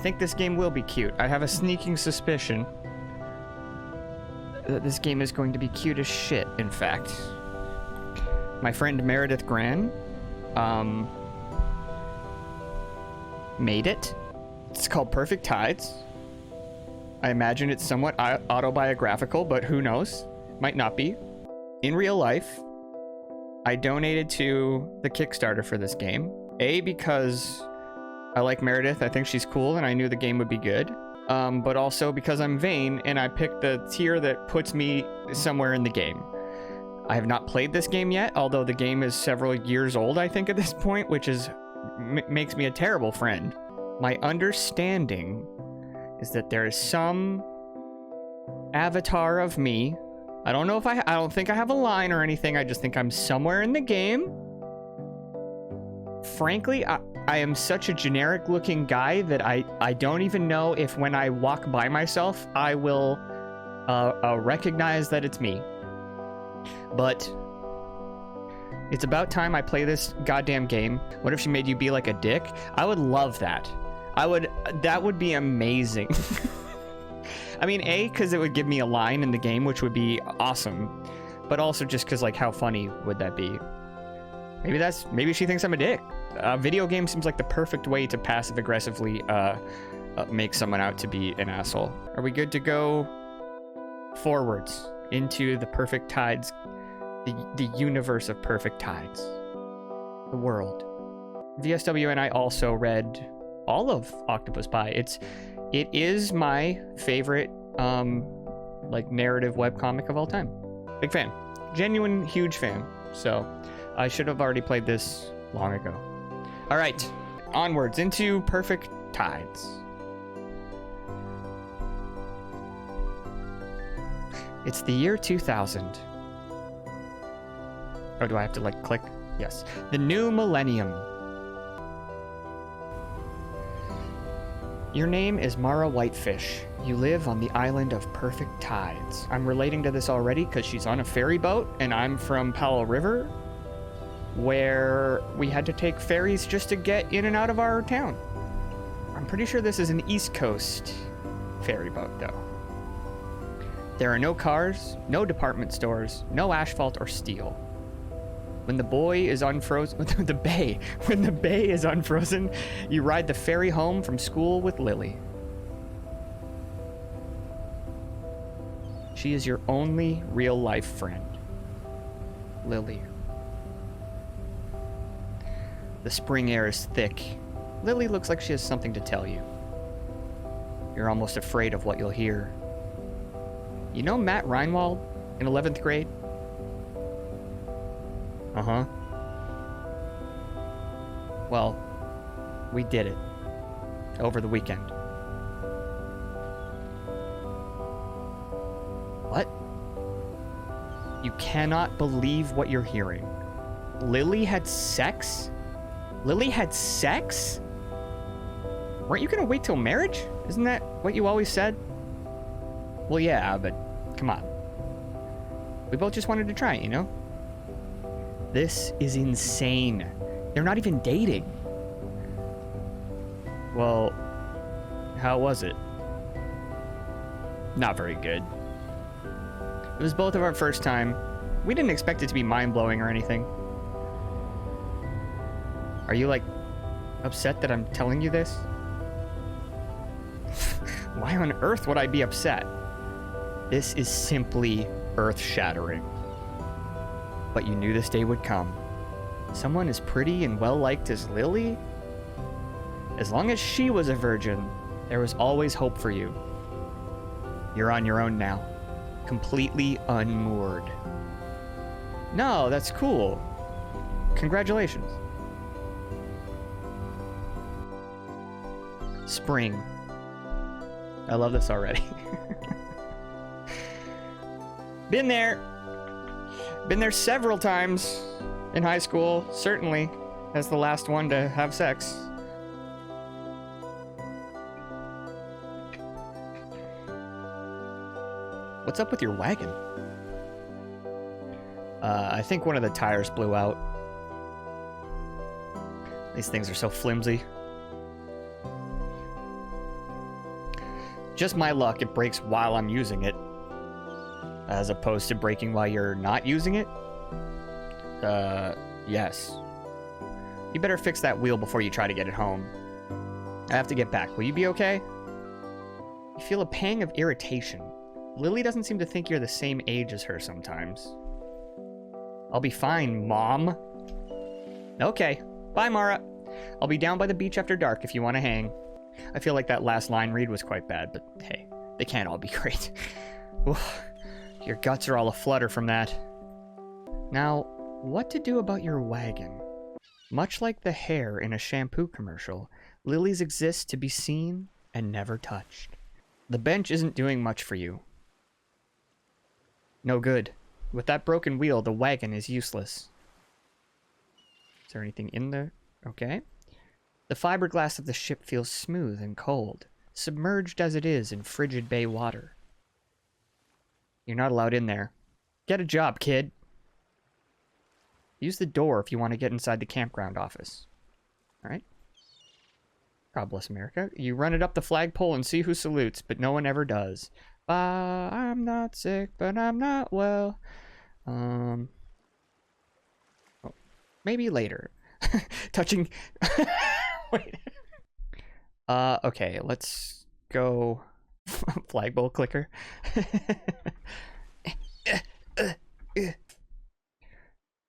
think this game will be cute. I have a sneaking suspicion that this game is going to be cute as shit, in fact. My friend Meredith Gran, made it. It's called Perfect Tides. I imagine it's somewhat autobiographical, but who knows? Might not be. In real life, I donated to the Kickstarter for this game. A, because I like Meredith, I think she's cool, and I knew the game would be good. But also because I'm vain, and I picked the tier that puts me somewhere in the game. I have not played this game yet, although the game is several years old, I think, at this point, which is makes me a terrible friend. My understanding is that there is some avatar of me. I don't know if I don't think I have a line or anything. I just think I'm somewhere in the game. Frankly, I am such a generic looking guy that I don't even know if when I walk by myself, I will recognize that it's me. But it's about time I play this goddamn game. What if she made you be like a dick? I would love that. That would be amazing. I mean, A, because it would give me a line in the game, which would be awesome. But also just because, like, how funny would that be? Maybe she thinks I'm a dick. Video game seems like the perfect way to passive-aggressively make someone out to be an asshole. Are we good to go forwards into the Perfect Tides, the universe of Perfect Tides, the world? VSW and I also read all of Octopus Pie. It is my favorite like narrative webcomic of all time. Big fan. Genuine huge fan. So I should have already played this long ago. All right, onwards into Perfect Tides. It's the year 2000. Oh, do I have to like click? Yes. The new millennium. Your name is Mara Whitefish. You live on the island of Perfect Tides. I'm relating to this already because she's on a ferry boat and I'm from Powell River, where we had to take ferries just to get in and out of our town. I'm pretty sure this is an East Coast ferry boat though. There are no cars, no department stores, no asphalt or steel. When the boy is unfrozen, when the bay is unfrozen, you ride the ferry home from school with Lily. She is your only real life friend. Lily. The spring air is thick. Lily looks like she has something to tell you. You're almost afraid of what you'll hear. You know Matt Reinwald in 11th grade? Uh-huh. Well, we did it. Over the weekend. What? You cannot believe what you're hearing. Lily had sex? Lily had sex? Weren't you gonna wait till marriage? Isn't that what you always said? Well, yeah, but come on. We both just wanted to try it, you know? This is insane. They're not even dating. Well, how was it? Not very good. It was both of our first time. We didn't expect it to be mind-blowing or anything. Are you, like, upset that I'm telling you this? Why on earth would I be upset? This is simply earth-shattering. But you knew this day would come. Someone as pretty and well-liked as Lily? As long as she was a virgin, there was always hope for you. You're on your own now. Completely unmoored. No, that's cool. Congratulations. Spring. I love this already. Been there. Been there several times in high school, certainly as the last one to have sex. What's up with your wagon? I think one of the tires blew out. These things are so flimsy. Just my luck, it breaks while I'm using it. As opposed to breaking while you're not using it. Yes. You better fix that wheel before you try to get it home. I have to get back. Will you be okay? You feel a pang of irritation. Lily doesn't seem to think you're the same age as her sometimes. I'll be fine, Mom. Okay. Bye, Mara. I'll be down by the beach after dark if you want to hang. I feel like that last line read was quite bad, but hey, they can't all be great. Your guts are all aflutter from that. Now, what to do about your wagon? Much like the hair in a shampoo commercial, Lily's exist to be seen and never touched. The bench isn't doing much for you. No good. With that broken wheel, the wagon is useless. Is there anything in there? Okay. The fiberglass of the ship feels smooth and cold, submerged as it is in frigid bay water. You're not allowed in there. Get a job, kid. Use the door if you want to get inside the campground office. All right. God bless America. You run it up the flagpole and see who salutes, but no one ever does. I'm not sick, but I'm not well. Oh, maybe later. Touching. Wait. Okay, let's go. Flagpole clicker.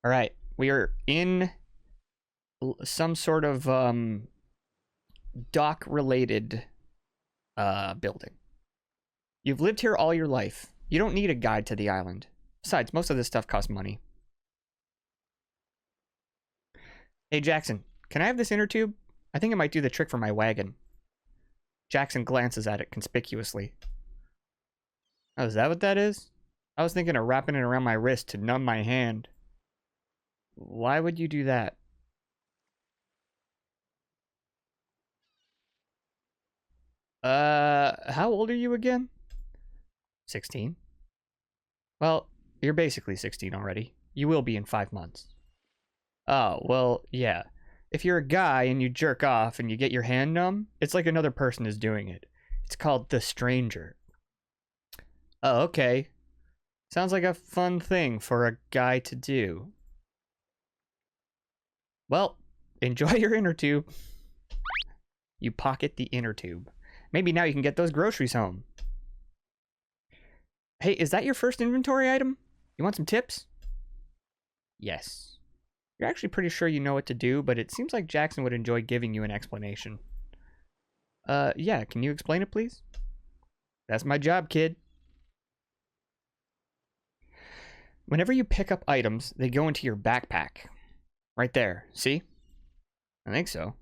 All right, we are in some sort of dock-related building. You've lived here all your life. You don't need a guide to the island. Besides, most of this stuff costs money. Hey, Jackson, can I have this inner tube? I think it might do the trick for my wagon. Jackson glances at it conspicuously. Oh, is that what that is? I was thinking of wrapping it around my wrist to numb my hand. Why would you do that? How old are you again? 16. Well, you're basically 16 already. You will be in 5 months. Oh, well, yeah. If you're a guy and you jerk off and you get your hand numb, it's like another person is doing it. It's called the stranger. Oh, okay. Sounds like a fun thing for a guy to do. Well, enjoy your inner tube. You pocket the inner tube. Maybe now you can get those groceries home. Hey, is that your first inventory item? You want some tips? Yes. You're actually pretty sure you know what to do, but it seems like Jackson would enjoy giving you an explanation. Yeah, can you explain it, please? That's my job, kid. Whenever you pick up items, they go into your backpack. Right there, see? I think so.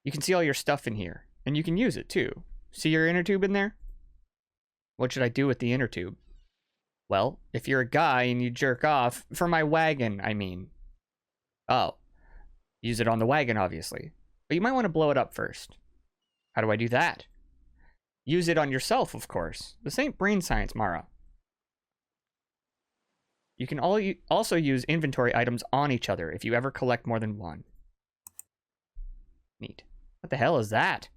You can see all your stuff in here, and you can use it too. See your inner tube in there? What should I do with the inner tube? Well, if you're a guy and you jerk off, for my wagon, I mean. Oh, use it on the wagon, obviously. But you might want to blow it up first. How do I do that? Use it on yourself, of course. This ain't brain science, Mara. You can also use inventory items on each other if you ever collect more than one. Neat. What the hell is that?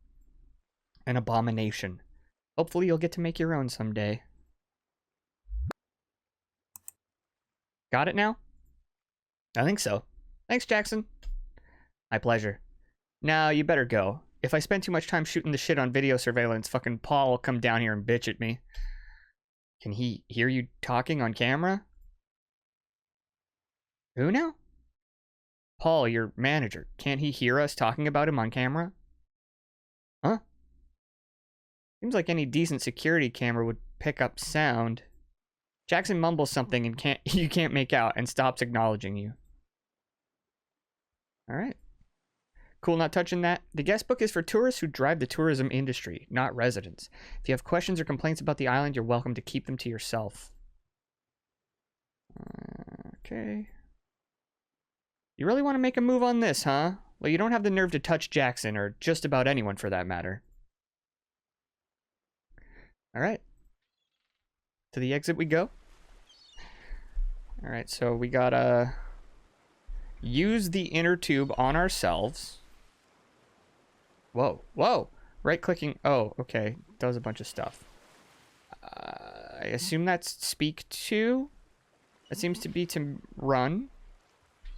An abomination. Hopefully you'll get to make your own someday. Got it now? I think so. Thanks, Jackson. My pleasure. Now, you better go. If I spend too much time shooting the shit on video surveillance, fucking Paul will come down here and bitch at me. Can he hear you talking on camera? Who now? Paul, your manager. Can't he hear us talking about him on camera? Huh? Seems like any decent security camera would pick up sound. Jackson mumbles something and you can't make out and stops acknowledging you. Alright. Cool, not touching that. The guest book is for tourists who drive the tourism industry, not residents. If you have questions or complaints about the island, you're welcome to keep them to yourself. Okay. You really want to make a move on this, huh? Well, you don't have the nerve to touch Jackson, or just about anyone for that matter. Alright. To the exit we go. Alright, so we gotta use the inner tube on ourselves. Whoa, whoa! Right-clicking. Oh, okay. Does a bunch of stuff. I assume that's speak to. That seems to be to run.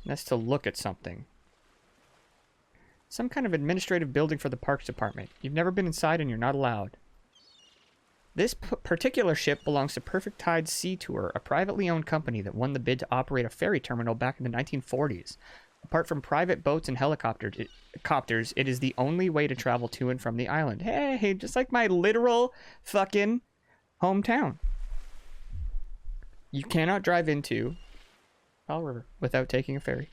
That's to look at something. Some kind of administrative building for the Parks Department. You've never been inside and you're not allowed. This particular ship belongs to Perfect Tide Sea Tour, a privately owned company that won the bid to operate a ferry terminal back in the 1940s. Apart from private boats and helicopters, it is the only way to travel to and from the island. Hey, just like my literal fucking hometown. You cannot drive into Powell River without taking a ferry.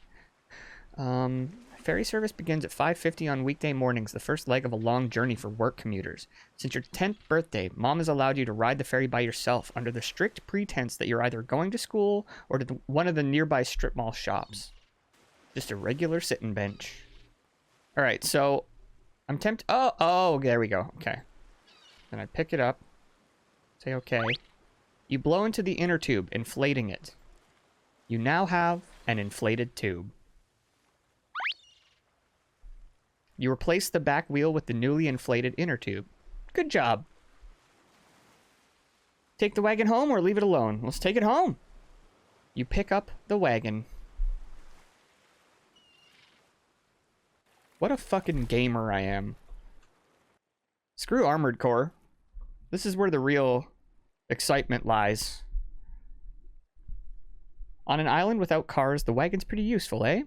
Ferry service begins at 5:50 on weekday mornings, the first leg of a long journey for work commuters. Since your 10th birthday, Mom has allowed you to ride the ferry by yourself under the strict pretense that you're either going to school or to one of the nearby strip mall shops. Just a regular sitting bench. All right, so I'm tempted. Oh, there we go. Okay. Then I pick it up. Say okay. You blow into the inner tube, inflating it. You now have an inflated tube. You replace the back wheel with the newly inflated inner tube. Good job. Take the wagon home or leave it alone? Let's take it home. You pick up the wagon. What a fucking gamer I am. Screw Armored Core. This is where the real excitement lies. On an island without cars, the wagon's pretty useful, eh?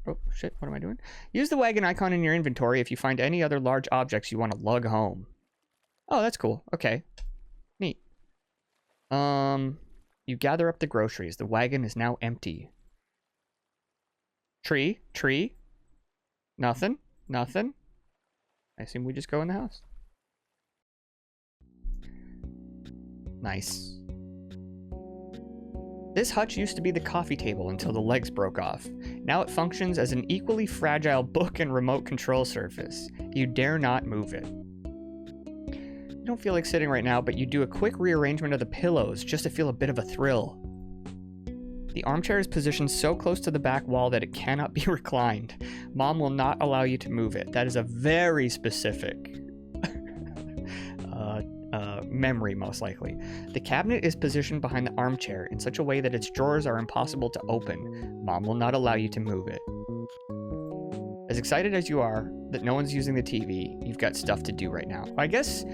Oh, shit, what am I doing? Use the wagon icon in your inventory if you find any other large objects you want to lug home. Oh, that's cool. Okay. Neat. You gather up the groceries. The wagon is now empty. Tree. Nothing. I assume we just go in the house. Nice. This hutch used to be the coffee table until the legs broke off. Now it functions as an equally fragile book and remote control surface. You dare not move it. You don't feel like sitting right now, but you do a quick rearrangement of the pillows just to feel a bit of a thrill. The armchair is positioned so close to the back wall that it cannot be reclined. Mom will not allow you to move it. That is a very specific memory, most likely. The cabinet is positioned behind the armchair in such a way that its drawers are impossible to open. Mom will not allow you to move it. As excited as you are that no one's using the TV, you've got stuff to do right now. I guess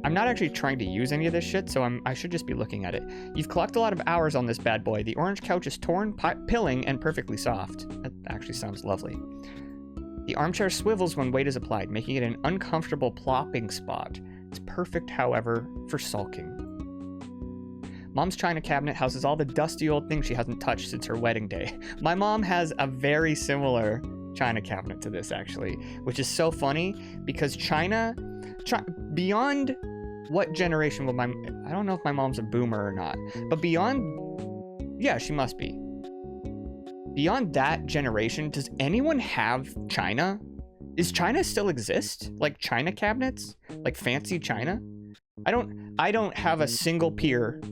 I'm not actually trying to use any of this shit, so I should just be looking at it. You've clocked a lot of hours on this bad boy. The orange couch is torn, pilling, and perfectly soft. That actually sounds lovely. The armchair swivels when weight is applied, making it an uncomfortable plopping spot. It's perfect, however, for sulking. Mom's china cabinet houses all the dusty old things she hasn't touched since her wedding day. My mom has a very similar china cabinet to this, actually, which is so funny because china beyond what generation will I don't know if my mom's a boomer or not, but yeah, she must be. Beyond that generation, does anyone have china? Is china still exist? Like china cabinets? Like fancy china? I don't have a single peer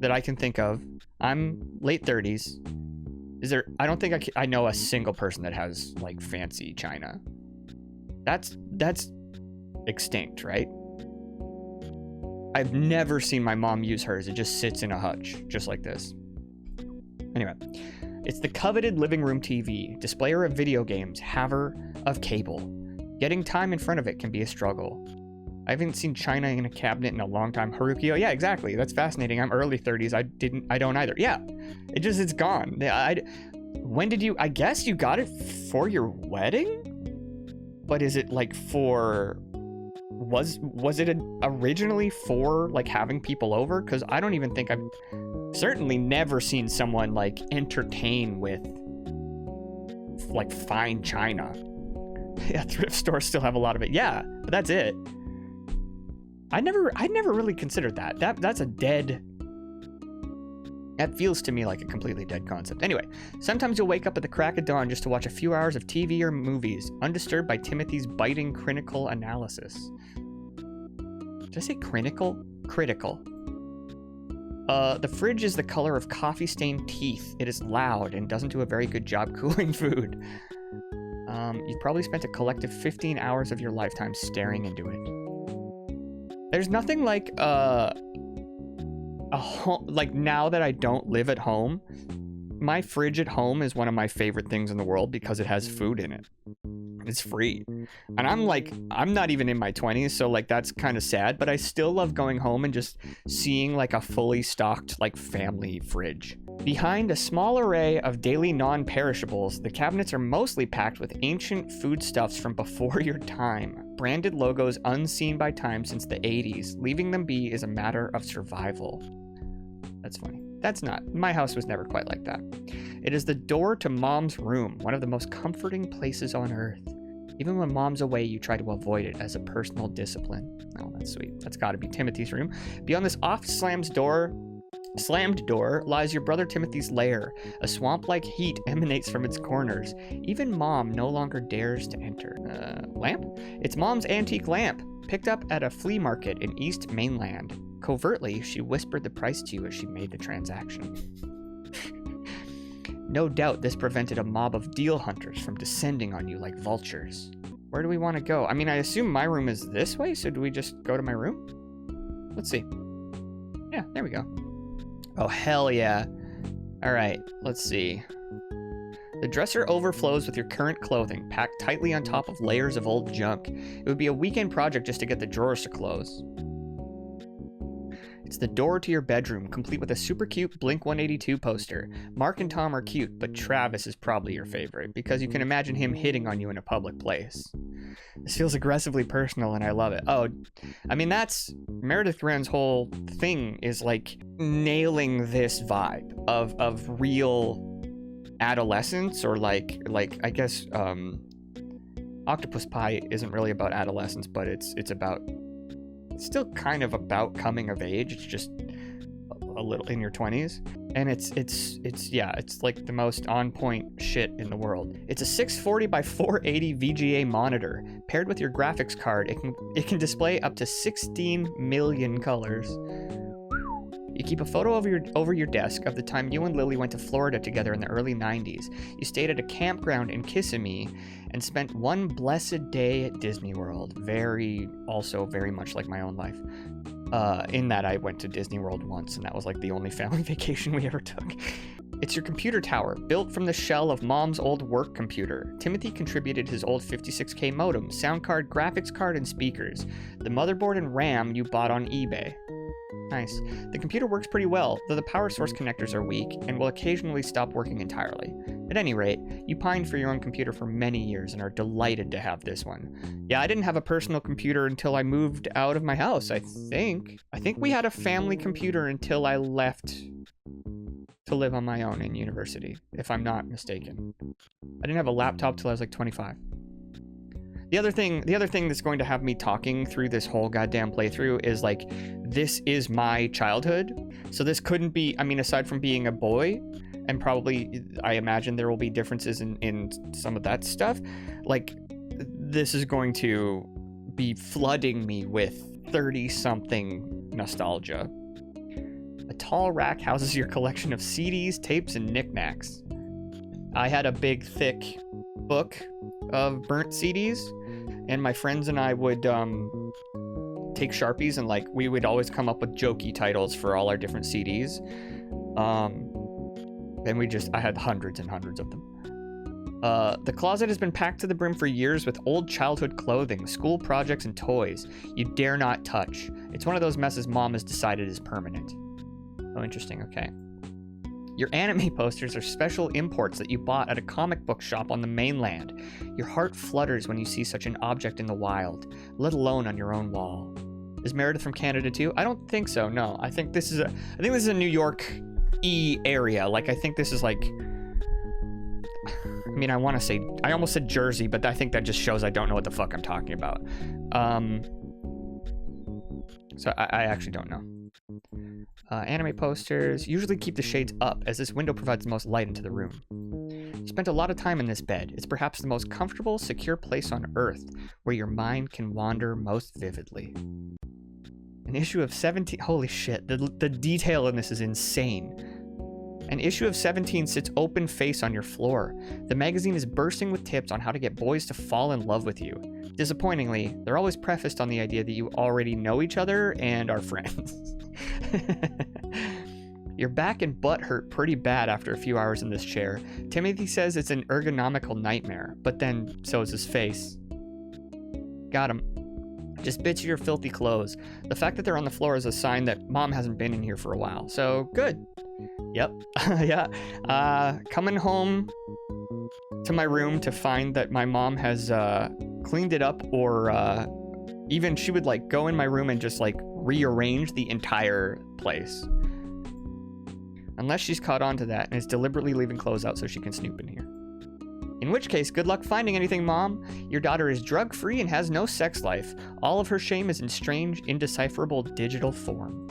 that I can think of. I'm late 30s. I don't think I know a single person that has like fancy china. That's extinct, right? I've never seen my mom use hers. It just sits in a hutch, just like this. Anyway, it's the coveted living room TV, displayer of video games, haver of cable. Getting time in front of it can be a struggle. I haven't seen china in a cabinet in a long time. Harukio, yeah, exactly. That's fascinating. I'm early 30s. I don't either. Yeah, it's gone. When did you? I guess you got it for your wedding, but is it like for? Was it originally for like having people over? Because I don't even think I've certainly never seen someone like entertain with like fine china. Yeah, thrift stores still have a lot of it. Yeah, but that's it. I never really considered that. That's a dead. That feels to me like a completely dead concept. Anyway, sometimes you'll wake up at the crack of dawn just to watch a few hours of TV or movies, undisturbed by Timothy's biting critical analysis. Did I say critical? Critical. The fridge is the color of coffee-stained teeth. It is loud and doesn't do a very good job cooling food. You've probably spent a collective 15 hours of your lifetime staring into it. There's nothing like a home, like now that I don't live at home, my fridge at home is one of my favorite things in the world because it has food in it. It's free. And I'm not even in my 20s, so like that's kind of sad, but I still love going home and just seeing like a fully stocked like family fridge. Behind a small array of daily non-perishables, the cabinets are mostly packed with ancient foodstuffs from before your time. Branded logos unseen by time since the 80s. Leaving them be is a matter of survival. That's funny. That's not. My house was never quite like that. It is the door to Mom's room, one of the most comforting places on earth. Even when Mom's away, you try to avoid it as a personal discipline. Oh, that's sweet. That's got to be Timothy's room. Beyond this slammed door lies your brother Timothy's lair. A swamp-like heat emanates from its corners. Even Mom no longer dares to enter. Lamp? It's Mom's antique lamp, picked up at a flea market in East Mainland. Covertly, she whispered the price to you as she made the transaction. No doubt this prevented a mob of deal hunters from descending on you like vultures. Where do we want to go? I mean, I assume my room is this way, so do we just go to my room? Let's see. Yeah, there we go. Oh, hell yeah. All right, let's see. The dresser overflows with your current clothing, packed tightly on top of layers of old junk. It would be a weekend project just to get the drawers to close. It's the door to your bedroom, complete with a super cute Blink-182 poster. Mark and Tom are cute, but Travis is probably your favorite, because you can imagine him hitting on you in a public place. This feels aggressively personal, and I love it. Oh, I mean, that's... Meredith Gran's whole thing is, like, nailing this vibe of real adolescence, or, like I guess, Octopus Pie isn't really about adolescence, but it's about... It's still kind of about coming of age. It's just a little in your 20s. And it's like the most on point shit in the world. It's a 640 by 480 VGA monitor. Paired with your graphics card, it can display up to 16 million colors. You keep a photo over your desk of the time you and Lily went to Florida together in the early 90s. You stayed at a campground in Kissimmee and spent one blessed day at Disney World. Also very much like my own life. In that I went to Disney World once, and that was like the only family vacation we ever took. It's your computer tower, built from the shell of Mom's old work computer. Timothy contributed his old 56K modem, sound card, graphics card, and speakers. The motherboard and RAM you bought on eBay. Nice. The computer works pretty well, though the power source connectors are weak and will occasionally stop working entirely. At any rate, you pined for your own computer for many years and are delighted to have this one. Yeah, I didn't have a personal computer until I moved out of my house, I think. I think we had a family computer until I left to live on my own in university, if I'm not mistaken. I didn't have a laptop till I was like 25. The other thing that's going to have me talking through this whole goddamn playthrough is like, this is my childhood. So this couldn't be, I mean, aside from being a boy, and probably, I imagine there will be differences in some of that stuff. Like, this is going to be flooding me with 30-something nostalgia. A tall rack houses your collection of CDs, tapes, and knickknacks. I had a big, thick book of burnt CDs, and my friends and I would take Sharpies, and like we would always come up with jokey titles for all our different CDs. And I had hundreds and hundreds of them. The closet has been packed to the brim for years with old childhood clothing, school projects, and toys you dare not touch. It's one of those messes Mom has decided is permanent. Oh, interesting. Okay. Your anime posters are special imports that you bought at a comic book shop on the mainland. Your heart flutters when you see such an object in the wild, let alone on your own wall. Is Meredith from Canada too? I don't think so. No, I think this is a New York-y area. Like, I think this is like, I mean, I almost said Jersey, but I think that just shows I don't know what the fuck I'm talking about. So I actually don't know. Anime posters usually keep the shades up, as this window provides the most light into the room. You spent a lot of time in this bed. It's perhaps the most comfortable, secure place on Earth, where your mind can wander most vividly. An issue of 17... Holy shit, the detail in this is insane. An issue of 17 sits open face on your floor. The magazine is bursting with tips on how to get boys to fall in love with you. Disappointingly, they're always prefaced on the idea that you already know each other and are friends. Your back and butt hurt pretty bad after a few hours in this chair. Timothy says it's an ergonomical nightmare, but then so is his face. Got him. Just bitch your filthy clothes. The fact that they're on the floor is a sign that mom hasn't been in here for a while, so good. Yep. Yeah. Coming home to my room to find that my mom has cleaned it up, or even she would like go in my room and just like rearrange the entire place. Unless she's caught on to that and is deliberately leaving clothes out so she can snoop in here. In which case, good luck finding anything, Mom. Your daughter is drug-free and has no sex life. All of her shame is in strange, indecipherable digital form.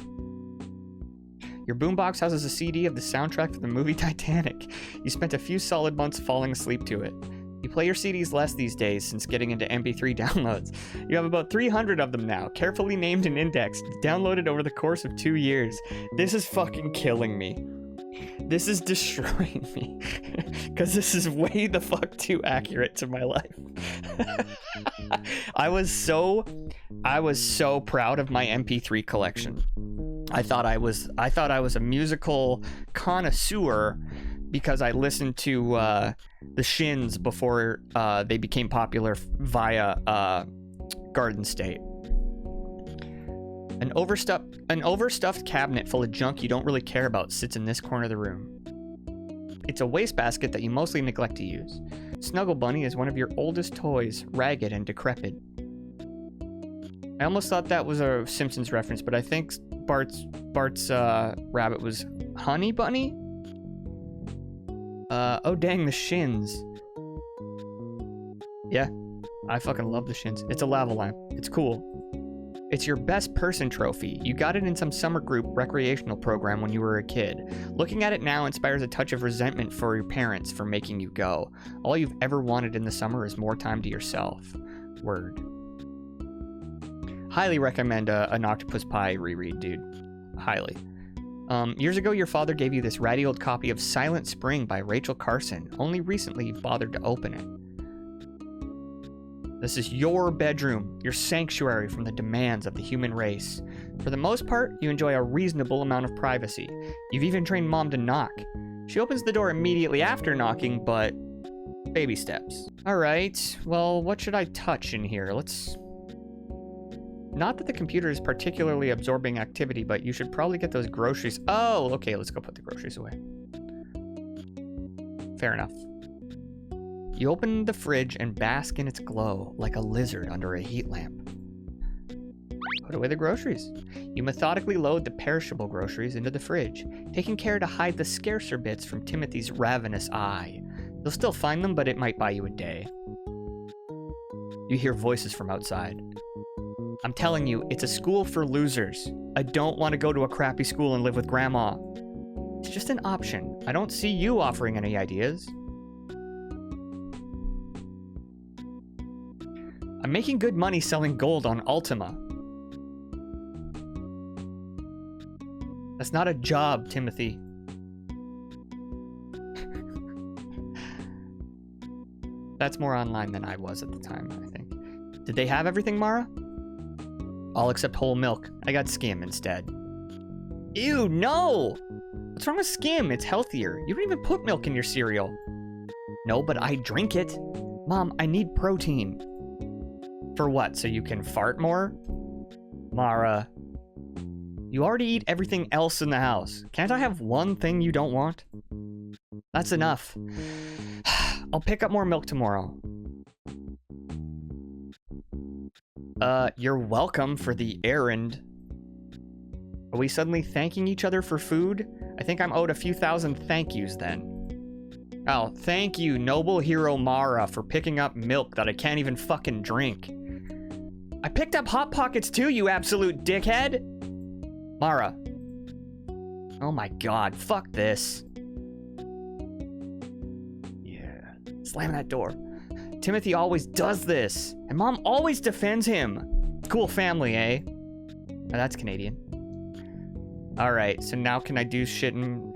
Your boombox houses a CD of the soundtrack for the movie Titanic. You spent a few solid months falling asleep to it. You play your CDs less these days since getting into MP3 downloads. You have about 300 of them now, carefully named and indexed, downloaded over the course of 2 years. This is fucking killing me. This is destroying me. Because this is way the fuck too accurate to my life. I was so proud of my MP3 collection. I thought I was a musical connoisseur because I listened to the Shins before they became popular via Garden State. An overstuffed cabinet full of junk you don't really care about sits in this corner of the room. It's a wastebasket that you mostly neglect to use. Snuggle Bunny is one of your oldest toys, ragged and decrepit. I almost thought that was a Simpsons reference, but I think Bart's rabbit was Honey Bunny? Oh dang, the Shins. Yeah, I fucking love the Shins. It's a lava lamp. It's cool. It's your best person trophy. You got it in some summer group recreational program when you were a kid. Looking at it now inspires a touch of resentment for your parents for making you go. All you've ever wanted in the summer is more time to yourself. Word. Highly recommend an Octopus Pie reread, dude. Highly. Years ago, your father gave you this ratty old copy of Silent Spring by Rachel Carson. Only recently you've bothered to open it. This is your bedroom, your sanctuary from the demands of the human race. For the most part, you enjoy a reasonable amount of privacy. You've even trained Mom to knock. She opens the door immediately after knocking, but baby steps. All right, well, what should I touch in here? Not that the computer is particularly absorbing activity, but you should probably get those groceries. Oh, okay, let's go put the groceries away. Fair enough. You open the fridge and bask in its glow like a lizard under a heat lamp. Put away the groceries. You methodically load the perishable groceries into the fridge, taking care to hide the scarcer bits from Timothy's ravenous eye. You'll still find them, but it might buy you a day. You hear voices from outside. I'm telling you, it's a school for losers. I don't want to go to a crappy school and live with Grandma. It's just an option. I don't see you offering any ideas. I'm making good money selling gold on Ultima. That's not a job, Timothy. That's more online than I was at the time, I think. Did they have everything, Mara? All except whole milk. I got skim instead. Ew, no! What's wrong with skim? It's healthier. You don't even put milk in your cereal. No, but I drink it. Mom, I need protein. For what, so you can fart more? Mara. You already eat everything else in the house. Can't I have one thing you don't want? That's enough. I'll pick up more milk tomorrow. You're welcome for the errand. Are we suddenly thanking each other for food? I think I'm owed a few thousand thank yous then. Oh, thank you, noble hero Mara, for picking up milk that I can't even fucking drink. I picked up Hot Pockets too, you absolute dickhead! Mara. Oh my god, fuck this. Yeah. Slam that door. Timothy always does this, and Mom always defends him. Cool family, eh? Oh, that's Canadian. Alright, so now can I do shit in...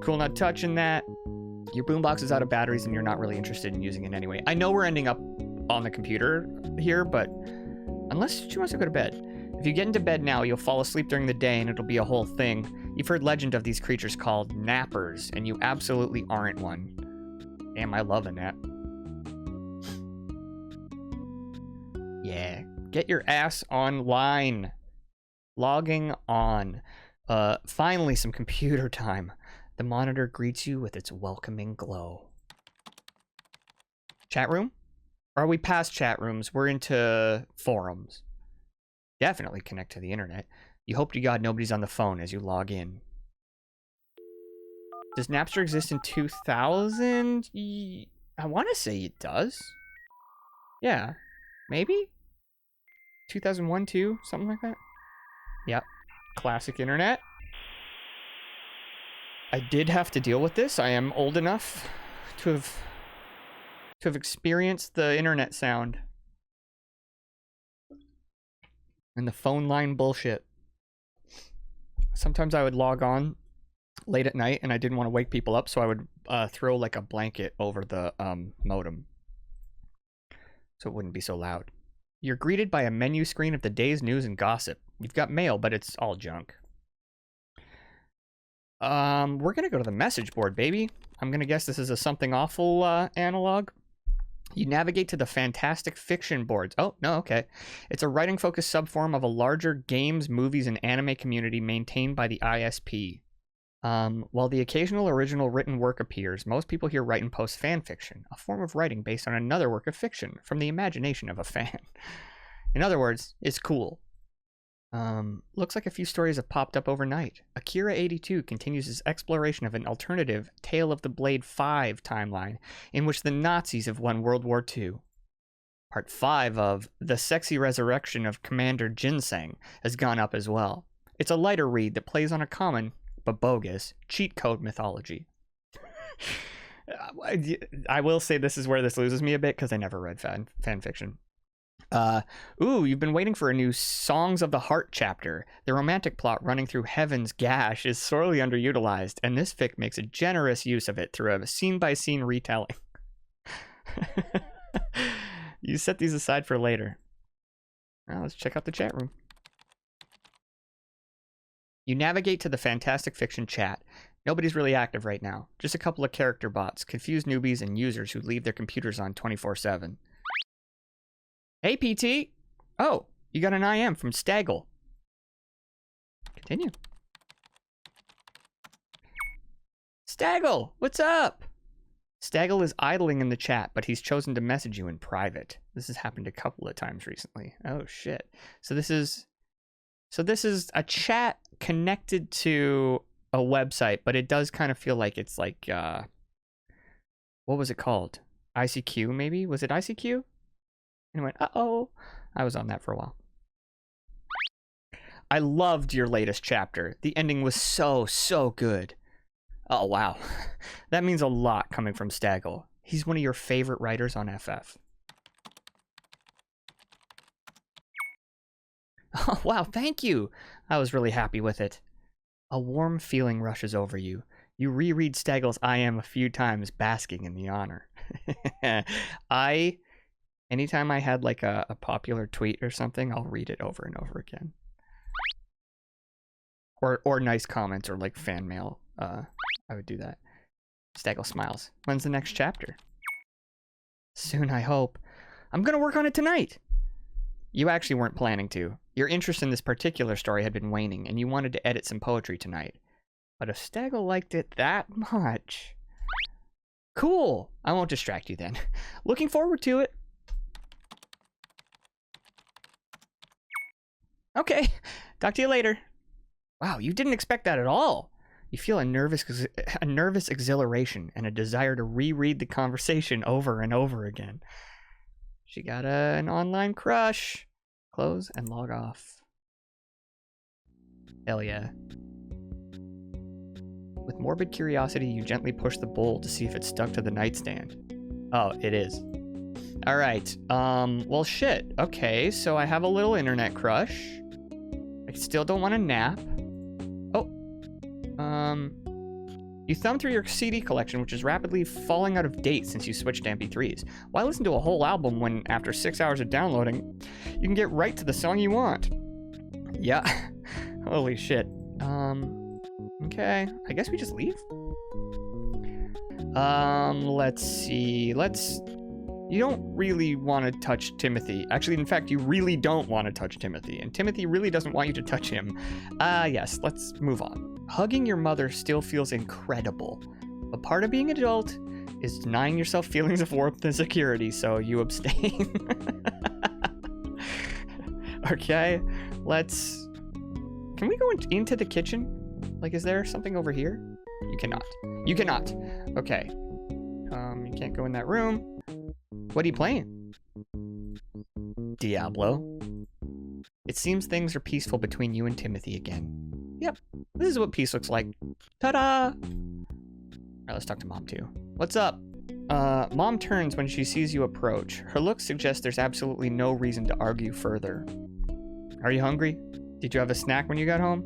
Cool not touching that. Your boombox is out of batteries and you're not really interested in using it anyway. I know we're ending up on the computer here, but unless she wants to go to bed. If you get into bed now, you'll fall asleep during the day and it'll be a whole thing. You've heard legend of these creatures called nappers, and you absolutely aren't one. Damn, I love a nap. Yeah, get your ass online. Logging on. Finally some computer time. The monitor greets you with its welcoming glow. Chat room? Or are we past chat rooms? We're into forums. Definitely connect to the internet. You hope to God nobody's on the phone as you log in. Does Napster exist in 2000? I want to say it does. Yeah. Maybe? 2001, 2? Something like that? Yep. Classic internet. I did have to deal with this. I am old enough to have experienced the internet sound. And the phone line bullshit. Sometimes I would log on late at night and I didn't want to wake people up, so I would throw like a blanket over the modem so it wouldn't be so loud. You're greeted by a menu screen of the day's news and gossip. You've got mail, but it's all junk. We're gonna go to the message board, baby. I'm gonna guess this is a something awful analog. You navigate to the fantastic fiction boards. Oh, no, okay. It's a writing-focused subform of a larger games, movies, and anime community maintained by the ISP. While the occasional original written work appears, most people here write and post fan fiction, a form of writing based on another work of fiction from the imagination of a fan. In other words, it's cool. Looks like a few stories have popped up overnight. Akira82 continues his exploration of an alternative Tale of the Blade 5 timeline in which the Nazis have won World War II. Part 5 of The Sexy Resurrection of Commander Ginseng has gone up as well. It's a lighter read that plays on a common, but bogus, cheat code mythology. I will say this is where this loses me a bit because I never read fan fiction. You've been waiting for a new Songs of the Heart chapter. The romantic plot running through Heaven's Gash is sorely underutilized, and this fic makes a generous use of it through a scene-by-scene retelling. You set these aside for later. Now let's check out the chat room. You navigate to the fantastic fiction chat. Nobody's really active right now. Just a couple of character bots, confused newbies, and users who leave their computers on 24/7. Hey, PT. Oh, you got an IM from Staggle. Continue. Staggle, what's up? Staggle is idling in the chat, but he's chosen to message you in private. This has happened a couple of times recently. Oh, shit. So this is a chat connected to a website, but it does kind of feel like it's like, what was it called? ICQ, maybe? Was it ICQ? And I went, uh-oh. I was on that for a while. I loved your latest chapter. The ending was so good. Oh, wow. That means a lot coming from Staggle. He's one of your favorite writers on FF. Oh, wow, thank you. I was really happy with it. A warm feeling rushes over you. You reread Staggle's I Am a few times, basking in the honor. Anytime I had like a popular tweet or something, I'll read it over and over again. Or nice comments or like fan mail. I would do that. Staggle smiles. When's the next chapter? Soon, I hope. I'm gonna work on it tonight. You actually weren't planning to. Your interest in this particular story had been waning, and you wanted to edit some poetry tonight. But if Staggle liked it that much... Cool! I won't distract you then. Looking forward to it. Okay, talk to you later. Wow, you didn't expect that at all. You feel a nervous exhilaration and a desire to reread the conversation over and over again. She got an online crush. Close and log off. Hell yeah. With morbid curiosity, you gently push the bowl to see if it's stuck to the nightstand. Oh, it is. Alright, well shit. Okay, so I have a little internet crush. I still don't want to nap. Oh. You thumb through your CD collection, which is rapidly falling out of date since you switched to MP3s. Why listen to a whole album when, after 6 hours of downloading, you can get right to the song you want? Yeah. Holy shit. Okay. I guess we just leave? Let's see. You don't really want to touch Timothy. Actually, in fact, you really don't want to touch Timothy. And Timothy really doesn't want you to touch him. Yes, let's move on. Hugging your mother still feels incredible. But part of being an adult is denying yourself feelings of warmth and security, so you abstain. Okay, can we go into the kitchen? Like, is there something over here? You cannot. You cannot. Okay. You can't go in that room. What are you playing? Diablo. It seems things are peaceful between you and Timothy again. Yep, this is what peace looks like. Ta-da! Alright, let's talk to Mom, too. What's up? Mom turns when she sees you approach. Her look suggests there's absolutely no reason to argue further. Are you hungry? Did you have a snack when you got home?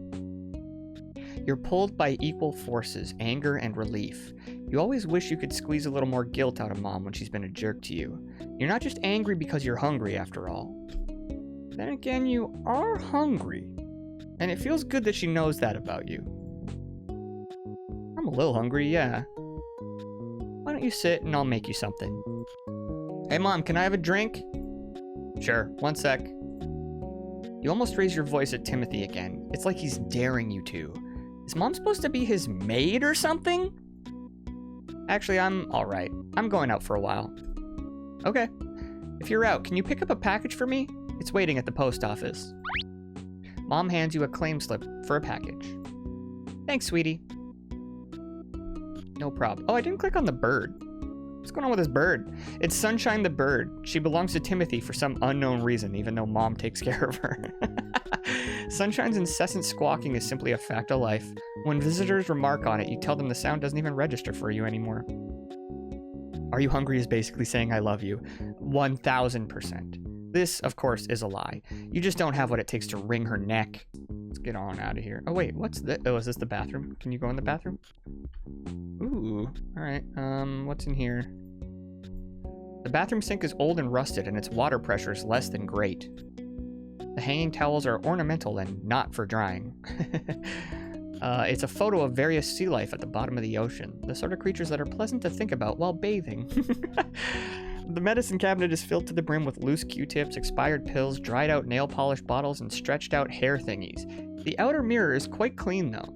You're pulled by equal forces, anger and relief. You always wish you could squeeze a little more guilt out of Mom when she's been a jerk to you. You're not just angry because you're hungry, after all. Then again, you are hungry. And it feels good that she knows that about you. I'm a little hungry, yeah. Why don't you sit and I'll make you something? Hey, Mom, can I have a drink? Sure, one sec. You almost raise your voice at Timothy again. It's like he's daring you to. Is Mom supposed to be his maid or something? Actually, I'm alright. I'm going out for a while. Okay. If you're out, can you pick up a package for me? It's waiting at the post office. Mom hands you a claim slip for a package. Thanks, sweetie. No problem. Oh, I didn't click on the bird. What's going on with this bird? It's Sunshine the bird. She belongs to Timothy for some unknown reason, even though Mom takes care of her. Sunshine's incessant squawking is simply a fact of life. When visitors remark on it, you tell them the sound doesn't even register for you anymore. Are you hungry is basically saying I love you. 1000%. This, of course, is a lie. You just don't have what it takes to wring her neck. Let's get on out of here. Oh, wait, what's this? Oh, is this the bathroom? Can you go in the bathroom? Ooh, all right. What's in here? The bathroom sink is old and rusted, and its water pressure is less than great. The hanging towels are ornamental and not for drying. It's a photo of various sea life at the bottom of the ocean, the sort of creatures that are pleasant to think about while bathing. The medicine cabinet is filled to the brim with loose Q-tips, expired pills, dried out nail polish bottles, and stretched out hair thingies. The outer mirror is quite clean, though.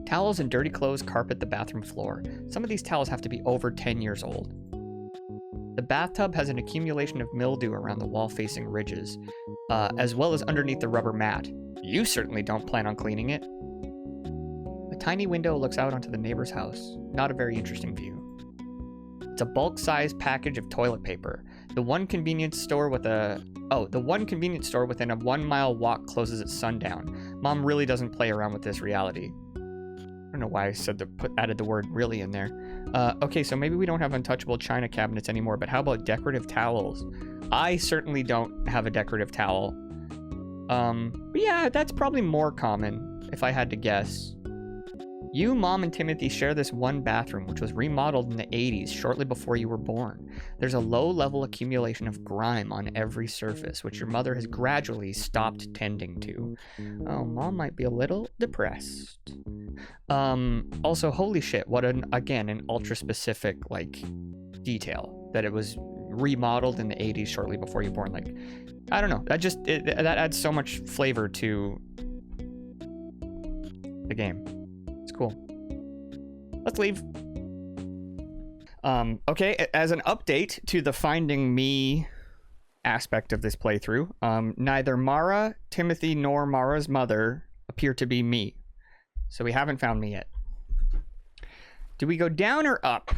Towels and dirty clothes carpet the bathroom floor. Some of these towels have to be over 10 years old. The bathtub has an accumulation of mildew around the wall-facing ridges, as well as underneath the rubber mat. You certainly don't plan on cleaning it. A tiny window looks out onto the neighbor's house. Not a very interesting view. It's a bulk-sized package of toilet paper. The one convenience store within a 1-mile walk closes at sundown. Mom really doesn't play around with this reality. I don't know why I added the word really in there. Okay, so maybe we don't have untouchable china cabinets anymore, but how about decorative towels? I certainly don't have a decorative towel. But yeah, that's probably more common, if I had to guess. You, Mom, and Timothy share this one bathroom, which was remodeled in the 80s, shortly before you were born. There's a low-level accumulation of grime on every surface, which your mother has gradually stopped tending to. Oh, Mom might be a little depressed. Also, holy shit, what an ultra-specific, like, detail. That it was remodeled in the 80s, shortly before you were born. Like, I don't know. That adds so much flavor to the game. Cool. Let's leave. Okay, as an update to the finding me aspect of this playthrough, neither Mara, Timothy, nor Mara's mother appear to be me. So we haven't found me yet. Do we go down or up?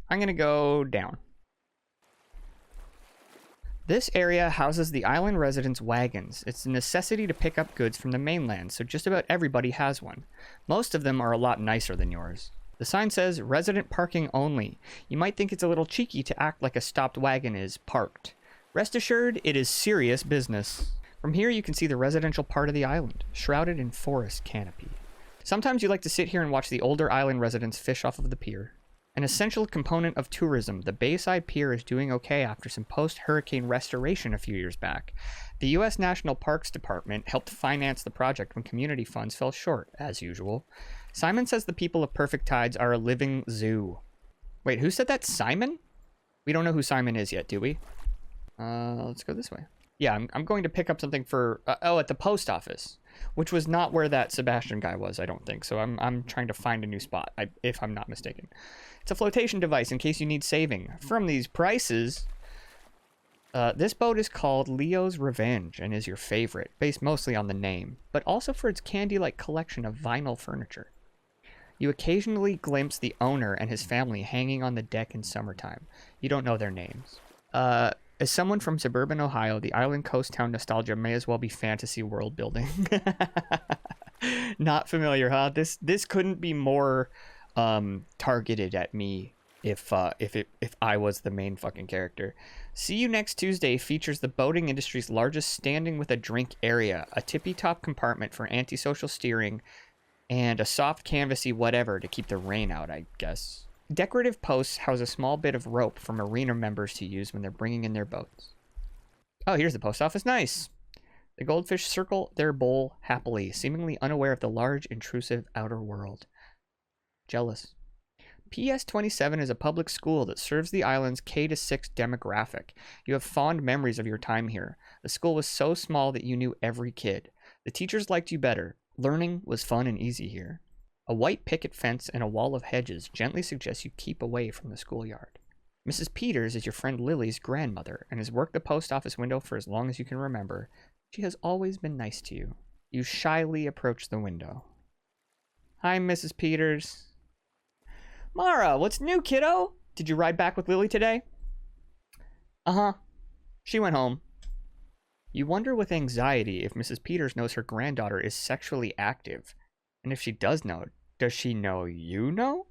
I'm gonna go down. This area houses the island residents' wagons. It's a necessity to pick up goods from the mainland, so just about everybody has one. Most of them are a lot nicer than yours. The sign says, resident parking only. You might think it's a little cheeky to act like a stopped wagon is parked. Rest assured, it is serious business. From here you can see the residential part of the island, shrouded in forest canopy. Sometimes you like to sit here and watch the older island residents fish off of the pier. An essential component of tourism, the Bayside Pier is doing okay after some post-hurricane restoration a few years back. The U.S. National Parks Department helped finance the project when community funds fell short, as usual. Simon says the people of Perfect Tides are a living zoo. Wait, who said that? Simon? We don't know who Simon is yet, do we? Let's go this way. Yeah, I'm going to pick up something for... at the post office, which was not where that Sebastian guy was, I don't think. So I'm trying to find a new spot, if I'm not mistaken. It's a flotation device in case you need saving. From these prices, this boat is called Leo's Revenge and is your favorite, based mostly on the name, but also for its candy-like collection of vinyl furniture. You occasionally glimpse the owner and his family hanging on the deck in summertime. You don't know their names. As someone from suburban Ohio, the island coast town nostalgia may as well be fantasy world building. Not familiar, huh? This couldn't be more targeted at me if I was the main fucking character. See You Next Tuesday features the boating industry's largest standing with a drink area, a tippy top compartment for antisocial steering, and a soft canvasy whatever to keep the rain out, I guess. Decorative posts house a small bit of rope for marina members to use when they're bringing in their boats. Oh, here's the post office. Nice. The goldfish circle their bowl happily, seemingly unaware of the large, intrusive outer world. Jealous. PS27 is a public school that serves the island's K-6 demographic. You have fond memories of your time here. The school was so small that you knew every kid. The teachers liked you better. Learning was fun and easy here. A white picket fence and a wall of hedges gently suggest you keep away from the schoolyard. Mrs. Peters is your friend Lily's grandmother and has worked the post office window for as long as you can remember. She has always been nice to you. You shyly approach the window. Hi, Mrs. Peters. Mara, what's new, kiddo? Did you ride back with Lily today? Uh-huh. She went home. You wonder with anxiety if Mrs. Peters knows her granddaughter is sexually active. And if she does know, does she know you know?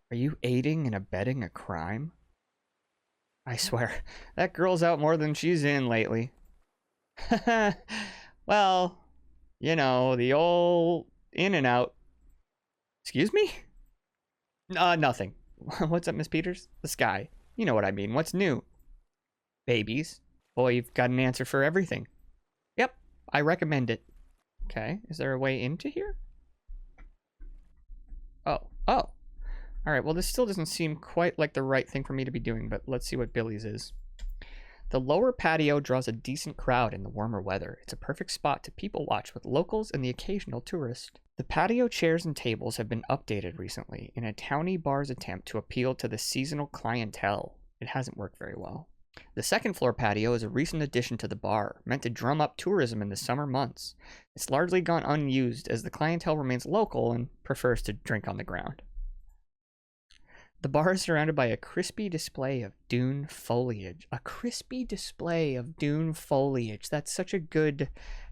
Are you aiding and abetting a crime? I swear, that girl's out more than she's in lately. Well, you know, the old in and out. Excuse me? Nothing. What's up, Miss Peters? The sky. You know what I mean. What's new? Babies. Boy, you've got an answer for everything. Yep, I recommend it. Okay, is there a way into here? Oh. All right, well, this still doesn't seem quite like the right thing for me to be doing, but let's see what Billy's is. The lower patio draws a decent crowd in the warmer weather. It's a perfect spot to people watch with locals and the occasional tourist. The patio chairs and tables have been updated recently in a towny bar's attempt to appeal to the seasonal clientele. It hasn't worked very well. The second floor patio is a recent addition to the bar, meant to drum up tourism in the summer months. It's largely gone unused as the clientele remains local and prefers to drink on the ground. The bar is surrounded by a crispy display of dune foliage. A crispy display of dune foliage. That's such a good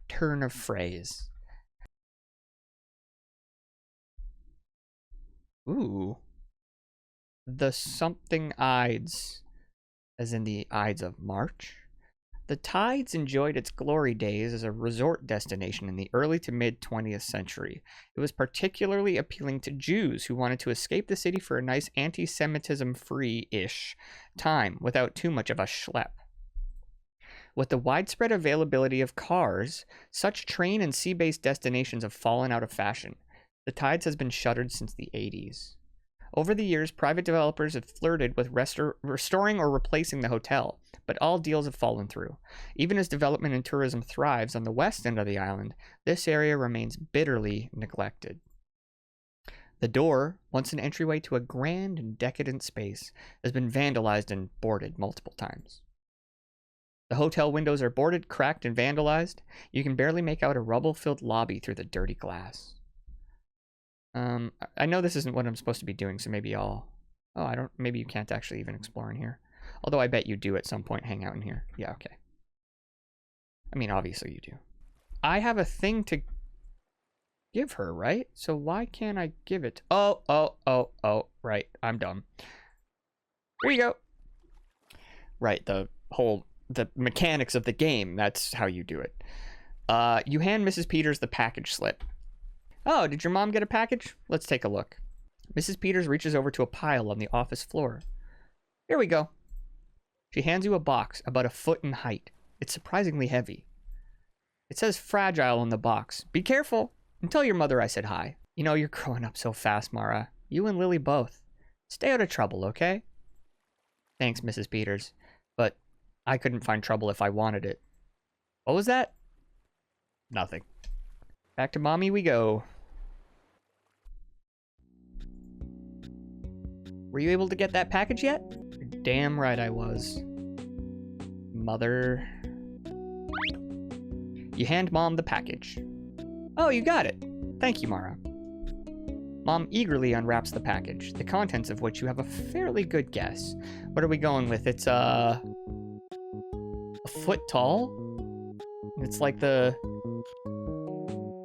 turn of phrase. Ooh. The something Ides, as in the Ides of March. The Tides enjoyed its glory days as a resort destination in the early to mid 20th century. It was particularly appealing to Jews who wanted to escape the city for a nice anti-Semitism-free-ish time without too much of a schlep. With the widespread availability of cars, such train and sea-based destinations have fallen out of fashion. The Tides has been shuttered since the 80s. Over the years, private developers have flirted with restoring or replacing the hotel, but all deals have fallen through. Even as development and tourism thrives on the west end of the island, this area remains bitterly neglected. The door, once an entryway to a grand and decadent space, has been vandalized and boarded multiple times. The hotel windows are boarded, cracked, and vandalized. You can barely make out a rubble-filled lobby through the dirty glass. I know this isn't what I'm supposed to be doing, so maybe maybe you can't actually even explore in here. Although I bet you do at some point hang out in here. Yeah, okay. I mean, obviously you do. I have a thing to give her, right? So why can't I give it? Oh, right. I'm dumb. Here you go. Right, the mechanics of the game, that's how you do it. You hand Mrs. Peters the package slip. Oh, did your mom get a package? Let's take a look. Mrs. Peters reaches over to a pile on the office floor. Here we go. She hands you a box about a foot in height. It's surprisingly heavy. It says fragile on the box. Be careful. And tell your mother I said hi. You know, you're growing up so fast, Mara. You and Lily both. Stay out of trouble, okay? Thanks, Mrs. Peters. But I couldn't find trouble if I wanted it. What was that? Nothing. Back to mommy we go. Were you able to get that package yet? You're damn right I was. Mother. You hand Mom the package. Oh, you got it. Thank you, Mara. Mom eagerly unwraps the package, the contents of which you have a fairly good guess. What are we going with? It's a foot tall. It's like the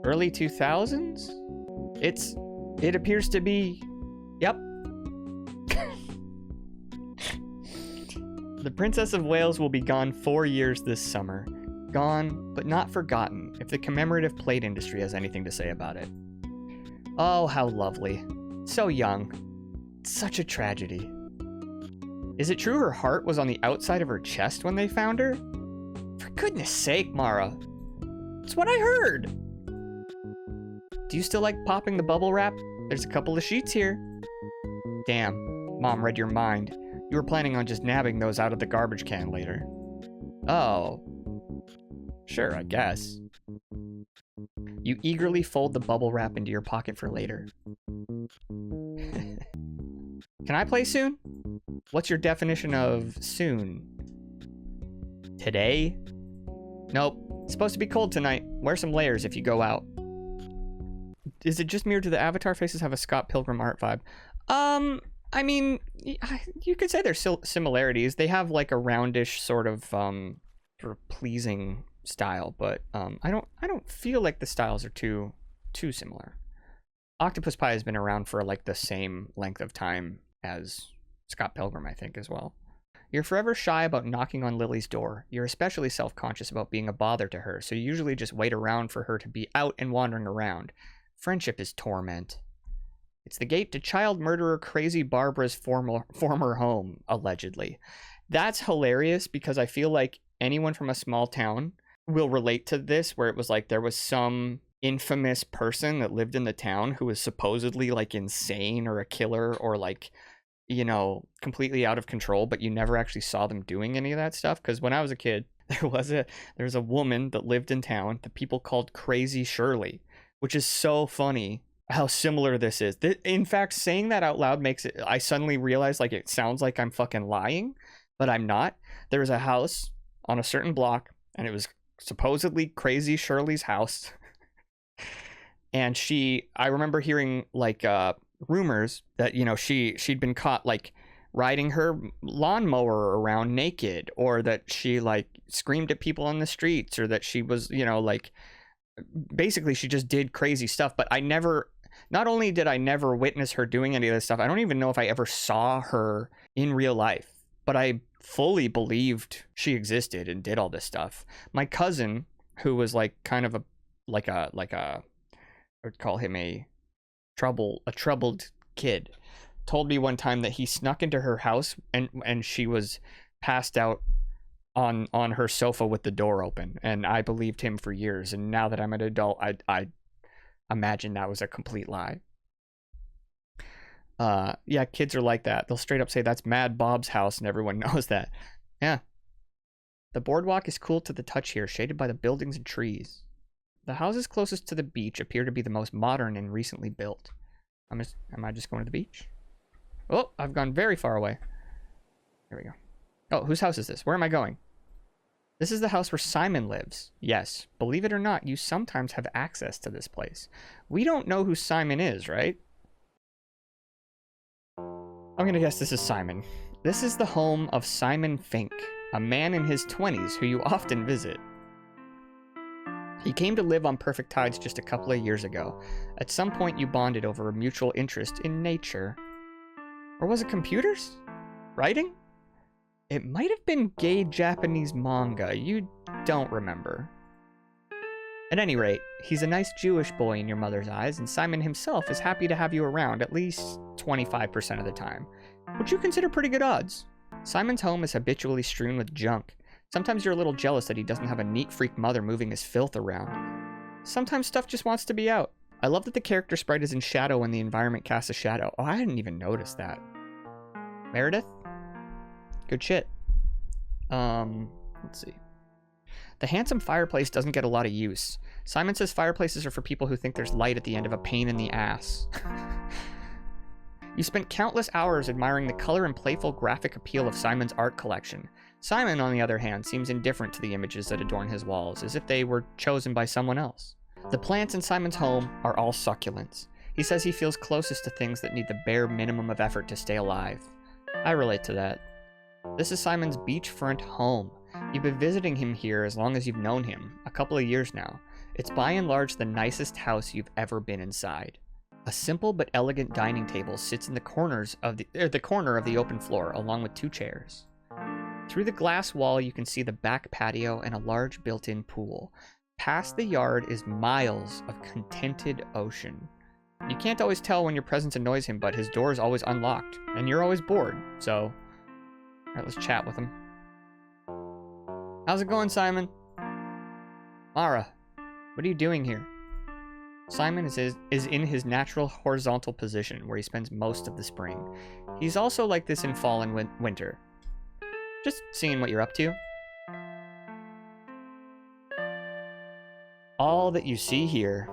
early 2000s. It appears to be, yep. The Princess of Wales will be gone 4 years this summer. Gone, but not forgotten, if the commemorative plate industry has anything to say about it. Oh, how lovely. So young. Such a tragedy. Is it true her heart was on the outside of her chest when they found her? For goodness sake, Mara. It's what I heard. Do you still like popping the bubble wrap? There's a couple of sheets here. Damn, Mom read your mind. You were planning on just nabbing those out of the garbage can later. Oh. Sure, I guess. You eagerly fold the bubble wrap into your pocket for later. Can I play soon? What's your definition of soon? Today? Nope. It's supposed to be cold tonight. Wear some layers if you go out. Is it just me or do the avatar faces have a Scott Pilgrim art vibe? I mean, you could say there's similarities. They have like a roundish sort of pleasing style, but I don't feel like the styles are too similar. Octopus Pie has been around for like the same length of time as Scott Pilgrim, I think, as well. You're forever shy about knocking on Lily's door. You're especially self-conscious about being a bother to her, so you usually just wait around for her to be out and wandering around. Friendship is torment. It's the gate to child murderer crazy Barbara's former home, allegedly. That's hilarious because I feel like anyone from a small town will relate to this, where it was like there was some infamous person that lived in the town who was supposedly like insane or a killer or like, you know, completely out of control, but you never actually saw them doing any of that stuff. Because when I was a kid, there was a woman that lived in town that people called Crazy Shirley, which is so funny how similar this is. In fact, saying that out loud makes it, I suddenly realize like it sounds like I'm fucking lying, but I'm not. There was a house on a certain block and it was supposedly Crazy Shirley's house. And I remember hearing like rumors that, you know, she'd been caught like riding her lawnmower around naked, or that she like screamed at people on the streets, or that she was, you know, like basically she just did crazy stuff. But not only did I never witness her doing any of this stuff, I don't even know if I ever saw her in real life, but I fully believed she existed and did all this stuff. My cousin, who was like kind of I would call him a troubled kid, told me one time that he snuck into her house and she was passed out on her sofa with the door open, and I believed him for years. And now that I'm an adult, I imagine that was a complete lie. Yeah, kids are like that. They'll straight up say that's Mad Bob's house, and everyone knows that. Yeah. The boardwalk is cool to the touch here, shaded by the buildings and trees. The houses closest to the beach appear to be the most modern and recently built. Am I just going to the beach? Oh, I've gone very far away. There we go. Oh, whose house is this? Where am I going? This is the house where Simon lives. Yes, believe it or not, you sometimes have access to this place. We don't know who Simon is, right? I'm gonna guess this is Simon. This is the home of Simon Fink, a man in his 20s who you often visit. He came to live on Perfect Tides just a couple of years ago. At some point you bonded over a mutual interest in nature. Or was it computers? Writing? It might have been gay Japanese manga. You don't remember. At any rate, he's a nice Jewish boy in your mother's eyes, and Simon himself is happy to have you around at least 25% of the time, which you consider pretty good odds. Simon's home is habitually strewn with junk. Sometimes you're a little jealous that he doesn't have a neat freak mother moving his filth around. Sometimes stuff just wants to be out. I love that the character sprite is in shadow when the environment casts a shadow. Oh, I hadn't even noticed that. Meredith? Good shit. Let's see. The handsome fireplace doesn't get a lot of use. Simon says fireplaces are for people who think there's light at the end of a pain in the ass. You spent countless hours admiring the color and playful graphic appeal of Simon's art collection. Simon, on the other hand, seems indifferent to the images that adorn his walls, as if they were chosen by someone else. The plants in Simon's home are all succulents. He says he feels closest to things that need the bare minimum of effort to stay alive. I relate to that. This is Simon's beachfront home. You've been visiting him here as long as you've known him, a couple of years now. It's by and large the nicest house you've ever been inside. A simple but elegant dining table sits in the corner of the open floor, along with 2 chairs. Through the glass wall, you can see the back patio and a large built-in pool. Past the yard is miles of contented ocean. You can't always tell when your presence annoys him, but his door is always unlocked, and you're always bored, so... Alright, let's chat with him. How's it going, Simon? Mara, what are you doing here? Simon is in his natural horizontal position, where he spends most of the spring. He's also like this in fall and winter. Just seeing what you're up to. All that you see here.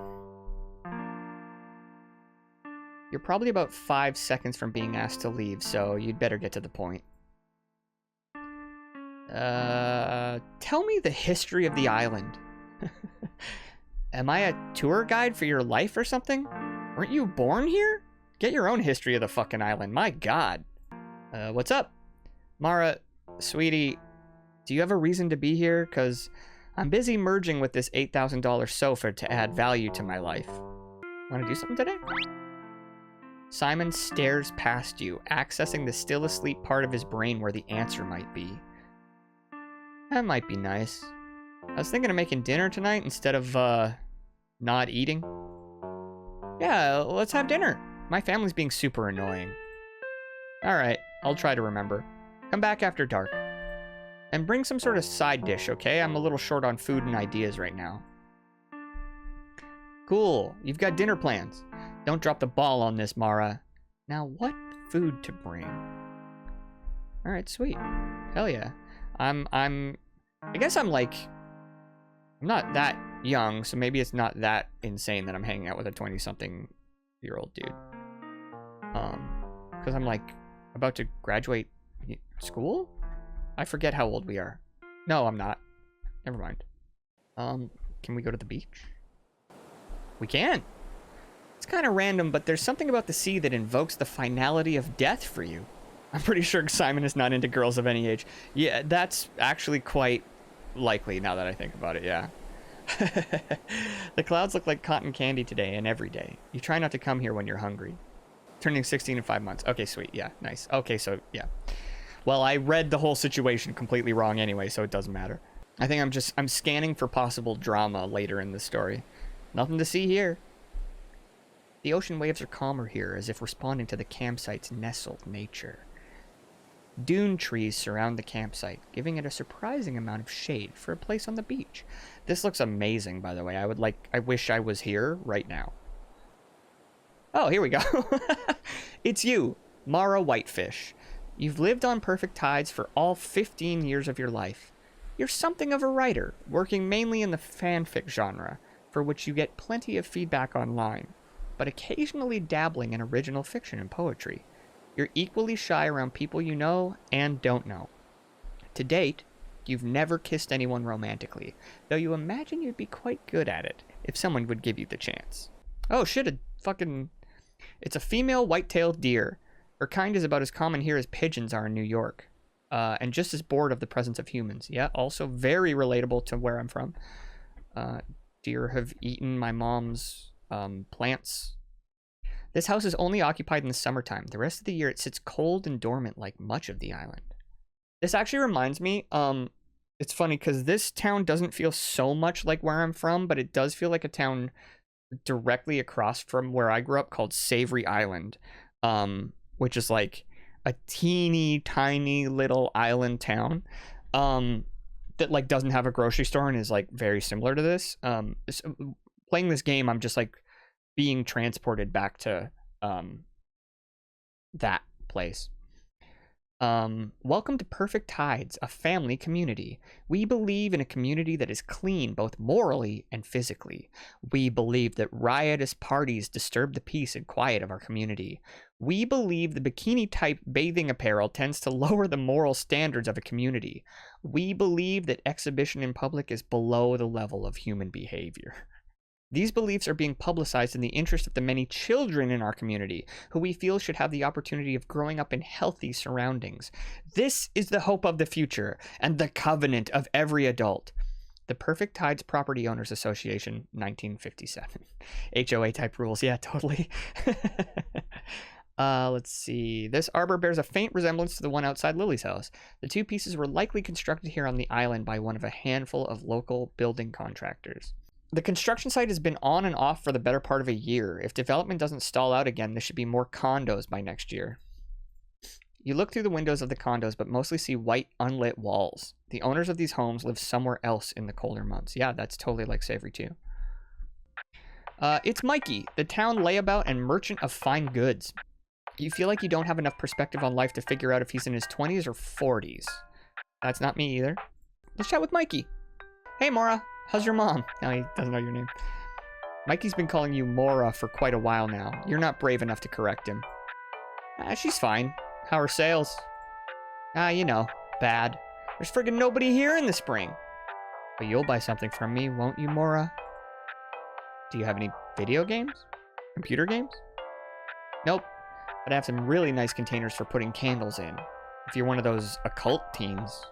You're probably about 5 seconds from being asked to leave, so you'd better get to the point. Tell me the history of the island. Am I a tour guide for your life or something? Weren't you born here? Get your own history of the fucking island, my god. What's up? Mara, sweetie, do you have a reason to be here? 'Cause I'm busy merging with this $8,000 sofa to add value to my life. Wanna do something today? Simon stares past you, accessing the still asleep part of his brain where the answer might be. That might be nice. I was thinking of making dinner tonight instead of, not eating. Yeah, let's have dinner. My family's being super annoying. Alright, I'll try to remember. Come back after dark. And bring some sort of side dish, okay? I'm a little short on food and ideas right now. Cool, you've got dinner plans. Don't drop the ball on this, Mara. Now, what food to bring? Alright, sweet. Hell yeah. I guess I'm not that young, so maybe it's not that insane that I'm hanging out with a 20-something-year-old dude. Because I'm, about to graduate school? I forget how old we are. No, I'm not. Never mind. Can we go to the beach? We can! It's kind of random, but there's something about the sea that invokes the finality of death for you. I'm pretty sure Simon is not into girls of any age. Yeah, that's actually quite likely now that I think about it, yeah. The clouds look like cotton candy today and every day. You try not to come here when you're hungry. Turning 16 in 5 months. Okay, sweet. Yeah, nice. Okay, so, yeah. Well, I read the whole situation completely wrong anyway, so it doesn't matter. I think I'm scanning for possible drama later in the story. Nothing to see here. The ocean waves are calmer here, as if responding to the campsite's nestled nature. Dune trees surround the campsite, giving it a surprising amount of shade for a place on the beach. This looks amazing, by the way. I wish I was here right now. Oh, here we go. It's you, Mara Whitefish. You've lived on perfect tides for all 15 years of your life. You're something of a writer, working mainly in the fanfic genre, for which you get plenty of feedback online, but occasionally dabbling in original fiction and poetry. You're equally shy around people you know and don't know. To date, you've never kissed anyone romantically, though you imagine you'd be quite good at it if someone would give you the chance. Oh shit, it's a female white-tailed deer. Her kind is about as common here as pigeons are in New York, and just as bored of the presence of humans. Yeah, also very relatable to where I'm from. Deer have eaten my mom's plants. This house is only occupied in the summertime. The rest of the year it sits cold and dormant like much of the island. This actually reminds me, It's funny because this town doesn't feel so much like where I'm from, but it does feel like a town directly across from where I grew up called Savory Island, which is like a teeny tiny little island town that like doesn't have a grocery store and is like very similar to this. Playing this game, I'm just like being transported back to that place. Welcome to Perfect Tides, a family community. We believe in a community that is clean both morally and physically. We believe that riotous parties disturb the peace and quiet of our community. We believe the bikini-type bathing apparel tends to lower the moral standards of a community. We believe that exhibition in public is below the level of human behavior. These beliefs are being publicized in the interest of the many children in our community, who we feel should have the opportunity of growing up in healthy surroundings. This is the hope of the future, and the covenant of every adult. The Perfect Tides Property Owners Association, 1957. HOA type rules, yeah, totally. Let's see. This arbor bears a faint resemblance to the one outside Lily's house. The two pieces were likely constructed here on the island by one of a handful of local building contractors. The construction site has been on and off for the better part of a year. If development doesn't stall out again, there should be more condos by next year. You look through the windows of the condos, but mostly see white, unlit walls. The owners of these homes live somewhere else in the colder months. Yeah, that's totally like Savory too. It's Mikey, the town layabout and merchant of fine goods. You feel like you don't have enough perspective on life to figure out if he's in his 20s or 40s. That's not me either. Let's chat with Mikey. Hey, Maura. How's your mom? No, he doesn't know your name. Mikey's been calling you Maura for quite a while now. You're not brave enough to correct him. She's fine. How are sales? You know, bad. There's friggin' nobody here in the spring. But you'll buy something from me, won't you, Maura? Do you have any video games? Computer games? Nope. But I have some really nice containers for putting candles in. If you're one of those occult teens.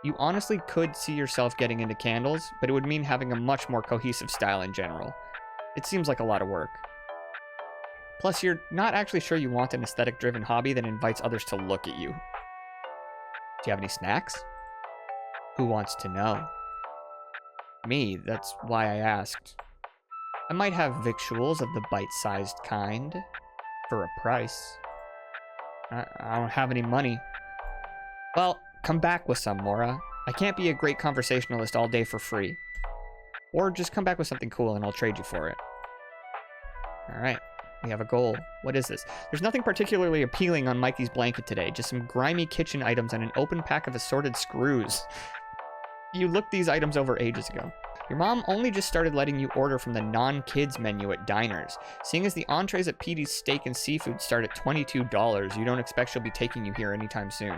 You honestly could see yourself getting into candles, but it would mean having a much more cohesive style in general. It seems like a lot of work. Plus, you're not actually sure you want an aesthetic-driven hobby that invites others to look at you. Do you have any snacks? Who wants to know? Me, that's why I asked. I might have victuals of the bite-sized kind. For a price. I don't have any money. Well, come back with some, Maura. I can't be a great conversationalist all day for free. Or just come back with something cool and I'll trade you for it. Alright, we have a goal. What is this? There's nothing particularly appealing on Mikey's blanket today, just some grimy kitchen items and an open pack of assorted screws. You looked these items over ages ago. Your mom only just started letting you order from the non-kids menu at diners. Seeing as the entrees at Petey's Steak and Seafood start at $22, you don't expect she'll be taking you here anytime soon.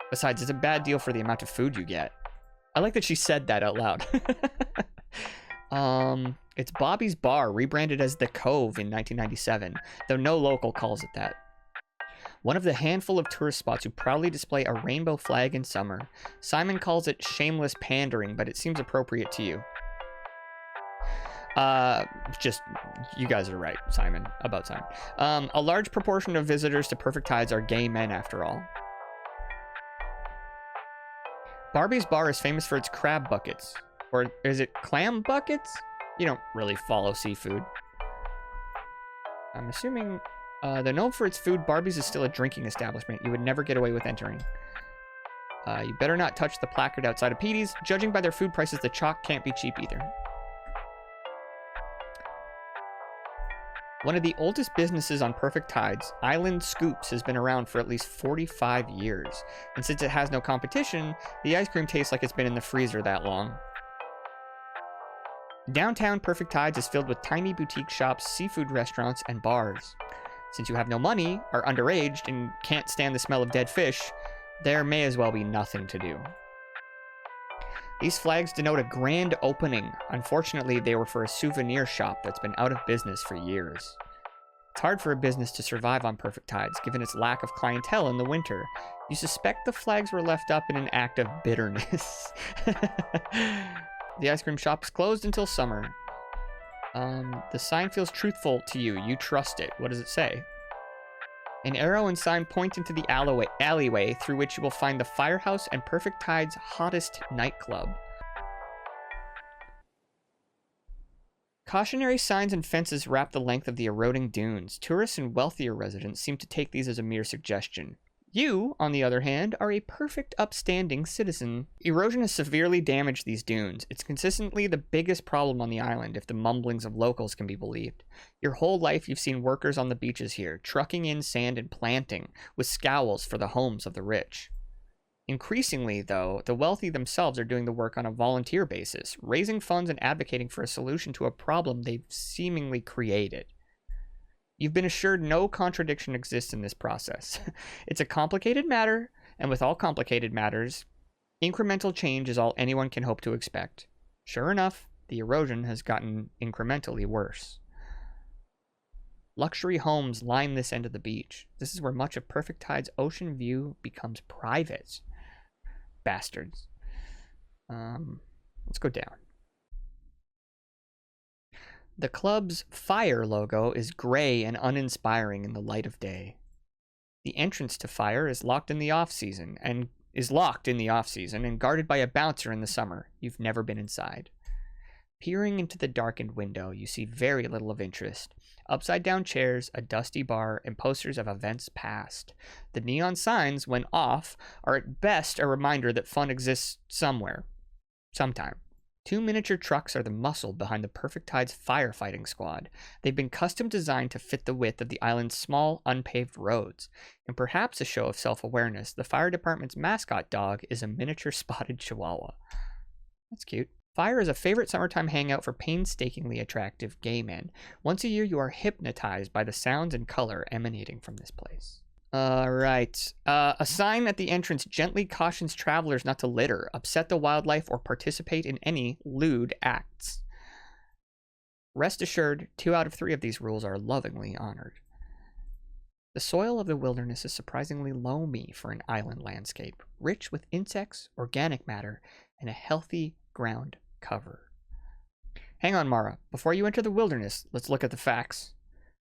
Besides, it's a bad deal for the amount of food you get. I like that she said that out loud. It's Bobby's Bar, rebranded as The Cove in 1997, though no local calls it that. One of the handful of tourist spots who proudly display a rainbow flag in summer. Simon calls it shameless pandering, but it seems appropriate to you. Just, you guys are right, Simon, about Simon. A large proportion of visitors to Perfect Tides are gay men, after all. Barbie's Bar is famous for its crab buckets. Or is it clam buckets? You don't really follow seafood. I'm assuming... though known for its food, Barbie's is still a drinking establishment. You would never get away with entering. You better not touch the placard outside of Petey's. Judging by their food prices, the chalk can't be cheap either. One of the oldest businesses on Perfect Tides, Island Scoops, has been around for at least 45 years. And since it has no competition, the ice cream tastes like it's been in the freezer that long. Downtown Perfect Tides is filled with tiny boutique shops, seafood restaurants, and bars. Since you have no money, are underaged, and can't stand the smell of dead fish, there may as well be nothing to do. These flags denote a grand opening. Unfortunately, they were for a souvenir shop that's been out of business for years. It's hard for a business to survive on Perfect Tides, given its lack of clientele in the winter. You suspect the flags were left up in an act of bitterness. The ice cream shop is closed until summer. The sign feels truthful to you. You trust it. What does it say? An arrow and sign point into the alleyway through which you will find the firehouse and Perfect Tide's hottest nightclub. Cautionary signs and fences wrap the length of the eroding dunes. Tourists and wealthier residents seem to take these as a mere suggestion. You, on the other hand, are a perfect upstanding citizen. Erosion has severely damaged these dunes. It's consistently the biggest problem on the island, if the mumblings of locals can be believed. Your whole life you've seen workers on the beaches here, trucking in sand and planting, with scowls for the homes of the rich. Increasingly, though, the wealthy themselves are doing the work on a volunteer basis, raising funds and advocating for a solution to a problem they've seemingly created. You've been assured no contradiction exists in this process. It's a complicated matter, and with all complicated matters, incremental change is all anyone can hope to expect. Sure enough, the erosion has gotten incrementally worse. Luxury homes line this end of the beach. This is where much of Perfect Tide's ocean view becomes private. Bastards. Let's go down. The club's fire logo is gray and uninspiring in the light of day. The entrance to fire is locked in the off-season and guarded by a bouncer in the summer. You've never been inside. Peering into the darkened window, you see very little of interest. Upside-down chairs, a dusty bar, and posters of events past. The neon signs, when off, are at best a reminder that fun exists somewhere. Sometime. 2 miniature trucks are the muscle behind the Perfect Tide's firefighting squad. They've been custom designed to fit the width of the island's small, unpaved roads. And perhaps a show of self-awareness, the fire department's mascot dog is a miniature spotted chihuahua. That's cute. Fire is a favorite summertime hangout for painstakingly attractive gay men. Once a year, you are hypnotized by the sounds and color emanating from this place. Alright. A sign at the entrance gently cautions travelers not to litter, upset the wildlife, or participate in any lewd acts. Rest assured, 2 out of 3 of these rules are lovingly honored. The soil of the wilderness is surprisingly loamy for an island landscape, rich with insects, organic matter, and a healthy ground cover. Hang on, Mara. Before you enter the wilderness, let's look at the facts.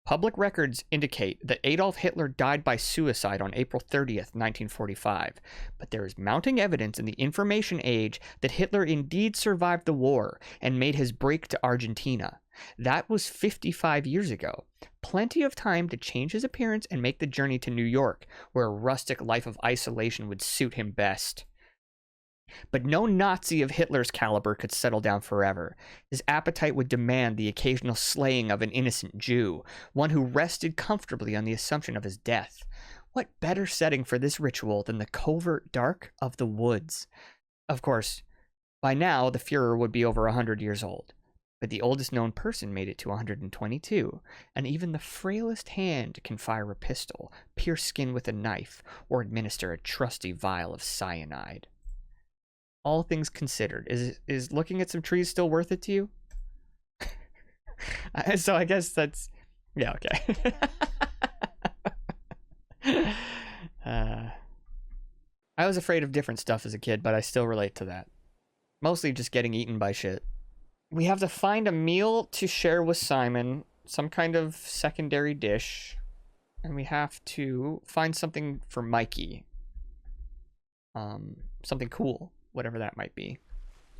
Public records indicate that Adolf Hitler died by suicide on April 30th, 1945, but there is mounting evidence in the information age that Hitler indeed survived the war and made his break to Argentina. That was 55 years ago. Plenty of time to change his appearance and make the journey to New York, where a rustic life of isolation would suit him best. But no Nazi of Hitler's caliber could settle down forever. His appetite would demand the occasional slaying of an innocent Jew, one who rested comfortably on the assumption of his death. What better setting for this ritual than the covert dark of the woods? Of course, by now the Fuhrer would be over 100 years old, but the oldest known person made it to 122, and even the frailest hand can fire a pistol, pierce skin with a knife, or administer a trusty vial of cyanide. All things considered, is looking at some trees still worth it to you? So I guess that's... yeah, okay. I was afraid of different stuff as a kid, but I still relate to that. Mostly just getting eaten by shit. We have to find a meal to share with Simon, some kind of secondary dish, and we have to find something for Mikey. Something cool. Whatever that might be.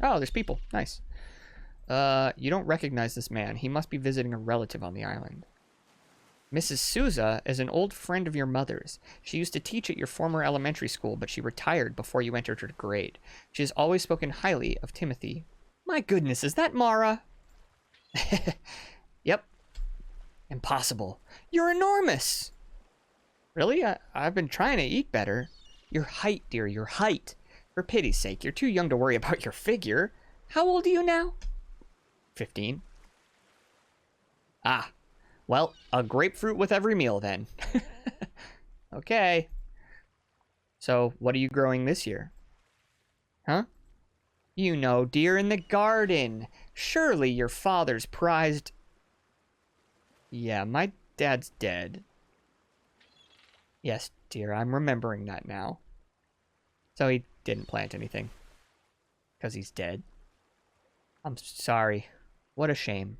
Oh, there's people. Nice. You don't recognize this man. He must be visiting a relative on the island. Mrs. Souza is an old friend of your mother's. She used to teach at your former elementary school, but she retired before you entered her grade. She has always spoken highly of Timothy. My goodness, is that Mara? Yep. Impossible. You're enormous. Really? I've been trying to eat better. Your height, dear, your height. For pity's sake, you're too young to worry about your figure. How old are you now? 15. Ah, well, a grapefruit with every meal then. Okay. So, what are you growing this year? Huh? You know, dear, in the garden. Surely your father's prized... Yeah, my dad's dead. Yes, dear, I'm remembering that now. So he didn't plant anything. Because he's dead. I'm sorry. What a shame.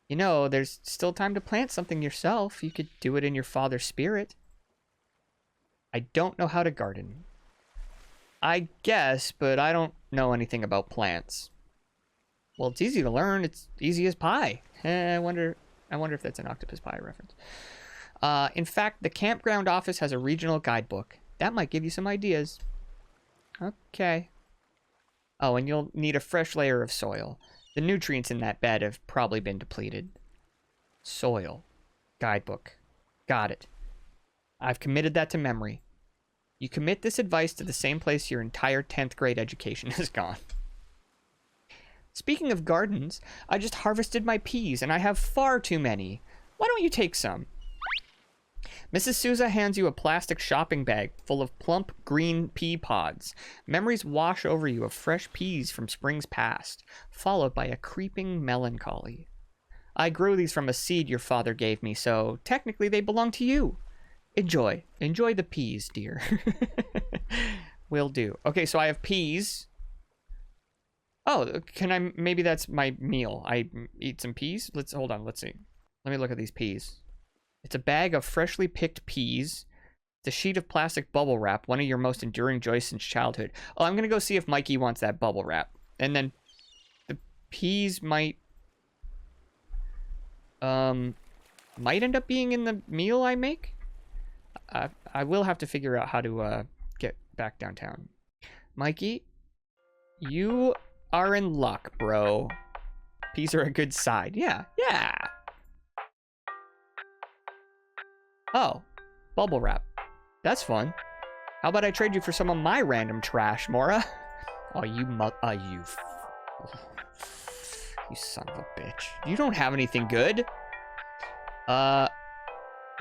You know, there's still time to plant something yourself. You could do it in your father's spirit. I don't know how to garden. I guess, but I don't know anything about plants. Well, it's easy to learn. It's easy as pie. I wonder if that's an octopus pie reference. In fact, the campground office has a regional guidebook. That might give you some ideas. Okay. Oh, and you'll need a fresh layer of soil. The nutrients in that bed have probably been depleted. Soil. Guidebook. Got it. I've committed that to memory. You commit this advice to the same place your entire 10th grade education has gone. Speaking of gardens, I just harvested my peas and I have far too many. Why don't you take some? Mrs. Souza hands you a plastic shopping bag full of plump green pea pods. Memories wash over you of fresh peas from springs past, followed by a creeping melancholy. I grew these from a seed your father gave me, so technically they belong to you. Enjoy. Enjoy the peas, dear. Will do. Okay, so I have peas. Oh, can I... Maybe that's my meal. I eat some peas? Hold on, let's see. Let me look at these peas. It's a bag of freshly picked peas. It's a sheet of plastic bubble wrap, one of your most enduring joys since childhood. Oh, I'm going to go see if Mikey wants that bubble wrap. And then the peas might end up being in the meal I make. I will have to figure out how to get back downtown. Mikey, you are in luck, bro. Peas are a good side. Yeah. Oh, bubble wrap. That's fun. How about I trade you for some of my random trash, Mora? Oh, you son of a bitch. You don't have anything good. All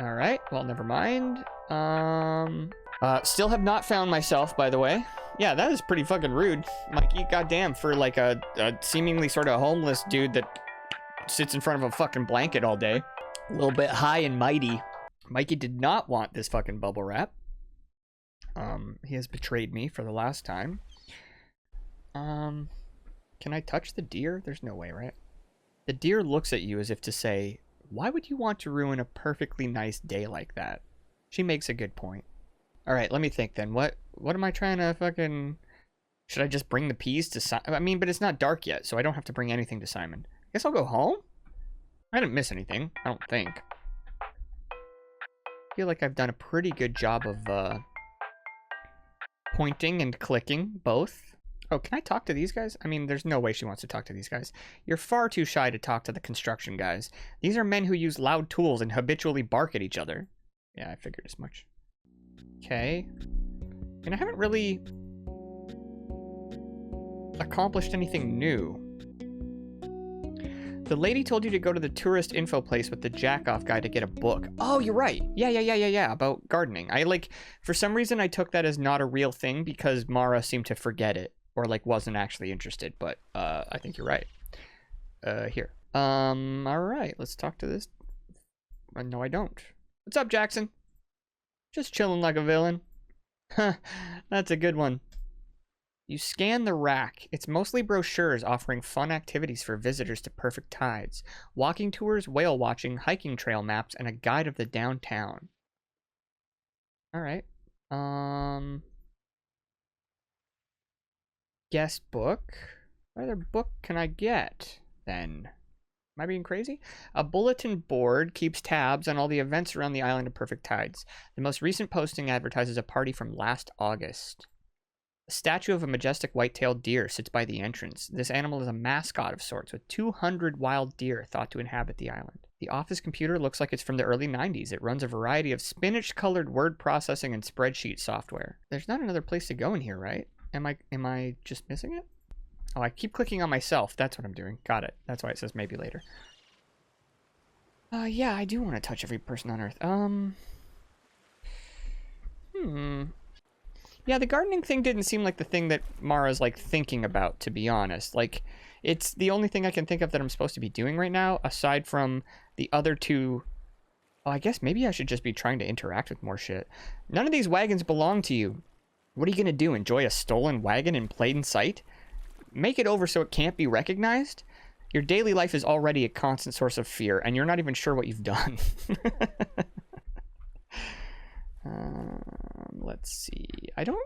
right. Well, never mind. Still have not found myself, by the way. Yeah, that is pretty fucking rude. Mikey, goddamn, for like a seemingly sort of homeless dude that sits in front of a fucking blanket all day. A little bit high and mighty. Mikey did not want this fucking bubble wrap. He has betrayed me for the last time. Can I touch the deer? There's no way, right? The deer looks at you as if to say, why would you want to ruin a perfectly nice day like that? She makes a good point. All right, let me think then. What am I trying to fucking... Should I just bring the peas to Simon? I mean, but it's not dark yet, so I don't have to bring anything to Simon. I guess I'll go home? I didn't miss anything, I don't think. I feel like I've done a pretty good job of pointing and clicking both. Oh, can I talk to these guys? I mean, there's no way she wants to talk to these guys. You're far too shy to talk to the construction guys. These are men who use loud tools and habitually bark at each other. Yeah, I figured as much. Okay. And I haven't really accomplished anything new. The lady told you to go to the tourist info place with the jack-off guy to get a book. Oh, you're right. Yeah, about gardening. For some reason, I took that as not a real thing because Mara seemed to forget it or, wasn't actually interested, but I think you're right. Here. All right, let's talk to this. No, I don't. What's up, Jackson? Just chilling like a villain. Huh, that's a good one. You scan the rack. It's mostly brochures offering fun activities for visitors to Perfect Tides. Walking tours, whale watching, hiking trail maps, and a guide of the downtown. Alright. Guest book. What other book can I get, then? Am I being crazy? A bulletin board keeps tabs on all the events around the island of Perfect Tides. The most recent posting advertises a party from last August. A statue of a majestic white-tailed deer sits by the entrance. This animal is a mascot of sorts, with 200 wild deer thought to inhabit the island. The office computer looks like it's from the early 90s. It runs a variety of spinach-colored word processing and spreadsheet software. There's not another place to go in here, right? Am I just missing it? Oh, I keep clicking on myself. That's what I'm doing. Got it. That's why it says maybe later. Yeah, I do want to touch every person on Earth. Yeah, the gardening thing didn't seem like the thing that Mara's, thinking about, to be honest. It's the only thing I can think of that I'm supposed to be doing right now, aside from the other two. Oh, I guess maybe I should just be trying to interact with more shit. None of these wagons belong to you. What are you going to do, enjoy a stolen wagon in plain sight? Make it over so it can't be recognized? Your daily life is already a constant source of fear, and you're not even sure what you've done. Let's see. I don't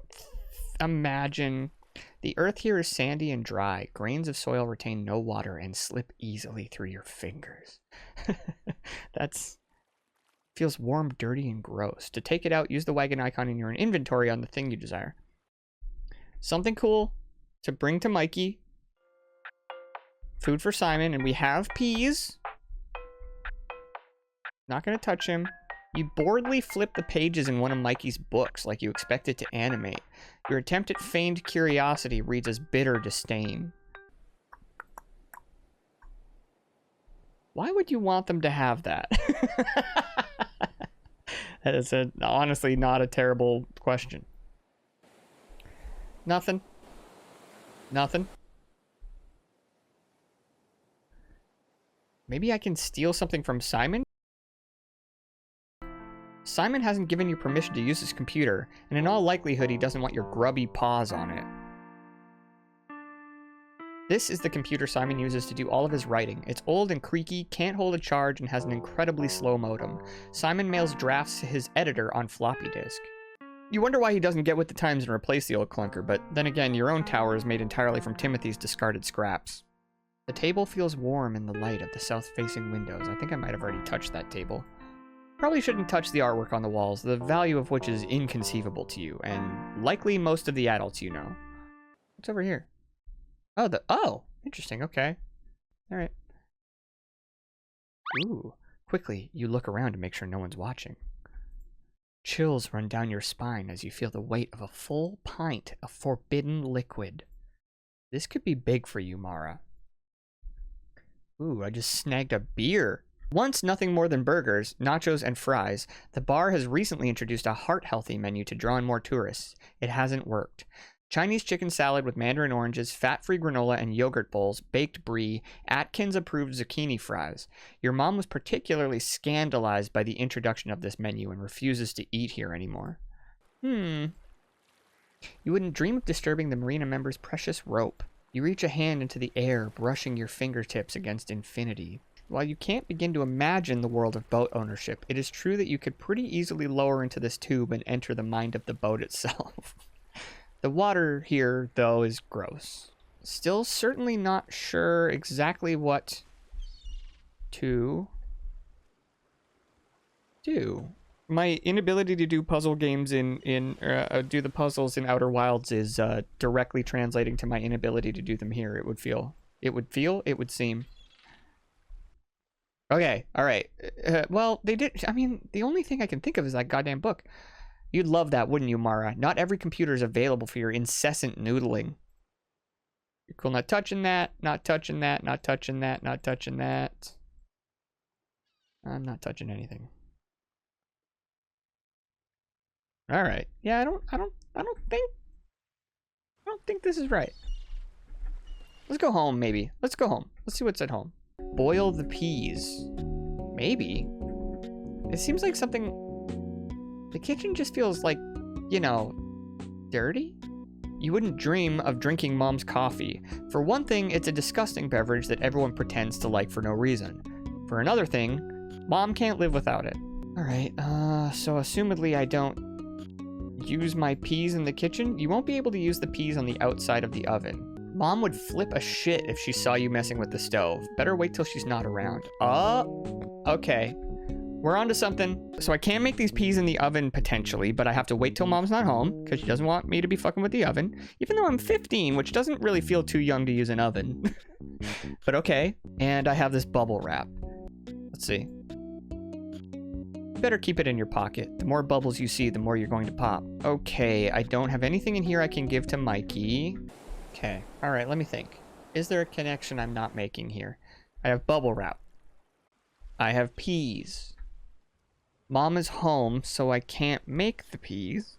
imagine... The earth here is sandy and dry. Grains of soil retain no water and slip easily through your fingers. That's... Feels warm, dirty, and gross. To take it out, use the wagon icon in your inventory on the thing you desire. Something cool to bring to Mikey. Food for Simon, and we have peas. Not gonna touch him. You boredly flip the pages in one of Mikey's books like you expect it to animate. Your attempt at feigned curiosity reads as bitter disdain. Why would you want them to have that? That is honestly not a terrible question. Nothing. Nothing. Maybe I can steal something from Simon? Simon hasn't given you permission to use his computer, and in all likelihood he doesn't want your grubby paws on it. This is the computer Simon uses to do all of his writing. It's old and creaky, can't hold a charge, and has an incredibly slow modem. Simon mails drafts to his editor on floppy disk. You wonder why he doesn't get with the times and replace the old clunker, but then again, your own tower is made entirely from Timothy's discarded scraps. The table feels warm in the light of the south-facing windows. I think I might have already touched that table. Probably shouldn't touch the artwork on the walls, the value of which is inconceivable to you, and likely most of the adults you know. What's over here? Oh, interesting, okay. Alright. Ooh, quickly, you look around to make sure no one's watching. Chills run down your spine as you feel the weight of a full pint of forbidden liquid. This could be big for you, Mara. Ooh, I just snagged a beer. Once nothing more than burgers, nachos, and fries, the bar has recently introduced a heart-healthy menu to draw in more tourists. It hasn't worked. Chinese chicken salad with mandarin oranges, fat-free granola and yogurt bowls, baked brie, Atkins-approved zucchini fries. Your mom was particularly scandalized by the introduction of this menu and refuses to eat here anymore. You wouldn't dream of disturbing the Marina member's precious rope. You reach a hand into the air, brushing your fingertips against infinity. While you can't begin to imagine the world of boat ownership, it is true that you could pretty easily lower into this tube and enter the mind of the boat itself. The water here, though, is gross. Still certainly not sure exactly what to do. My inability to do puzzle games do the puzzles in Outer Wilds is directly translating to my inability to do them here. It would seem. Okay, all right. Well, they did. I mean, the only thing I can think of is that goddamn book. You'd love that, wouldn't you, Mara? Not every computer is available for your incessant noodling. You're cool. Not touching that. Not touching that. Not touching that. Not touching that. I'm not touching anything. All right. Yeah, I don't think this is right. Let's go home, maybe. Let's go home. Let's see what's at home. Boil the peas. Maybe. It seems like something... The kitchen just feels like, you know, dirty? You wouldn't dream of drinking Mom's coffee. For one thing, it's a disgusting beverage that everyone pretends to like for no reason. For another thing, Mom can't live without it. Alright, so assumedly I don't use my peas in the kitchen. You won't be able to use the peas on the outside of the oven. Mom would flip a shit if she saw you messing with the stove. Better wait till she's not around. Okay. We're on to something. So I can make these peas in the oven potentially, but I have to wait till Mom's not home because she doesn't want me to be fucking with the oven. Even though I'm 15, which doesn't really feel too young to use an oven. But okay. And I have this bubble wrap. Let's see. Better keep it in your pocket. The more bubbles you see, the more you're going to pop. Okay, I don't have anything in here I can give to Mikey. Okay, all right, let me think. Is there a connection I'm not making here? I have bubble wrap. I have peas. Mom is home, so I can't make the peas.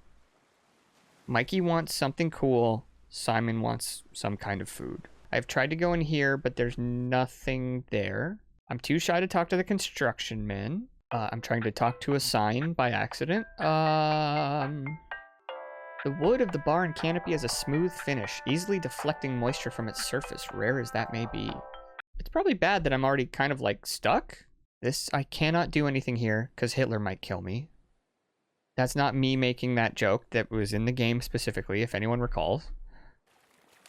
Mikey wants something cool. Simon wants some kind of food. I've tried to go in here, but there's nothing there. I'm too shy to talk to the construction men. I'm trying to talk to a sign by accident. The wood of the bar and canopy has a smooth finish, easily deflecting moisture from its surface, rare as that may be. It's probably bad that I'm already kind of like stuck. This, I cannot do anything here because Hitler might kill me. That's not me making that joke that was in the game specifically, if anyone recalls.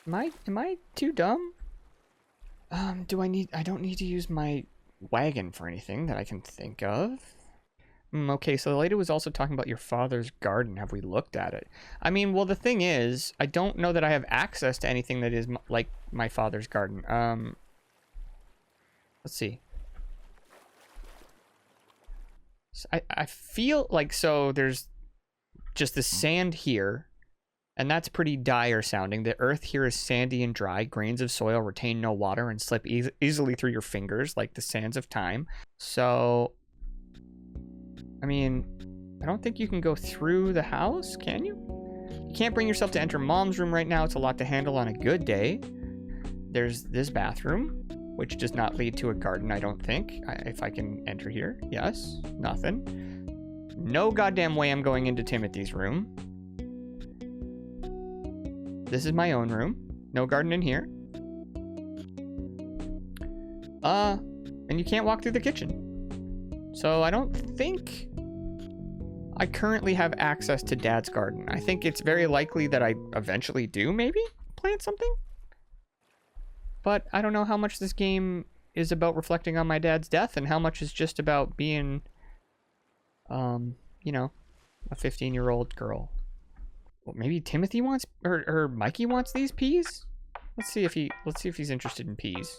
Am I too dumb? I don't need to use my wagon for anything that I can think of. Okay, so the lady was also talking about your father's garden. Have we looked at it? I mean, well, the thing is, I don't know that I have access to anything that is like my father's garden. Let's see. So I feel like, so there's just the sand here, and that's pretty dire sounding. The earth here is sandy and dry. Grains of soil retain no water and slip easily through your fingers like the sands of time. So, I mean, I don't think you can go through the house, can you? You can't bring yourself to enter mom's room right now. It's a lot to handle on a good day. There's this bathroom, which does not lead to a garden, I don't think. If I can enter here. Yes. Nothing. No goddamn way I'm going into Timothy's room. This is my own room. No garden in here. And you can't walk through the kitchen. So I don't think I currently have access to Dad's garden. I think it's very likely that I eventually do, maybe, plant something. But I don't know how much this game is about reflecting on my dad's death and how much is just about being, you know, a 15-year-old girl. Well, maybe Timothy wants, or Mikey wants these peas? Let's see if he's interested in peas.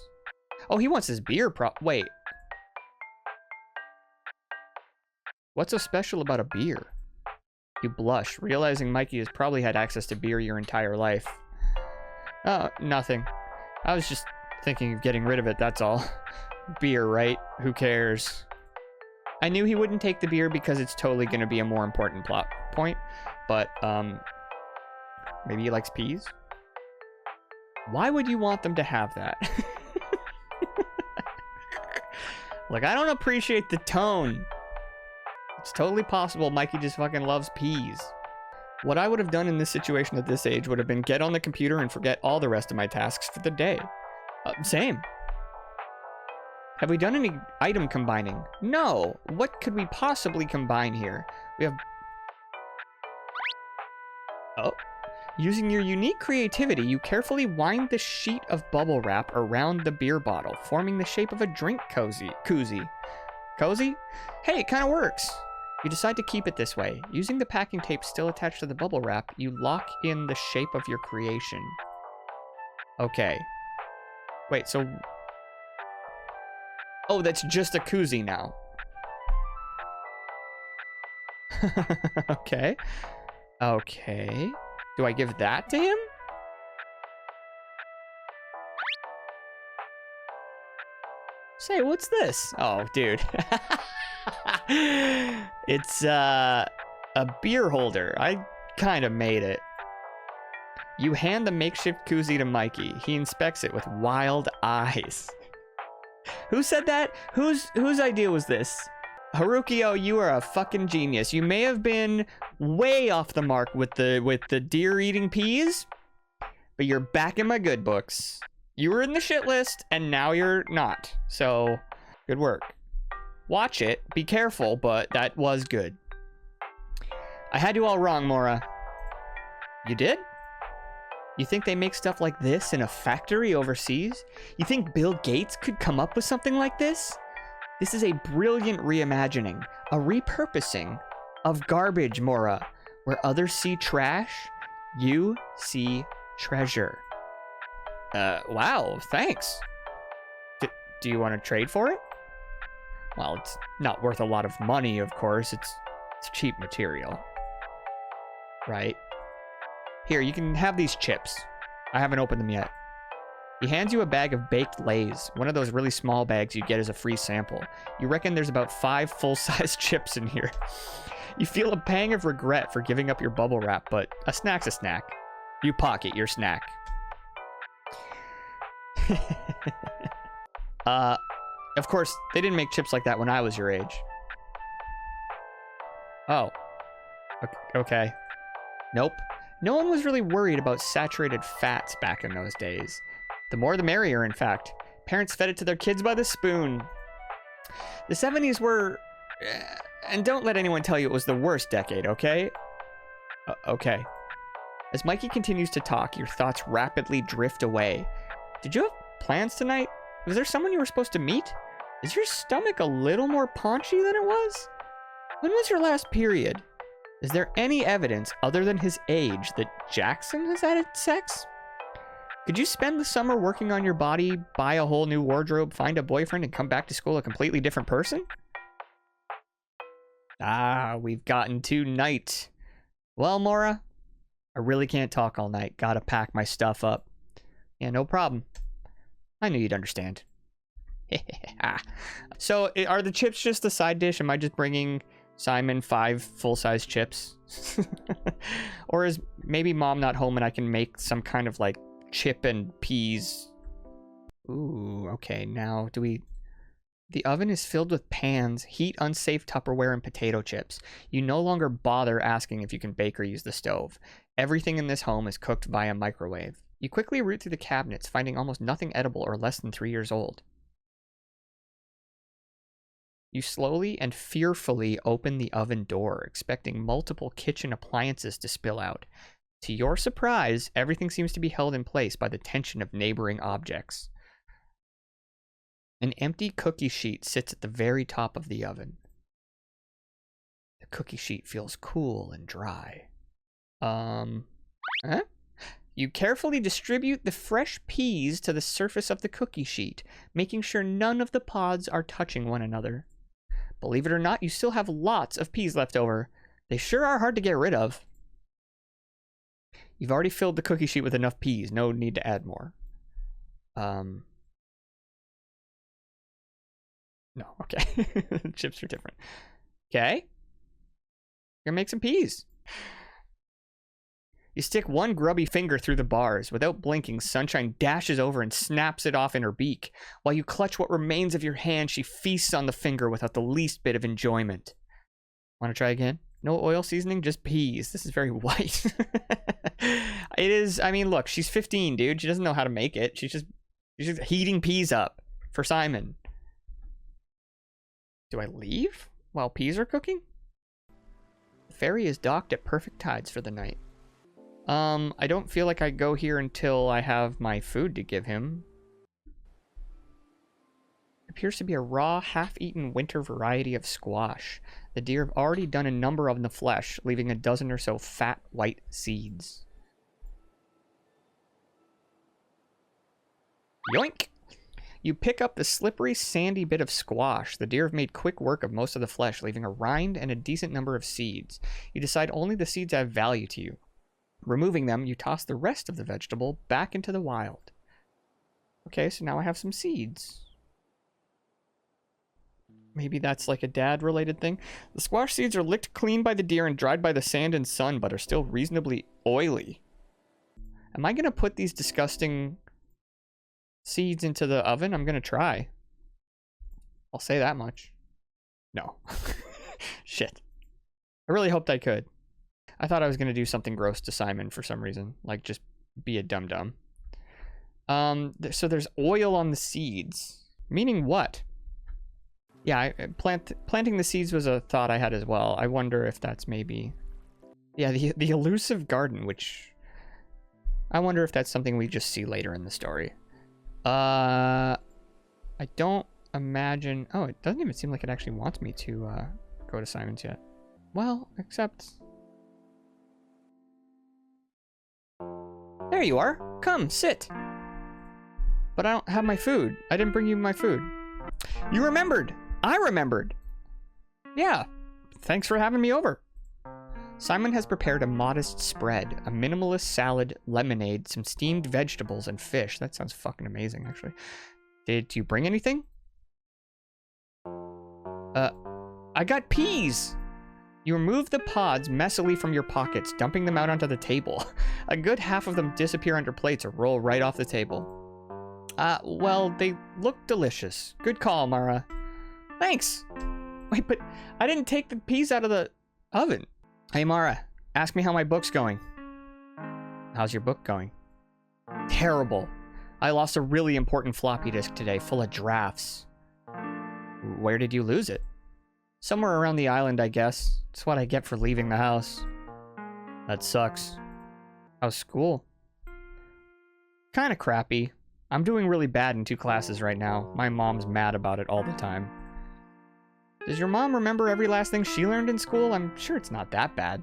Oh, he wants his beer wait. What's so special about a beer? You blush, realizing Mikey has probably had access to beer your entire life. Oh, nothing. I was just thinking of getting rid of it, that's all. Beer, right? Who cares? I knew he wouldn't take the beer because it's totally going to be a more important plot point, but, maybe he likes peas? Why would you want them to have that? Like, I don't appreciate the tone. It's totally possible Mikey just fucking loves peas. What I would have done in this situation at this age would have been get on the computer and forget all the rest of my tasks for the day. Same. Have we done any item combining? No. What could we possibly combine here? We have... Oh. Using your unique creativity, you carefully wind the sheet of bubble wrap around the beer bottle, forming the shape of a drink koozie. Cozy? Hey, it kind of works. You decide to keep it this way. Using the packing tape still attached to the bubble wrap, you lock in the shape of your creation. Okay. Wait, so... Oh, that's just a koozie now. Okay. Okay. Do I give that to him? Say, what's this? Oh, dude. It's a beer holder. I kind of made it. You hand the makeshift koozie to Mikey. He inspects it with wild eyes. Who said that? Whose idea was this? Harukio, you are a fucking genius. You may have been way off the mark with the deer eating peas, but you're back in my good books. You were in the shit list, and now you're not. So, good work. Watch it. Be careful, but that was good. I had you all wrong, Mora. You did? You think they make stuff like this in a factory overseas? You think Bill Gates could come up with something like this? This is a brilliant reimagining, a repurposing of garbage, Mora. Where others see trash, you see treasure. Wow, thanks. Do you want to trade for it? Well, it's not worth a lot of money, of course. It's cheap material. Right? Here, you can have these chips. I haven't opened them yet. He hands you a bag of baked Lay's, one of those really small bags you get as a free sample. You reckon there's about 5 full-size chips in here. You feel a pang of regret for giving up your bubble wrap, but a snack's a snack. You pocket your snack. Of course, they didn't make chips like that when I was your age. Oh. Okay. Nope. No one was really worried about saturated fats back in those days. The more the merrier, in fact. Parents fed it to their kids by the spoon. The 70s were... and don't let anyone tell you it was the worst decade, okay? Okay. As Mikey continues to talk, your thoughts rapidly drift away. Did you have plans tonight? Was there someone you were supposed to meet? Is your stomach a little more paunchy than it was? When was your last period? Is there any evidence other than his age that Jackson has had sex? Could you spend the summer working on your body, buy a whole new wardrobe, find a boyfriend, and come back to school a completely different person? Ah, we've gotten to night. Well, Mora, I really can't talk all night. Gotta pack my stuff up. Yeah, no problem. I knew you'd understand. So, are the chips just a side dish? Am I just bringing Simon 5 full-size chips? Or is maybe mom not home and I can make some kind of like chip and peas? Ooh, okay, now do we... The oven is filled with pans, heat unsafe Tupperware, and potato chips. You no longer bother asking if you can bake or use the stove. Everything in this home is cooked via microwave. You quickly root through the cabinets, finding almost nothing edible or less than 3 years old. You slowly and fearfully open the oven door, expecting multiple kitchen appliances to spill out. To your surprise, everything seems to be held in place by the tension of neighboring objects. An empty cookie sheet sits at the very top of the oven. The cookie sheet feels cool and dry. Huh? You carefully distribute the fresh peas to the surface of the cookie sheet, making sure none of the pods are touching one another. Believe it or not, you still have lots of peas left over. They sure are hard to get rid of. You've already filled the cookie sheet with enough peas. No need to add more. No, okay. Chips are different. Okay. Gonna make some peas. You stick one grubby finger through the bars. Without blinking, Sunshine dashes over and snaps it off in her beak. While you clutch what remains of your hand, she feasts on the finger without the least bit of enjoyment. Want to try again? No oil seasoning, just peas. This is very white. It is, I mean, look, she's 15, dude. She doesn't know how to make it. She's just heating peas up for Simon. Do I leave while peas are cooking? The ferry is docked at perfect tides for the night. I don't feel like I go here until I have my food to give him. It appears to be a raw, half-eaten winter variety of squash. The deer have already done a number of the flesh, leaving a dozen or so fat, white seeds. Yoink! You pick up the slippery, sandy bit of squash. The deer have made quick work of most of the flesh, leaving a rind and a decent number of seeds. You decide only the seeds have value to you. Removing them, you toss the rest of the vegetable back into the wild. Okay, so now I have some seeds. Maybe that's like a dad-related thing. The squash seeds are licked clean by the deer and dried by the sand and sun, but are still reasonably oily. Am I going to put these disgusting seeds into the oven? I'm going to try. I'll say that much. No. Shit. I really hoped I could. I thought I was going to do something gross to Simon for some reason. Like, just be a dum-dum. So there's oil on the seeds. Meaning what? Yeah, planting the seeds was a thought I had as well. I wonder if that's maybe... Yeah, the elusive garden, which... I wonder if that's something we just see later in the story. I don't imagine... Oh, it doesn't even seem like it actually wants me to go to Simon's yet. Well, except... There you are. Come, sit. But I don't have my food. I didn't bring you my food. You remembered. I remembered. Yeah. Thanks for having me over. Simon has prepared a modest spread. A minimalist salad, lemonade, some steamed vegetables, and fish. That sounds fucking amazing, actually. Did you bring anything? I got peas. You remove the pods messily from your pockets, dumping them out onto the table. A good half of them disappear under plates or roll right off the table. Well, they look delicious. Good call, Mara. Thanks. Wait, but I didn't take the peas out of the oven. Hey, Mara, ask me how my book's going. How's your book going? Terrible. I lost a really important floppy disk today, full of drafts. Where did you lose it? Somewhere around the island, I guess. It's what I get for leaving the house. That sucks. How's school? Kinda crappy. I'm doing really bad in 2 classes right now. My mom's mad about it all the time. Does your mom remember every last thing she learned in school? I'm sure it's not that bad.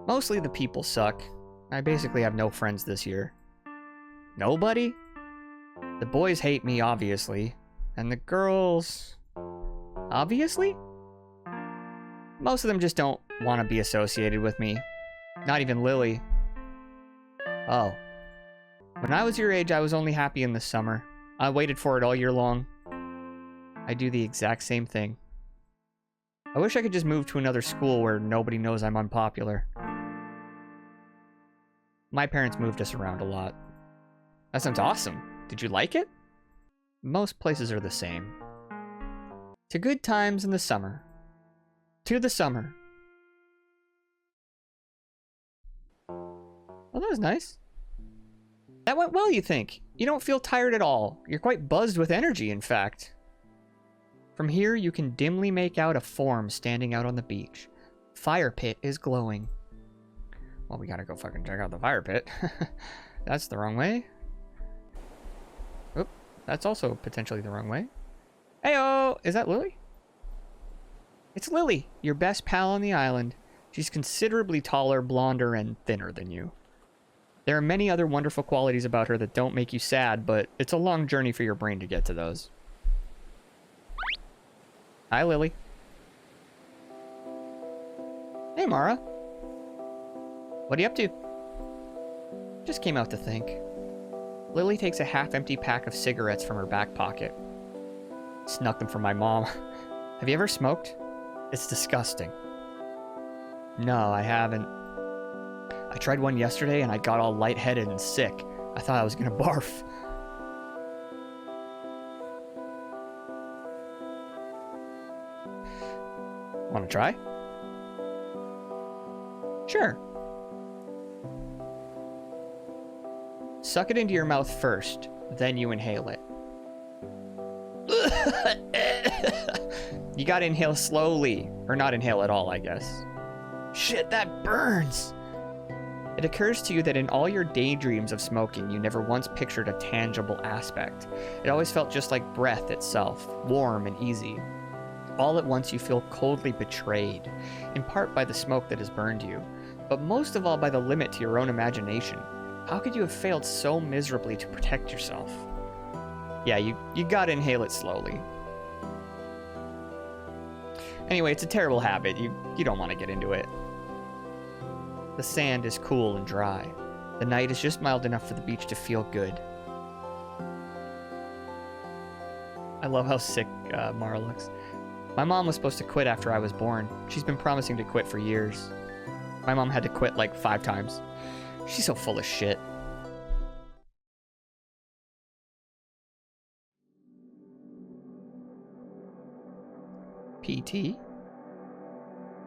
Mostly the people suck. I basically have no friends this year. Nobody? The boys hate me, obviously. And the girls... obviously? Most of them just don't want to be associated with me. Not even Lily. Oh. When I was your age, I was only happy in the summer. I waited for it all year long. I do the exact same thing. I wish I could just move to another school where nobody knows I'm unpopular. My parents moved us around a lot. That sounds awesome. Did you like it? Most places are the same. To good times in the summer. To the summer. Well, that was nice. That went well, you think? You don't feel tired at all. You're quite buzzed with energy, in fact. From here, you can dimly make out a form standing out on the beach. Fire pit is glowing. Well, we gotta go fucking check out the fire pit. That's the wrong way. Oop, that's also potentially the wrong way. Heyo! Is that Lily? It's Lily, your best pal on the island. She's considerably taller, blonder, and thinner than you. There are many other wonderful qualities about her that don't make you sad, but it's a long journey for your brain to get to those. Hi, Lily. Hey, Mara. What are you up to? Just came out to think. Lily takes a half-empty pack of cigarettes from her back pocket. Snuck them from my mom. Have you ever smoked? It's disgusting. No, I haven't. I tried one yesterday and I got all lightheaded and sick. I thought I was gonna barf. Wanna try? Sure. Suck it into your mouth first, then you inhale it. You gotta inhale slowly. Or not inhale at all, I guess. Shit, that burns! It occurs to you that in all your daydreams of smoking, you never once pictured a tangible aspect. It always felt just like breath itself, warm and easy. All at once you feel coldly betrayed, in part by the smoke that has burned you, but most of all by the limit to your own imagination. How could you have failed so miserably to protect yourself? Yeah, you gotta inhale it slowly. Anyway, it's a terrible habit. You don't want to get into it. The sand is cool and dry. The night is just mild enough for the beach to feel good. I love how sick Mara looks. My mom was supposed to quit after I was born. She's been promising to quit for years. My mom had to quit like 5 times. She's so full of shit. PT?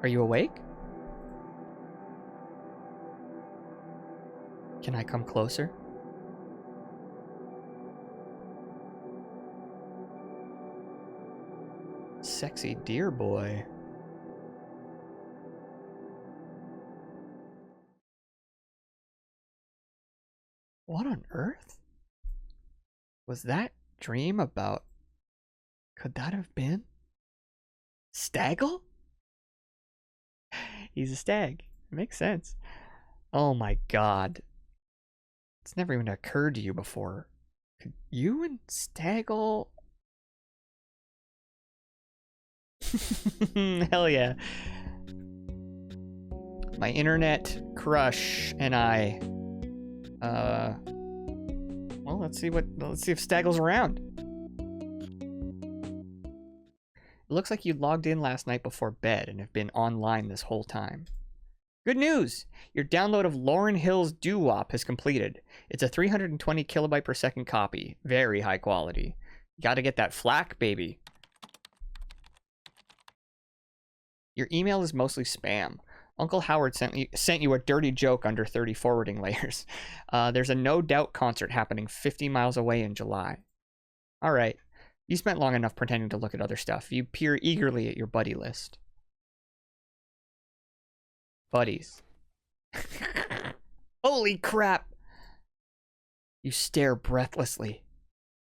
Are you awake? Can I come closer? Sexy deer boy. What on earth? Was that dream about... Could that have been... Staggle? He's a stag. It makes sense. Oh my god. It's never even occurred to you before. Could you and Staggle... Hell yeah. My internet crush and I... Well, let's see if Staggle's around. It looks like you logged in last night before bed and have been online this whole time. Good news! Your download of Lauryn Hill's Doo-Wop has completed. It's a 320 kilobyte per second copy. Very high quality. You gotta get that FLAC, baby. Your email is mostly spam. Uncle Howard sent you a dirty joke under 30 forwarding layers. There's a No Doubt concert happening 50 miles away in July. All right. You spent long enough pretending to look at other stuff. You peer eagerly at your buddy list. Buddies. Holy crap! You stare breathlessly.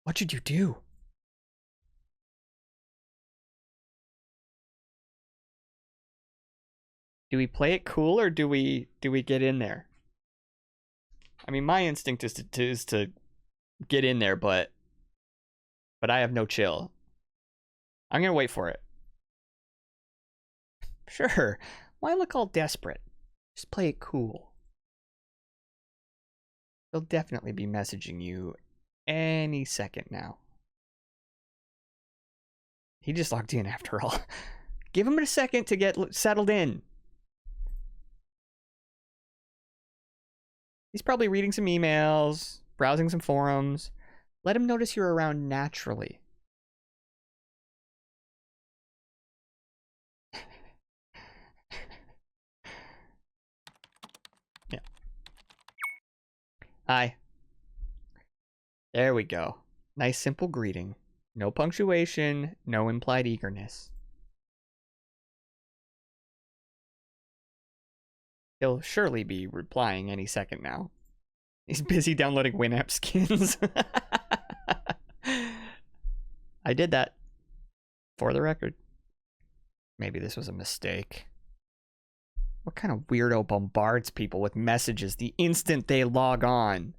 What should you do? Do we play it cool or do we get in there? I mean, my instinct is to get in there, but I have no chill. I'm gonna wait for it. Sure. Why look all desperate? Just play it cool. They'll definitely be messaging you any second now. He just logged in after all. Give him a second to get settled in. He's probably reading some emails, browsing some forums. Let him notice you're around naturally. Yeah. Hi. There we go. Nice simple greeting. No punctuation, no implied eagerness. He'll surely be replying any second now. He's busy downloading Winamp skins. I did that. For the record. Maybe this was a mistake. What kind of weirdo bombards people with messages the instant they log on?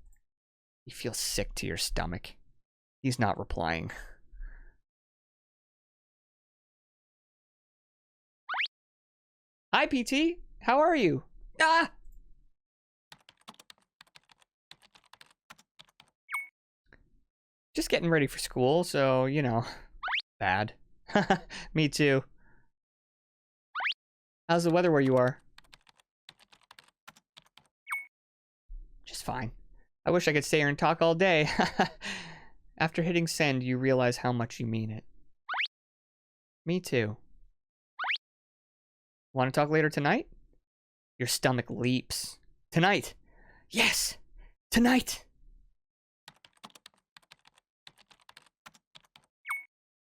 You feel sick to your stomach. He's not replying. Hi, PT. How are you? Ah! Just getting ready for school, so, you know, bad. Me too. How's the weather where you are? Just fine. I wish I could stay here and talk all day. After hitting send, you realize how much you mean it. Me too. Want to talk later tonight? Your stomach leaps. Tonight! Yes! Tonight!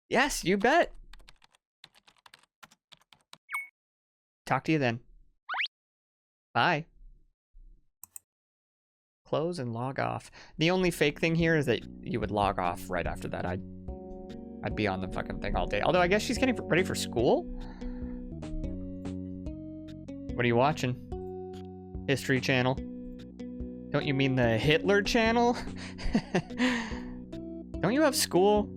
Yes, you bet! Talk to you then. Bye. Close and log off. The only fake thing here is that you would log off right after that. I'd be on the fucking thing all day. Although I guess she's getting ready for school? What are you watching? History Channel. Don't you mean the Hitler Channel? Don't you have school?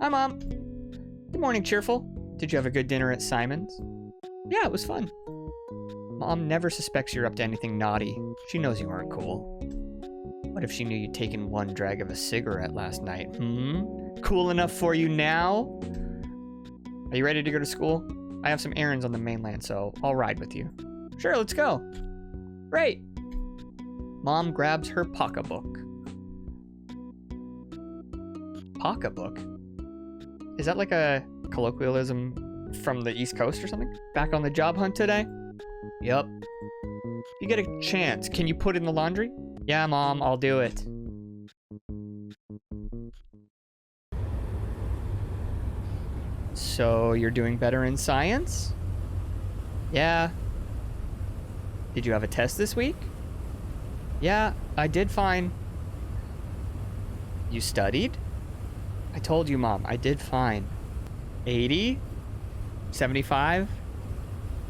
Hi, Mom. Good morning, Cheerful. Did you have a good dinner at Simon's? Yeah, it was fun. Mom never suspects you're up to anything naughty. She knows you aren't cool. What if she knew you'd taken one drag of a cigarette last night? Cool enough for you now? Are you ready to go to school? I have some errands on the mainland, so I'll ride with you. Sure, let's go. Great. Mom grabs her pocketbook. Pocketbook? Is that like a colloquialism from the East Coast or something? Back on the job hunt today? Yep. If you get a chance, can you put in the laundry? Yeah, Mom, I'll do it. So, you're doing better in science? Yeah. Did you have a test this week? Yeah, I did fine. You studied? I told you, Mom, I did fine. 80? 75?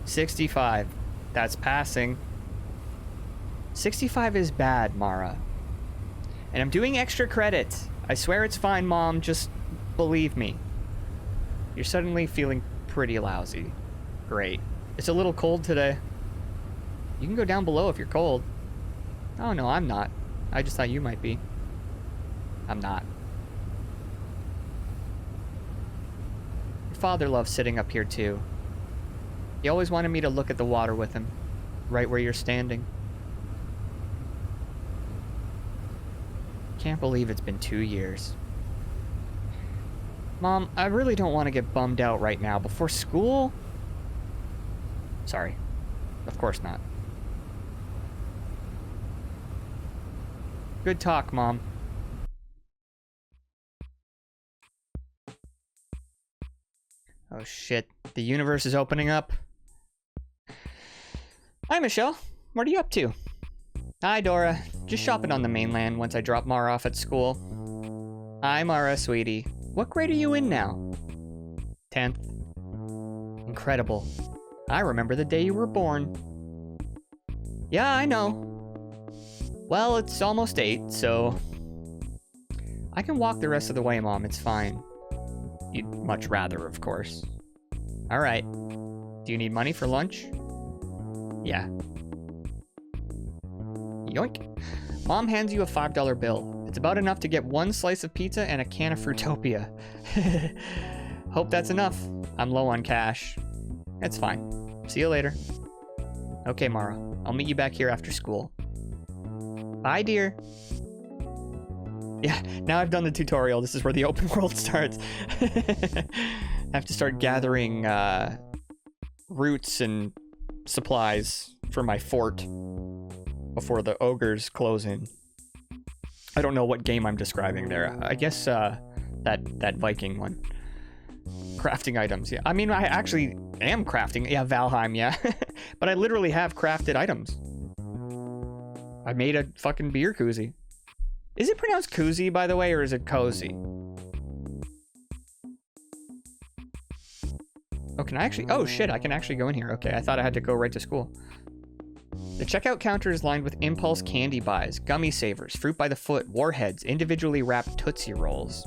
65. That's passing. 65 is bad, Mara. And I'm doing extra credit. I swear it's fine, Mom. Just believe me. You're suddenly feeling pretty lousy. Great. It's a little cold today. You can go down below if you're cold. Oh, no, I'm not. I just thought you might be. I'm not. Your father loves sitting up here, too. He always wanted me to look at the water with him, right where you're standing. Can't believe it's been 2 years. Mom, I really don't want to get bummed out right now before school. Sorry. Of course not. Good talk, Mom. Oh shit, the universe is opening up. Hi, Michelle. What are you up to? Hi, Dora. Just shopping on the mainland once I drop Mara off at school. Hi, Mara, sweetie. What grade are you in now? 10th. Incredible. I remember the day you were born. Yeah, I know. Well, it's almost 8, so... I can walk the rest of the way, Mom. It's fine. You'd much rather, of course. Alright. Do you need money for lunch? Yeah. Yoink. Mom hands you a $5 bill. It's about enough to get 1 slice of pizza and a can of Fruitopia. Hope that's enough. I'm low on cash. It's fine. See you later. Okay, Mara. I'll meet you back here after school. Bye, dear. Yeah, now I've done the tutorial. This is where the open world starts. I have to start gathering roots and supplies for my fort before the ogres close in. I don't know what game I'm describing there. I guess that Viking one. Crafting items, yeah. I mean, I actually am crafting. Yeah, Valheim, yeah. But I literally have crafted items. I made a fucking beer koozie. Is it pronounced koozie, by the way, or is it cozy? Oh, can I actually... Oh, shit, I can actually go in here. Okay, I thought I had to go right to school. The checkout counter is lined with impulse candy buys, gummy savers, fruit by the foot, warheads, individually wrapped Tootsie Rolls.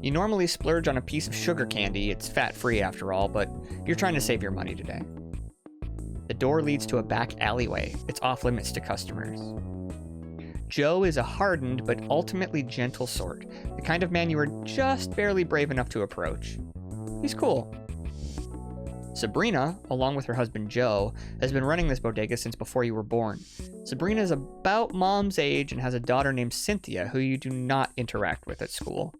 You normally splurge on a piece of sugar candy. It's fat-free after all, but you're trying to save your money today. The door leads to a back alleyway. It's off-limits to customers. Joe is a hardened but ultimately gentle sort, the kind of man you are just barely brave enough to approach. He's cool. Sabrina, along with her husband Joe, has been running this bodega since before you were born. Sabrina is about Mom's age and has a daughter named Cynthia, who you do not interact with at school.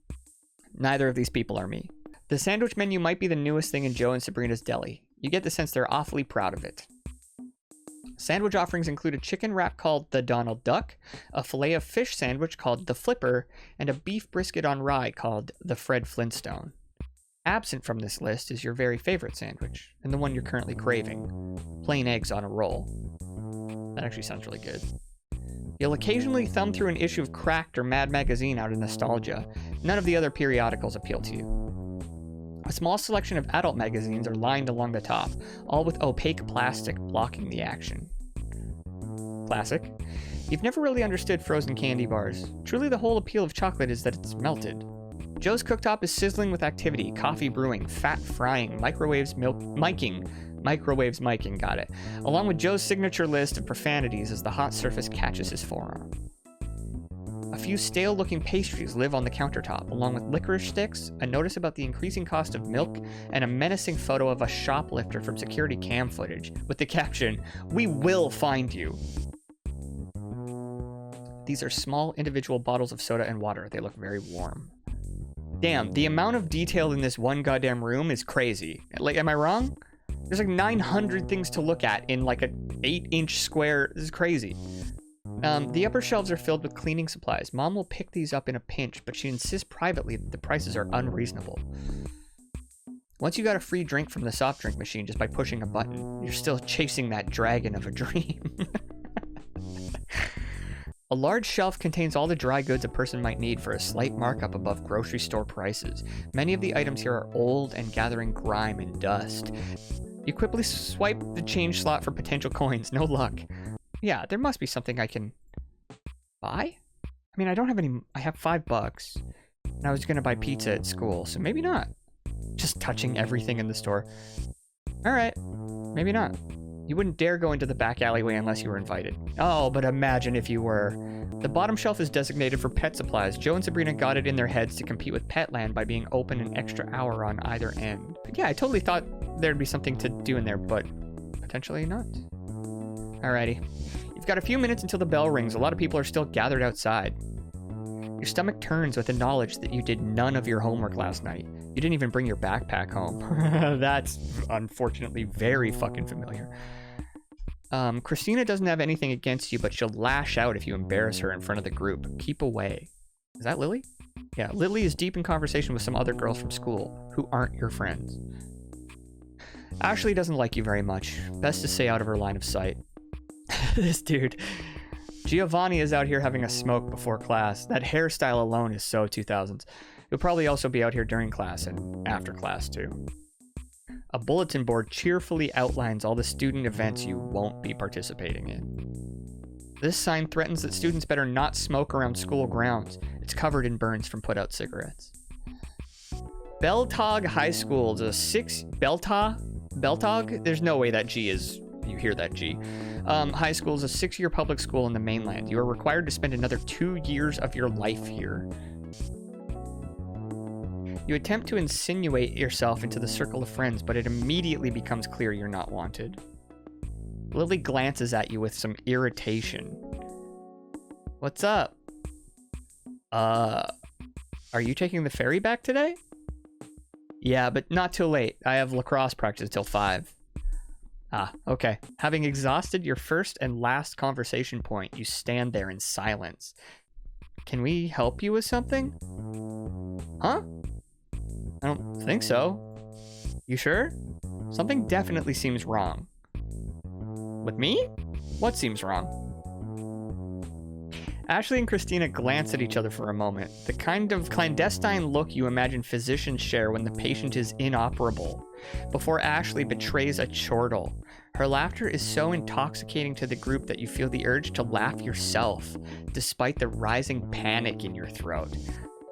Neither of these people are me. The sandwich menu might be the newest thing in Joe and Sabrina's deli. You get the sense they're awfully proud of it. Sandwich offerings include a chicken wrap called the Donald Duck, a filet of fish sandwich called the Flipper, and a beef brisket on rye called the Fred Flintstone. Absent from this list is your very favorite sandwich, and the one you're currently craving, plain eggs on a roll. That actually sounds really good. You'll occasionally thumb through an issue of Cracked or Mad Magazine out of nostalgia. None of the other periodicals appeal to you. A small selection of adult magazines are lined along the top, all with opaque plastic blocking the action. Classic. You've never really understood frozen candy bars. Truly the whole appeal of chocolate is that it's melted. Joe's cooktop is sizzling with activity, coffee brewing, fat frying, microwaves miking, got it, along with Joe's signature list of profanities as the hot surface catches his forearm. A few stale-looking pastries live on the countertop, along with licorice sticks, a notice about the increasing cost of milk, and a menacing photo of a shoplifter from security cam footage, with the caption, "We will find you." These are small individual bottles of soda and water. They look very warm. Damn, the amount of detail in this one goddamn room is crazy. Like, am I wrong? There's like 900 things to look at in like an 8-inch square. This is crazy. The upper shelves are filled with cleaning supplies. Mom will pick these up in a pinch, but she insists privately that the prices are unreasonable. Once you got a free drink from the soft drink machine just by pushing a button, you're still chasing that dragon of a dream. A large shelf contains all the dry goods a person might need for a slight markup above grocery store prices. Many of the items here are old and gathering grime and dust. You quickly swipe the change slot for potential coins. No luck. Yeah, there must be something I can buy? I mean, I don't have any... I have $5, and I was going to buy pizza at school, so maybe not. Just touching everything in the store. Alright, maybe not. You wouldn't dare go into the back alleyway unless you were invited. Oh, but imagine if you were. The bottom shelf is designated for pet supplies. Joe and Sabrina got it in their heads to compete with Petland by being open an extra hour on either end. But yeah, I totally thought there'd be something to do in there, but potentially not. Alrighty. You've got a few minutes until the bell rings. A lot of people are still gathered outside. Your stomach turns with the knowledge that you did none of your homework last night. You didn't even bring your backpack home. That's unfortunately very fucking familiar. Christina doesn't have anything against you, but she'll lash out if you embarrass her in front of the group. Keep away. Is that Lily? Yeah, Lily is deep in conversation with some other girls from school who aren't your friends. Ashley doesn't like you very much. Best to stay out of her line of sight. This dude. Giovanni is out here having a smoke before class. That hairstyle alone is so 2000s. He'll probably also be out here during class and after class too. A bulletin board cheerfully outlines all the student events you won't be participating in. This sign threatens that students better not smoke around school grounds. It's covered in burns from put-out cigarettes. Beltog High School is a Beltog? There's no way that G is... You hear that G. High school is a 6-year public school in the mainland. You are required to spend another 2 years of your life here. You attempt to insinuate yourself into the circle of friends, but it immediately becomes clear you're not wanted. Lily glances at you with some irritation. What's up? Are you taking the ferry back today? Yeah, but not too late. I have lacrosse practice till 5. Ah, okay. Having exhausted your first and last conversation point, you stand there in silence. Can we help you with something? Huh? I don't think so. You sure? Something definitely seems wrong. With me? What seems wrong? Ashley and Christina glance at each other for a moment. The kind of clandestine look you imagine physicians share when the patient is inoperable. Before Ashley betrays a chortle. Her laughter is so intoxicating to the group that you feel the urge to laugh yourself, despite the rising panic in your throat.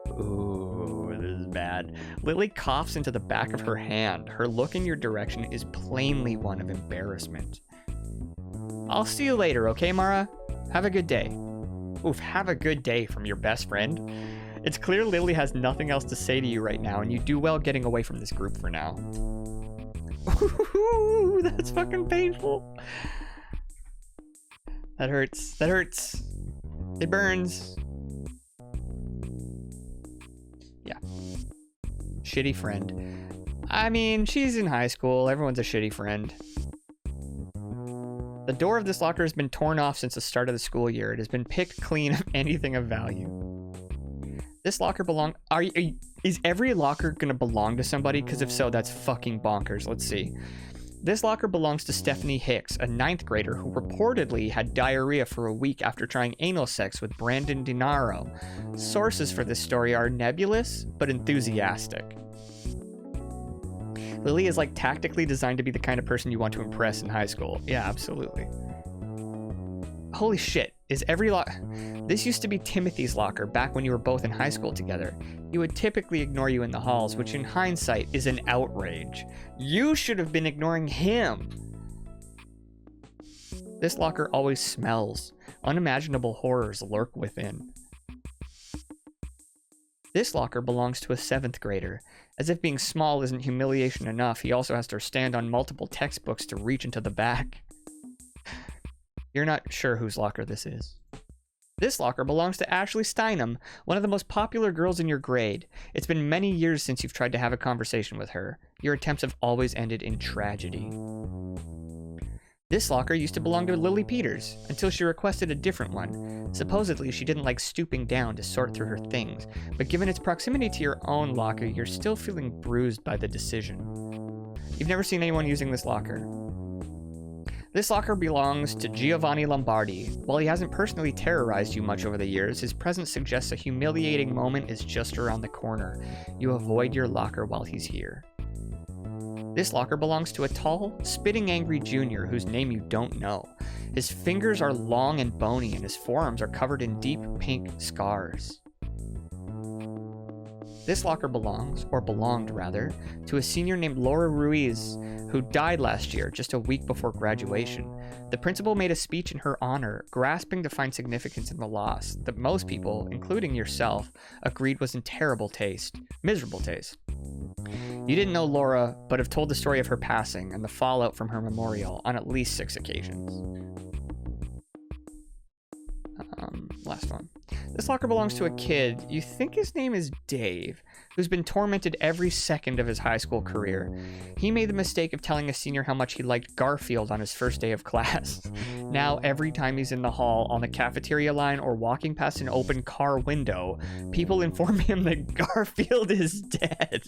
Ooh, this is bad. Lily coughs into the back of her hand. Her look in your direction is plainly one of embarrassment. I'll see you later, okay, Mara? Have a good day. Oof, have a good day from your best friend. It's clear Lily has nothing else to say to you right now, and you do well getting away from this group for now. Ooh, that's fucking painful. That hurts. That hurts. It burns. Yeah. Shitty friend. I mean, she's in high school. Everyone's a shitty friend. The door of this locker has been torn off since the start of the school year. It has been picked clean of anything of value. This locker is every locker gonna belong to somebody? Because if so, that's fucking bonkers. Let's see. This locker belongs to Stephanie Hicks, a 9th grader who reportedly had diarrhea for a week after trying anal sex with Brandon Dinaro. Sources for this story are nebulous, but enthusiastic. Lily is like tactically designed to be the kind of person you want to impress in high school. Yeah, absolutely. Holy shit, is every This used to be Timothy's locker back when you were both in high school together. He would typically ignore you in the halls, which in hindsight is an outrage. You should have been ignoring him. This locker always smells. Unimaginable horrors lurk within. This locker belongs to a 7th grader. As if being small isn't humiliation enough, he also has to stand on multiple textbooks to reach into the back. You're not sure whose locker this is. This locker belongs to Ashley Steinem, one of the most popular girls in your grade. It's been many years since you've tried to have a conversation with her. Your attempts have always ended in tragedy. This locker used to belong to Lily Peters, until she requested a different one. Supposedly, she didn't like stooping down to sort through her things, but given its proximity to your own locker, you're still feeling bruised by the decision. You've never seen anyone using this locker. This locker belongs to Giovanni Lombardi. While he hasn't personally terrorized you much over the years, his presence suggests a humiliating moment is just around the corner. You avoid your locker while he's here. This locker belongs to a tall, spitting angry junior whose name you don't know. His fingers are long and bony, and his forearms are covered in deep pink scars. This locker belongs, or belonged rather, to a senior named Laura Ruiz, who died last year, just a week before graduation. The principal made a speech in her honor, grasping to find significance in the loss that most people, including yourself, agreed was in terrible taste. Miserable taste. You didn't know Laura, but have told the story of her passing and the fallout from her memorial on at least 6 occasions. Last one. This locker belongs to a kid. You think his name is Dave, who's been tormented every second of his high school career. He made the mistake of telling a senior how much he liked Garfield on his first day of class. Now, every time he's in the hall, on the cafeteria line, or walking past an open car window, people inform him that Garfield is dead.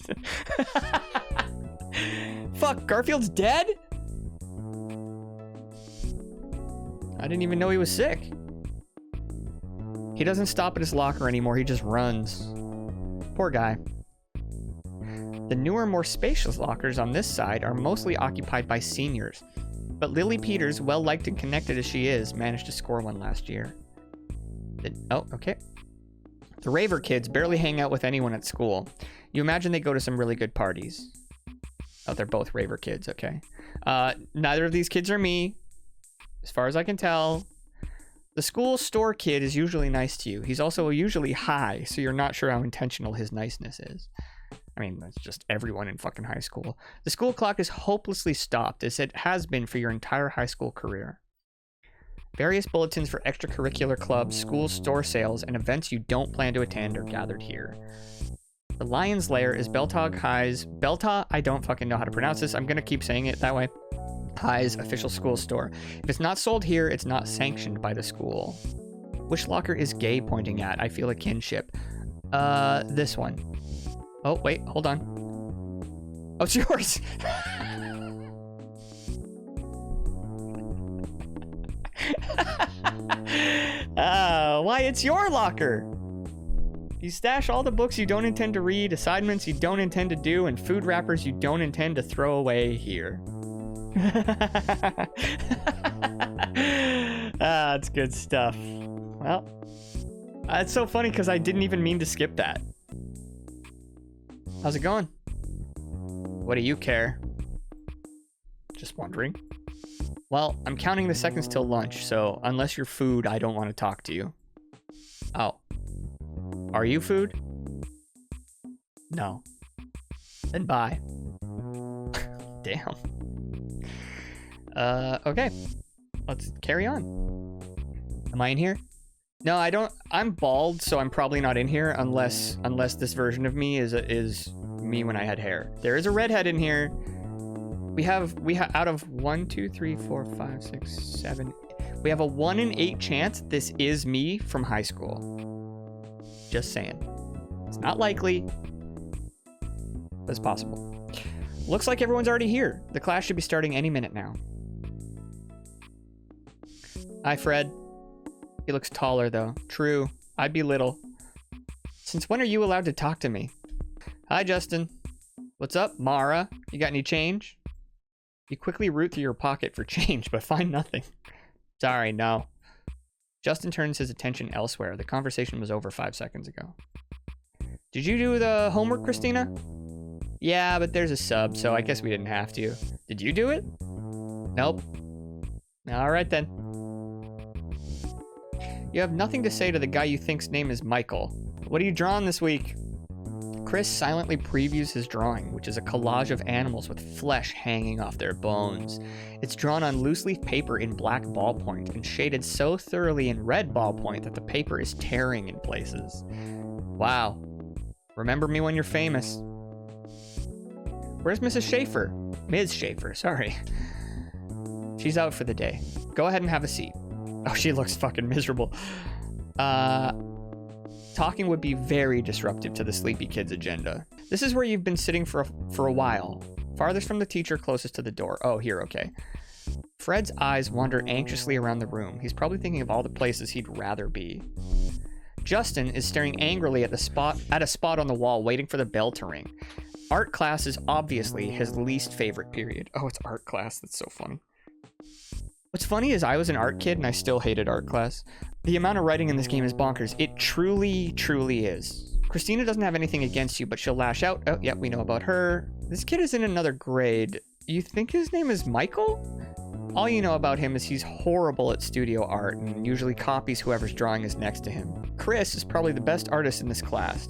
Fuck, Garfield's dead? I didn't even know he was sick. He doesn't stop at his locker anymore, he just runs. Poor guy. The newer, more spacious lockers on this side are mostly occupied by seniors, but Lily Peters, well-liked and connected as she is, managed to score one last year. Oh, okay. The raver kids barely hang out with anyone at school. You imagine they go to some really good parties. Oh, they're both raver kids, okay. Neither of these kids are me, as far as I can tell. The school store kid is usually nice to you. He's also usually high, so you're not sure how intentional his niceness is. I mean, that's just everyone in fucking high school. The school clock is hopelessly stopped, as it has been for your entire high school career. Various bulletins for extracurricular clubs, school store sales, and events you don't plan to attend are gathered here. The Lion's Lair is Beltog High's... I don't fucking know how to pronounce this. I'm gonna keep saying it that way. High's official school store. If it's not sold here, it's not sanctioned by the school. Which locker is Gay pointing at? I feel a kinship. This one. Oh, wait, hold on. Oh, it's yours! Why, it's your locker! You stash all the books you don't intend to read, assignments you don't intend to do, and food wrappers you don't intend to throw away here. That's good stuff. Well, it's so funny because I didn't even mean to skip that. How's it going? What do you care? Just wondering. Well, I'm counting the seconds till lunch, so unless you're food, I don't want to talk to you. Oh. Are you food? No. Then bye. Damn. Okay. Let's carry on. Am I in here? No, I don't. I'm bald, so I'm probably not in here unless this version of me is me when I had hair. There is a redhead in here. We have out of 1, 2, 3, 4, 5, 6, 7. We have a 1 in 8 chance this is me from high school. Just saying. It's not likely, but it's possible. Looks like everyone's already here. The class should be starting any minute now. Hi, Fred. He looks taller, though. True. I'd be little. Since when are you allowed to talk to me? Hi, Justin. What's up, Mara? You got any change? You quickly root through your pocket for change, but find nothing. Sorry, no. Justin turns his attention elsewhere. The conversation was over 5 seconds ago. Did you do the homework, Christina? Yeah, but there's a sub, so I guess we didn't have to. Did you do it? Nope. All right, then. You have nothing to say to the guy you think's name is Michael. What are you drawing this week? Chris silently previews his drawing, which is a collage of animals with flesh hanging off their bones. It's drawn on loose-leaf paper in black ballpoint and shaded so thoroughly in red ballpoint that the paper is tearing in places. Wow. Remember me when you're famous. Where's Mrs. Schaefer? Ms. Schaefer, sorry. She's out for the day. Go ahead and have a seat. Oh, she looks fucking miserable. Talking would be very disruptive to the sleepy kid's agenda. This is where you've been sitting for a while. Farthest from the teacher, closest to the door. Oh, here, okay. Fred's eyes wander anxiously around the room. He's probably thinking of all the places he'd rather be. Justin is staring angrily at a spot on the wall, waiting for the bell to ring. Art class is obviously his least favorite period. Oh, it's art class. That's so funny. What's funny is I was an art kid and I still hated art class. The amount of writing in this game is bonkers. It truly, truly is. Christina doesn't have anything against you, but she'll lash out. Oh, yeah, we know about her. This kid is in another grade. You think his name is Michael? All you know about him is he's horrible at studio art and usually copies whoever's drawing is next to him. Chris is probably the best artist in this class.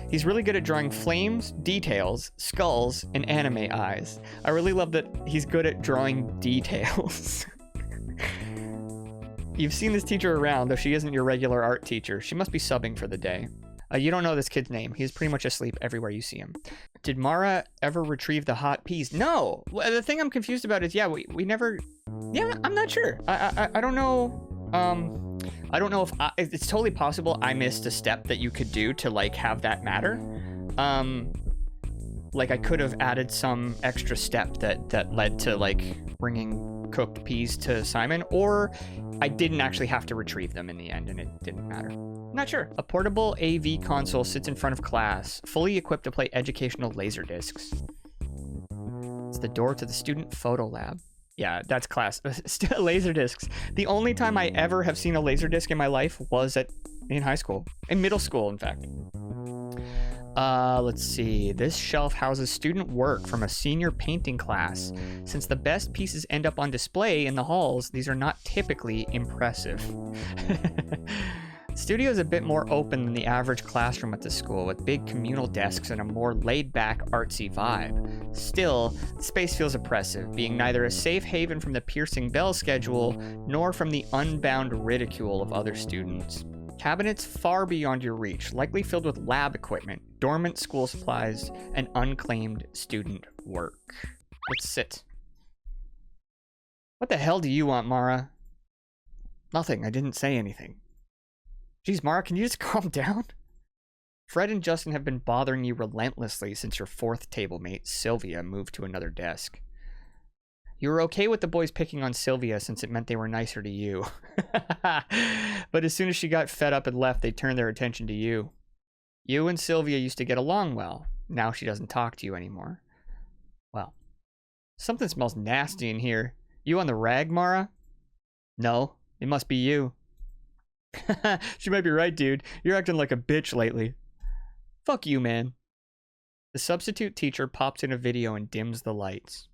He's really good at drawing flames, details, skulls, and anime eyes. I really love that he's good at drawing details. You've seen this teacher around, though she isn't your regular art teacher. She must be subbing for the day. You don't know this kid's name. He's pretty much asleep everywhere you see him. Did Mara ever retrieve the hot peas? No! The thing I'm confused about is, yeah, we never... Yeah, I'm not sure. I don't know... I don't know if it's totally possible I missed a step that you could do to, like, have that matter. Like, I could have added some extra step that led to, like, bringing cooked peas to Simon, or I didn't actually have to retrieve them in the end, and it didn't matter. Not sure. A portable AV console sits in front of class, fully equipped to play educational laser discs. It's the door to the student photo lab. Yeah, that's class. Laser discs. The only time I ever have seen a laser disc in my life was in high school. In middle school, in fact. Let's see. This shelf houses student work from a senior painting class. Since the best pieces end up on display in the halls, these are not typically impressive. The studio is a bit more open than the average classroom at the school, with big communal desks and a more laid-back, artsy vibe. Still, the space feels oppressive, being neither a safe haven from the piercing bell schedule, nor from the unbound ridicule of other students. Cabinets far beyond your reach, likely filled with lab equipment, dormant school supplies, and unclaimed student work. Let's sit. What the hell do you want, Mara? Nothing, I didn't say anything. Jeez, Mara, can you just calm down? Fred and Justin have been bothering you relentlessly since your fourth table mate, Sylvia, moved to another desk. You were okay with the boys picking on Sylvia since it meant they were nicer to you. But as soon as she got fed up and left, they turned their attention to you. You and Sylvia used to get along well. Now she doesn't talk to you anymore. Well, something smells nasty in here. You on the rag, Mara? No, it must be you. She might be right, dude. You're acting like a bitch lately. Fuck you, man. The substitute teacher pops in a video and dims the lights.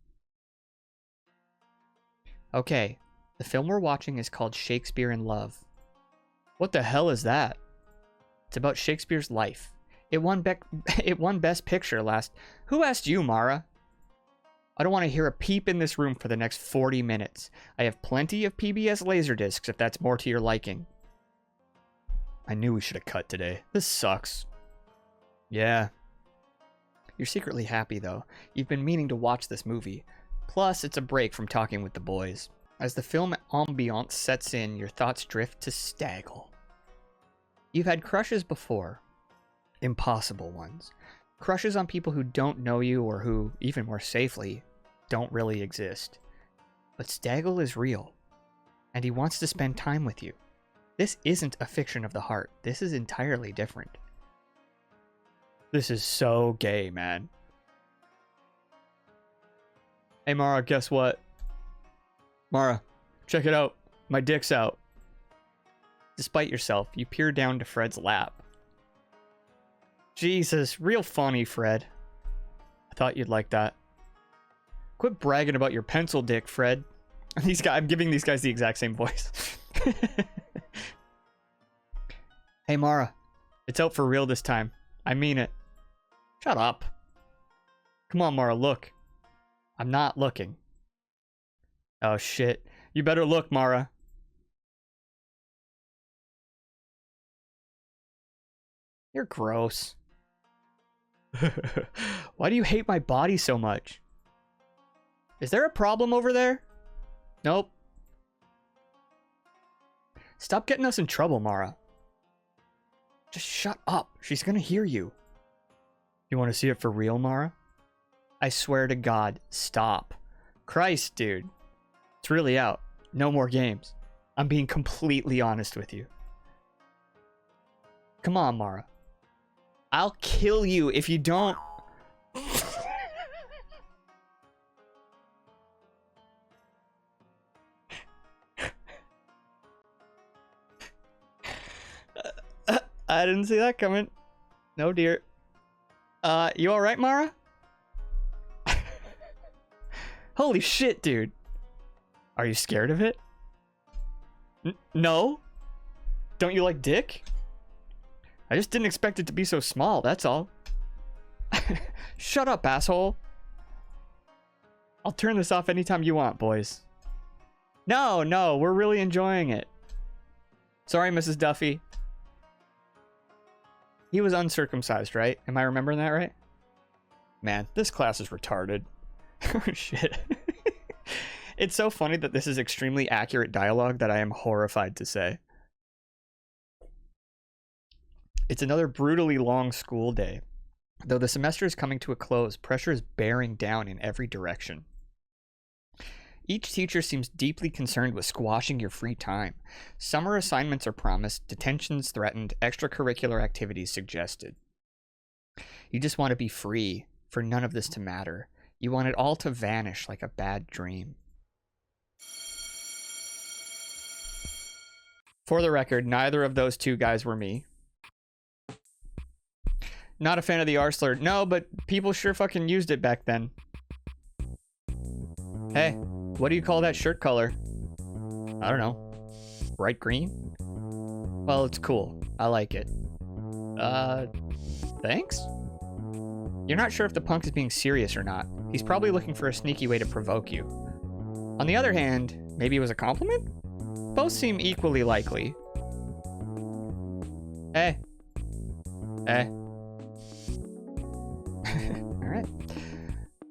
Okay, the film we're watching is called Shakespeare in Love. What the hell is that? It's about Shakespeare's life. It won Best Picture last... Who asked you, Mara? I don't want to hear a peep in this room for the next 40 minutes. I have plenty of PBS Laserdiscs if that's more to your liking. I knew we should have cut today. This sucks. Yeah. You're secretly happy, though. You've been meaning to watch this movie. Plus, it's a break from talking with the boys. As the film ambiance sets in, your thoughts drift to Staggle. You've had crushes before. Impossible ones. Crushes on people who don't know you or who, even more safely, don't really exist. But Staggle is real, and he wants to spend time with you. This isn't a fiction of the heart. This is entirely different. This is so gay, man. Hey, Mara, guess what? Mara, check it out. My dick's out. Despite yourself, you peer down to Fred's lap. Jesus, real funny, Fred. I thought you'd like that. Quit bragging about your pencil dick, Fred. I'm giving these guys the exact same voice. Hey, Mara. It's out for real this time. I mean it. Shut up. Come on, Mara, look. I'm not looking. Oh, shit. You better look, Mara. You're gross. Why do you hate my body so much? Is there a problem over there? Nope. Stop getting us in trouble, Mara. Just shut up. She's gonna hear you. You want to see it for real, Mara? I swear to God, stop. Christ, dude. It's really out. No more games. I'm being completely honest with you. Come on, Mara. I'll kill you if you don't. I didn't see that coming. No, dear. You alright, Mara? Holy shit, dude. Are you scared of it? No? Don't you like dick? I just didn't expect it to be so small, that's all. Shut up, asshole. I'll turn this off anytime you want, boys. No, we're really enjoying it. Sorry, Mrs. Duffy. He was uncircumcised, right? Am I remembering that right? Man, this class is retarded. Oh, shit. It's so funny that this is extremely accurate dialogue that I am horrified to say. It's another brutally long school day. Though the semester is coming to a close, pressure is bearing down in every direction. Each teacher seems deeply concerned with squashing your free time. Summer assignments are promised, detentions threatened, extracurricular activities suggested. You just want to be free, for none of this to matter. You want it all to vanish like a bad dream. For the record, neither of those two guys were me. Not a fan of the R slur. No, but people sure fucking used it back then. Hey, what do you call that shirt color? I don't know. Bright green? Well, it's cool. I like it. Thanks? You're not sure if the punk is being serious or not. He's probably looking for a sneaky way to provoke you. On the other hand, maybe it was a compliment? Both seem equally likely. Hey. Hey. Alright.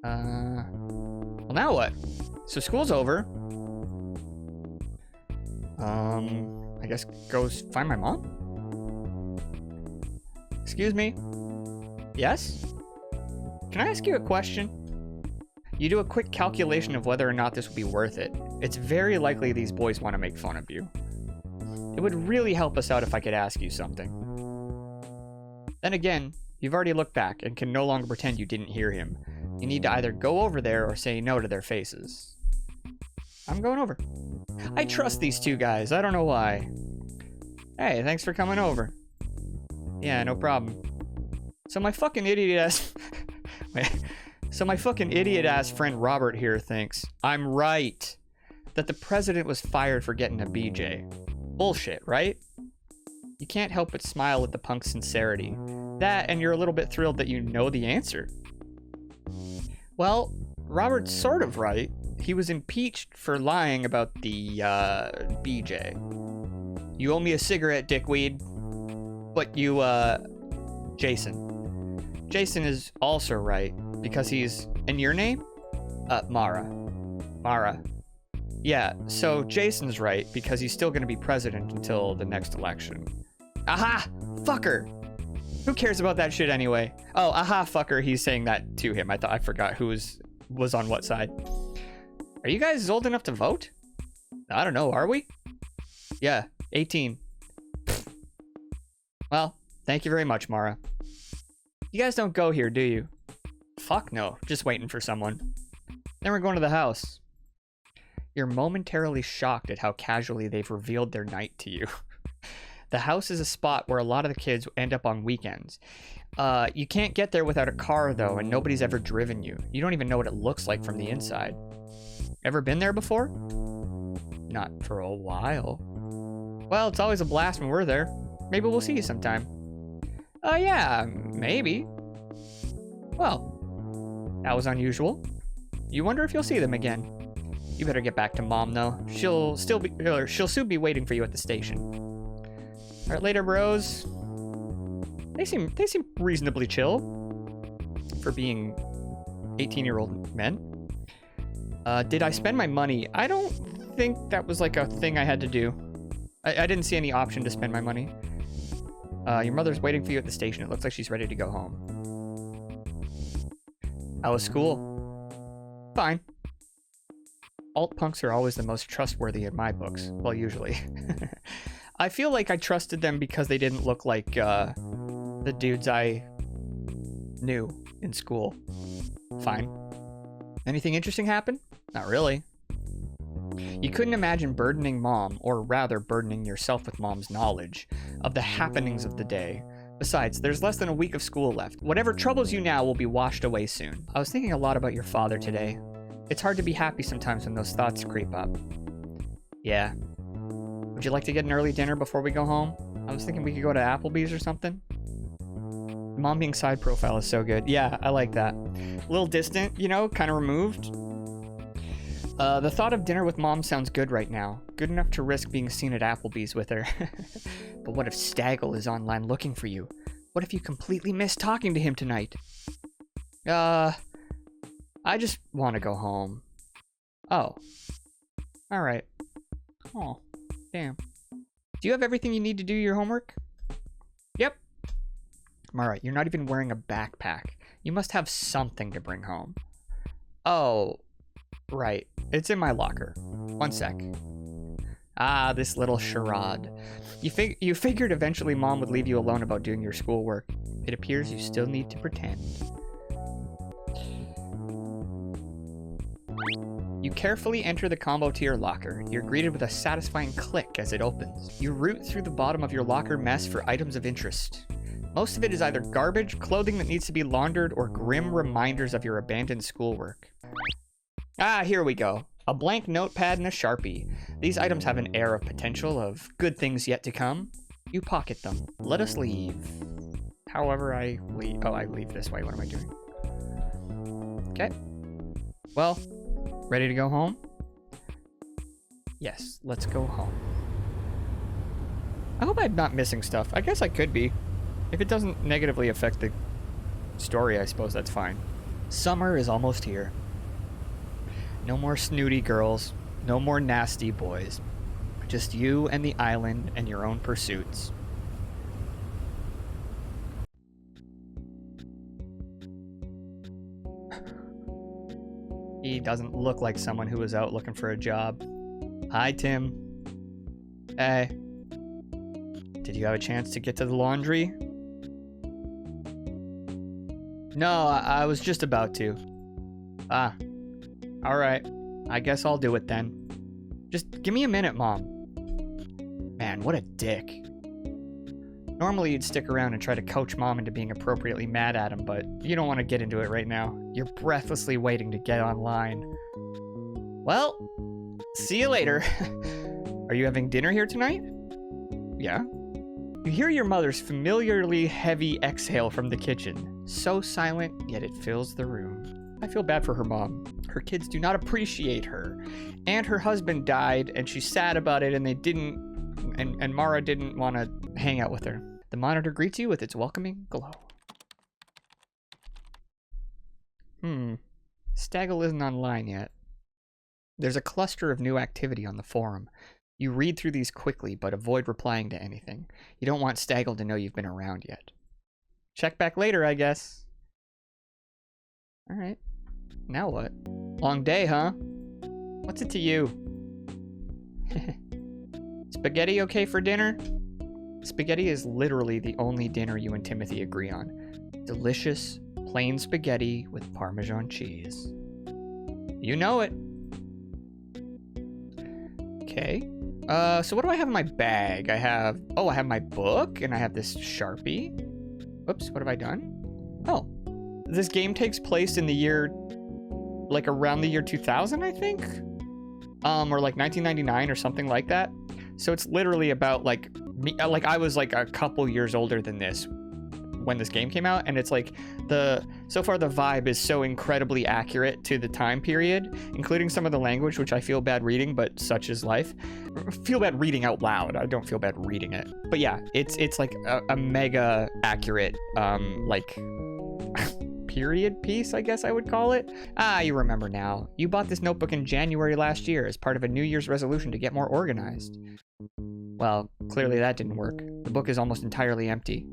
Well, now what? So school's over. I guess go find my mom? Excuse me? Yes? Can I ask you a question? You do a quick calculation of whether or not this would be worth it. It's very likely these boys want to make fun of you. It would really help us out if I could ask you something. Then again, you've already looked back and can no longer pretend you didn't hear him. You need to either go over there or say no to their faces. I'm going over. I trust these two guys. I don't know why. Hey, thanks for coming over. Yeah, no problem. So my fucking idiot-ass... So my fucking idiot-ass friend Robert here thinks I'm right. That the president was fired for getting a BJ. Bullshit, right? You can't help but smile at the punk's sincerity. That, and you're a little bit thrilled that you know the answer. Well, Robert's sort of right. He was impeached for lying about the, BJ. You owe me a cigarette, dickweed. But you, Jason. Jason is also right, because he's... And your name? Mara. Mara. Yeah, so Jason's right, because he's still gonna be president until the next election. Aha! Fucker! Who cares about that shit anyway? Oh, aha, fucker, he's saying that to him. I forgot who was on what side. Are you guys old enough to vote? I don't know, are we? Yeah, 18. Well, thank you very much, Mara. You guys don't go here, do you? Fuck no, just waiting for someone. Then we're going to the house. You're momentarily shocked at how casually they've revealed their night to you. The house is a spot where a lot of the kids end up on weekends. You can't get there without a car, though, and nobody's ever driven you. You don't even know what it looks like from the inside. Ever been there before? Not for a while. Well, it's always a blast when we're there. Maybe we'll see you sometime. Yeah, maybe. Well, that was unusual. You wonder if you'll see them again. You better get back to Mom, though. She'll soon be waiting for you at the station. All right, later, bros. They seem reasonably chill for being 18-year-old men. Did I spend my money? I don't think that was like a thing I had to do. I didn't see any option to spend my money. Your mother's waiting for you at the station. It looks like she's ready to go home. How was school? Fine. Alt punks are always the most trustworthy in my books. Well, usually. I feel like I trusted them because they didn't look like the dudes I knew in school. Fine. Anything interesting happen? Not really. You couldn't imagine burdening Mom, or rather burdening yourself with Mom's knowledge of the happenings of the day. Besides, there's less than a week of school left. Whatever troubles you now will be washed away soon. I was thinking a lot about your father today. It's hard to be happy sometimes when those thoughts creep up. Yeah. Would you like to get an early dinner before we go home? I was thinking we could go to Applebee's or something. Mom being side profile is so good. Yeah, I like that. A little distant, you know, kind of removed. The thought of dinner with Mom sounds good right now. Good enough to risk being seen at Applebee's with her. But what if Staggle is online looking for you? What if you completely missed talking to him tonight? I just want to go home. Oh. Alright. Oh, damn. Do you have everything you need to do your homework? Yep. Alright, you're not even wearing a backpack. You must have something to bring home. Oh, right. It's in my locker. One sec. Ah, this little charade. You figured eventually Mom would leave you alone about doing your schoolwork. It appears you still need to pretend. You carefully enter the combo to your locker. You're greeted with a satisfying click as it opens. You root through the bottom of your locker mess for items of interest. Most of it is either garbage, clothing that needs to be laundered, or grim reminders of your abandoned schoolwork. Ah, here we go. A blank notepad and a Sharpie. These items have an air of potential, of good things yet to come. You pocket them. Let us leave. However, I leave. Oh, I leave this way. What am I doing? Okay. Well, ready to go home? Yes, let's go home. I hope I'm not missing stuff. I guess I could be. If it doesn't negatively affect the story, I suppose that's fine. Summer is almost here. No more snooty girls, no more nasty boys. Just you and the island and your own pursuits. He doesn't look like someone who was out looking for a job. Hi, Tim. Hey. Did you have a chance to get to the laundry? No, I was just about to. Ah. Alright. I guess I'll do it then. Just give me a minute, Mom. Man, what a dick. Normally you'd stick around and try to coach Mom into being appropriately mad at him, but you don't want to get into it right now. You're breathlessly waiting to get online. Well, see you later. Are you having dinner here tonight? Yeah. You hear your mother's familiarly heavy exhale from the kitchen. So silent, yet it fills the room. I feel bad for her mom. Her kids do not appreciate her. And her husband died, and she's sad about it, and they didn't... And Mara didn't want to hang out with her. The monitor greets you with its welcoming glow. Staggle isn't online yet. There's a cluster of new activity on the forum. You read through these quickly, but avoid replying to anything. You don't want Staggle to know you've been around yet. Check back later, I guess. Alright. Now what? Long day, huh? What's it to you? Spaghetti okay for dinner? Spaghetti is literally the only dinner you and Timothy agree on. Delicious, plain spaghetti with Parmesan cheese. You know it. Okay. So what do I have in my bag? I have my book, and I have this Sharpie. Whoops, what have I done? Oh. This game takes place in the year, like around the year 2000, I think? Or like 1999 or something like that. So it's literally about like me, like I was like a couple years older than this when this game came out, and it's like so far the vibe is so incredibly accurate to the time period, including some of the language, which I feel bad reading, but such is life. I feel bad reading out loud. I don't feel bad reading it. But yeah, it's like a mega accurate like period piece, I guess I would call it. Ah, you remember now. You bought this notebook in January last year as part of a New Year's resolution to get more organized. Well, clearly that didn't work. The book is almost entirely empty.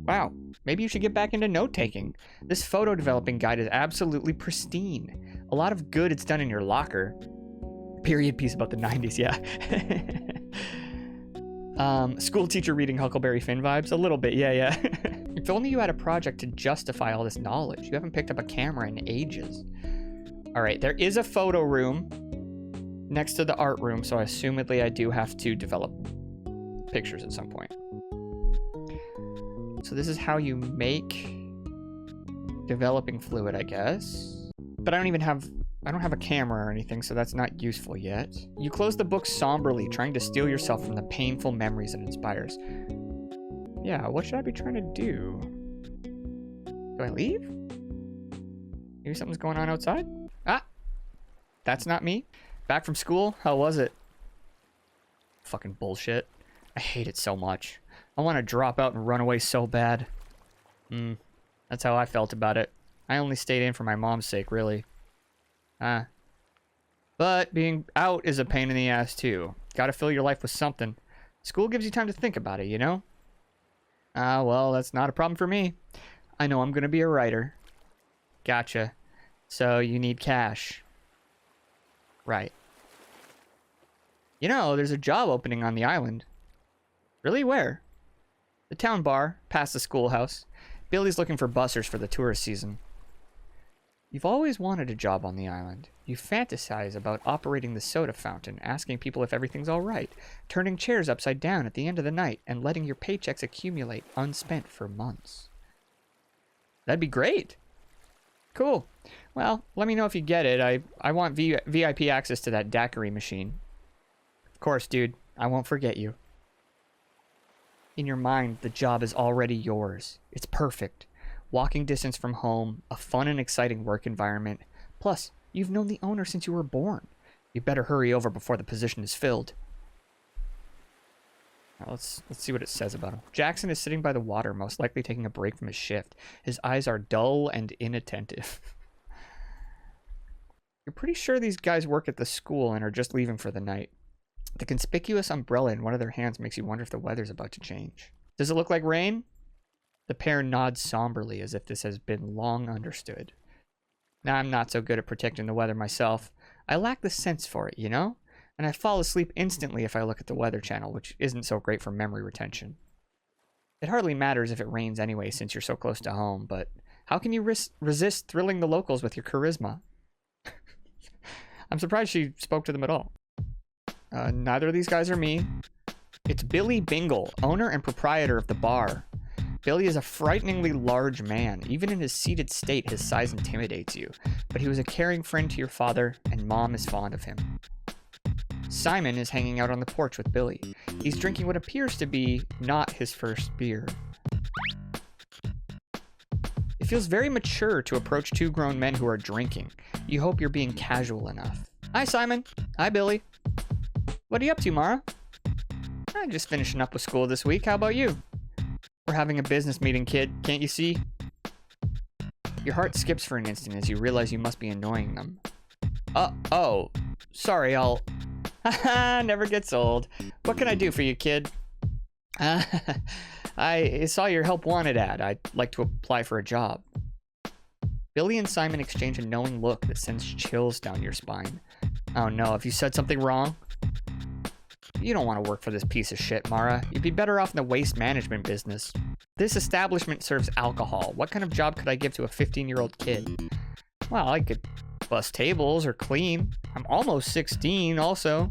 Wow, maybe you should get back into note-taking. This photo developing guide is absolutely pristine. A lot of good it's done in your locker. Period piece about the 90s, yeah. School teacher reading Huckleberry Finn vibes? A little bit, yeah. If only you had a project to justify all this knowledge. You haven't picked up a camera in ages. All right, there is a photo room next to the art room, so assumedly I do have to develop pictures at some point. So this is how you make developing fluid, I guess. But I don't have a camera or anything, so that's not useful yet. You close the book somberly, trying to steel yourself from the painful memories it inspires. Yeah, what should I be trying to do? Do I leave? Maybe something's going on outside? Ah! That's not me. Back from school? How was it? Fucking bullshit. I hate it so much. I want to drop out and run away so bad. That's how I felt about it. I only stayed in for my mom's sake, really. But being out is a pain in the ass, too. Gotta fill your life with something. School gives you time to think about it, you know? Well, that's not a problem for me. I know I'm gonna be a writer. Gotcha. So you need cash. Right. You know, there's a job opening on the island. Really? Where? The town bar, past the schoolhouse. Billy's looking for bussers for the tourist season. You've always wanted a job on the island. You fantasize about operating the soda fountain, asking people if everything's all right, turning chairs upside down at the end of the night, and letting your paychecks accumulate unspent for months. That'd be great. Cool. Well, let me know if you get it. I want VIP access to that daiquiri machine. Of course, dude. I won't forget you. In your mind, the job is already yours. It's perfect. Walking distance from home, a fun and exciting work environment. Plus, you've known the owner since you were born. You better hurry over before the position is filled. Now let's see what it says about him. Jackson is sitting by the water, most likely taking a break from his shift. His eyes are dull and inattentive. You're pretty sure these guys work at the school and are just leaving for the night. The conspicuous umbrella in one of their hands makes you wonder if the weather's about to change. Does it look like rain? The pair nods somberly as if this has been long understood. Now, I'm not so good at predicting the weather myself. I lack the sense for it, you know? And I fall asleep instantly if I look at the Weather Channel, which isn't so great for memory retention. It hardly matters if it rains anyway since you're so close to home, but how can you resist thrilling the locals with your charisma? I'm surprised she spoke to them at all. Neither of these guys are me. It's Billy Bingle, owner and proprietor of the bar. Billy is a frighteningly large man. Even in his seated state, his size intimidates you. But he was a caring friend to your father, and Mom is fond of him. Simon is hanging out on the porch with Billy. He's drinking what appears to be not his first beer. It feels very mature to approach two grown men who are drinking. You hope you're being casual enough. Hi, Simon. Hi, Billy. What are you up to, Mara? I'm just finishing up with school this week. How about you? We're having a business meeting, kid. Can't you see? Your heart skips for an instant as you realize you must be annoying them. Oh. Sorry, I'll... Haha, never gets old. What can I do for you, kid? I saw your help wanted ad. I'd like to apply for a job. Billy and Simon exchange a knowing look that sends chills down your spine. Oh no, have you said something wrong? You don't want to work for this piece of shit, Mara. You'd be better off in the waste management business. This establishment serves alcohol. What kind of job could I give to a 15-year-old kid? Well, I could bus tables or clean. I'm almost 16 also.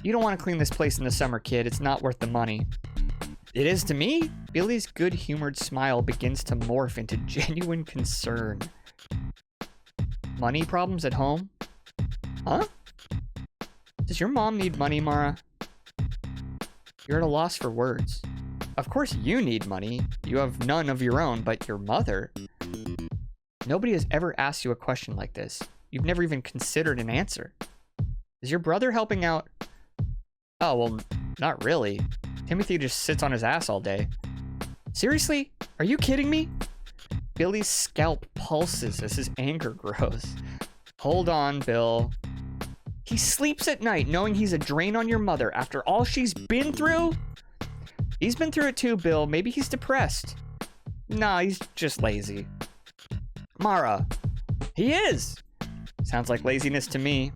You don't want to clean this place in the summer, kid. It's not worth the money. It is to me? Billy's good-humored smile begins to morph into genuine concern. Money problems at home? Huh? Does your mom need money, Mara? You're at a loss for words. Of course you need money. You have none of your own, but your mother... Nobody has ever asked you a question like this. You've never even considered an answer. Is your brother helping out? Oh, well, not really. Timothy just sits on his ass all day. Seriously? Are you kidding me? Billy's scalp pulses as his anger grows. Hold on, Bill. He sleeps at night knowing he's a drain on your mother after all she's been through? He's been through it too, Bill. Maybe he's depressed. Nah, he's just lazy. Mara. He is. Sounds like laziness to me.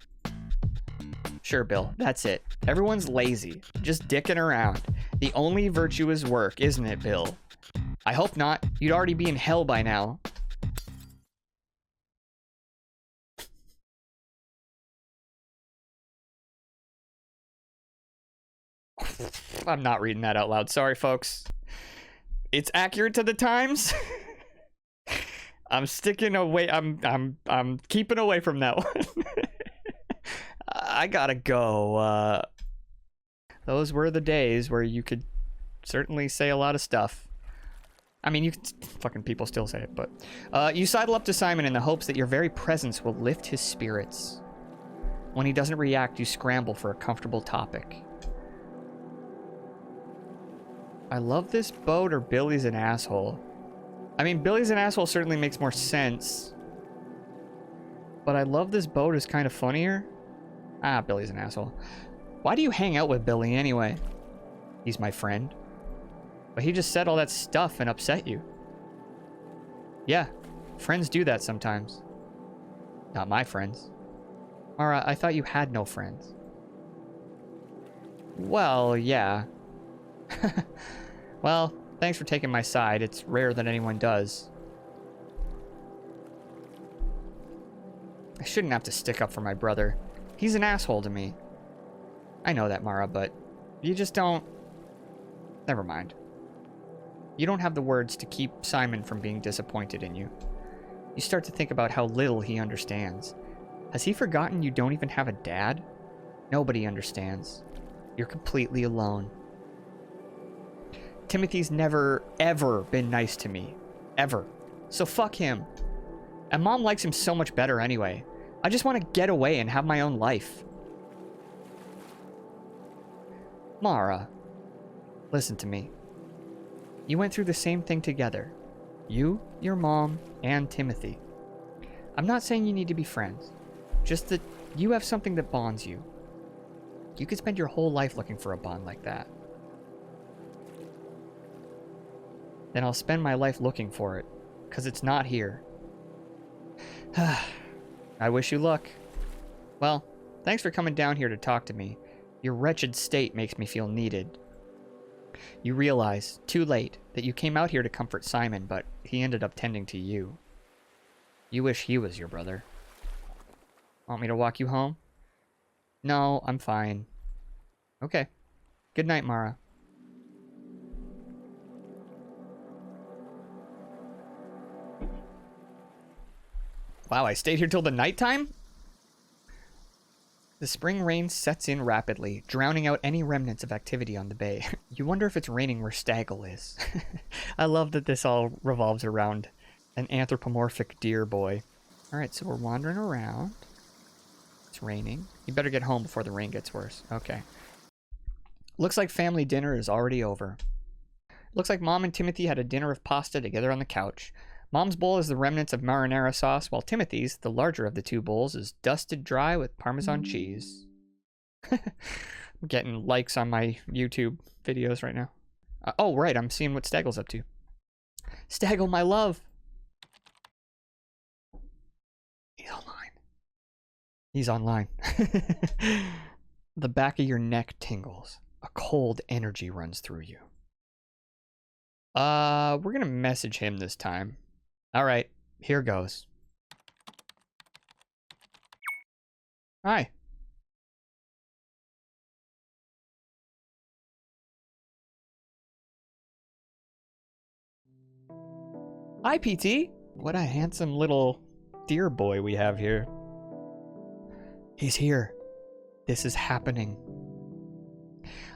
Sure, Bill. That's it. Everyone's lazy. Just dicking around. The only virtue is work, isn't it, Bill? I hope not. You'd already be in hell by now. I'm not reading that out loud. Sorry, folks. It's accurate to the times. I'm sticking away. I'm keeping away from that one. I gotta go. Those were the days where you could certainly say a lot of stuff. I mean, you can fucking people still say it, but you sidle up to Simon in the hopes that your very presence will lift his spirits. When he doesn't react, you scramble for a comfortable topic. I love this boat, or Billy's an asshole. I mean, Billy's an asshole certainly makes more sense. But I love this boat is kind of funnier. Ah, Billy's an asshole. Why do you hang out with Billy anyway? He's my friend. But he just said all that stuff and upset you. Yeah, friends do that sometimes. Not my friends. Mara, I thought you had no friends. Well, yeah. Well, thanks for taking my side. It's rare that anyone does. I shouldn't have to stick up for my brother. He's an asshole to me. I know that, Mara, but you just don't... Never mind. You don't have the words to keep Simon from being disappointed in you. You start to think about how little he understands. Has he forgotten you don't even have a dad? Nobody understands. You're completely alone. Timothy's never, ever been nice to me. Ever. So fuck him. And Mom likes him so much better anyway. I just want to get away and have my own life. Mara, listen to me. You went through the same thing together. You, your mom, and Timothy. I'm not saying you need to be friends. Just that you have something that bonds you. You could spend your whole life looking for a bond like that. Then I'll spend my life looking for it, because it's not here. I wish you luck. Well, thanks for coming down here to talk to me. Your wretched state makes me feel needed. You realize, too late, that you came out here to comfort Simon, but he ended up tending to you. You wish he was your brother. Want me to walk you home? No, I'm fine. Okay. Good night, Mara. Wow, I stayed here till the nighttime? The spring rain sets in rapidly, drowning out any remnants of activity on the bay. You wonder if it's raining where Staggle is. I love that this all revolves around an anthropomorphic deer boy. Alright, so we're wandering around. It's raining. You better get home before the rain gets worse. Okay. Looks like family dinner is already over. Looks like Mom and Timothy had a dinner of pasta together on the couch. Mom's bowl is the remnants of marinara sauce, while Timothy's, the larger of the two bowls, is dusted dry with Parmesan cheese. I'm getting likes on my YouTube videos right now. Oh, right, I'm seeing what Staggle's up to. Staggle, my love! He's online. He's online. The back of your neck tingles. A cold energy runs through you. We're gonna message him this time. Alright, here goes. Hi. Hi, PT. What a handsome little deer boy we have here. He's here. This is happening.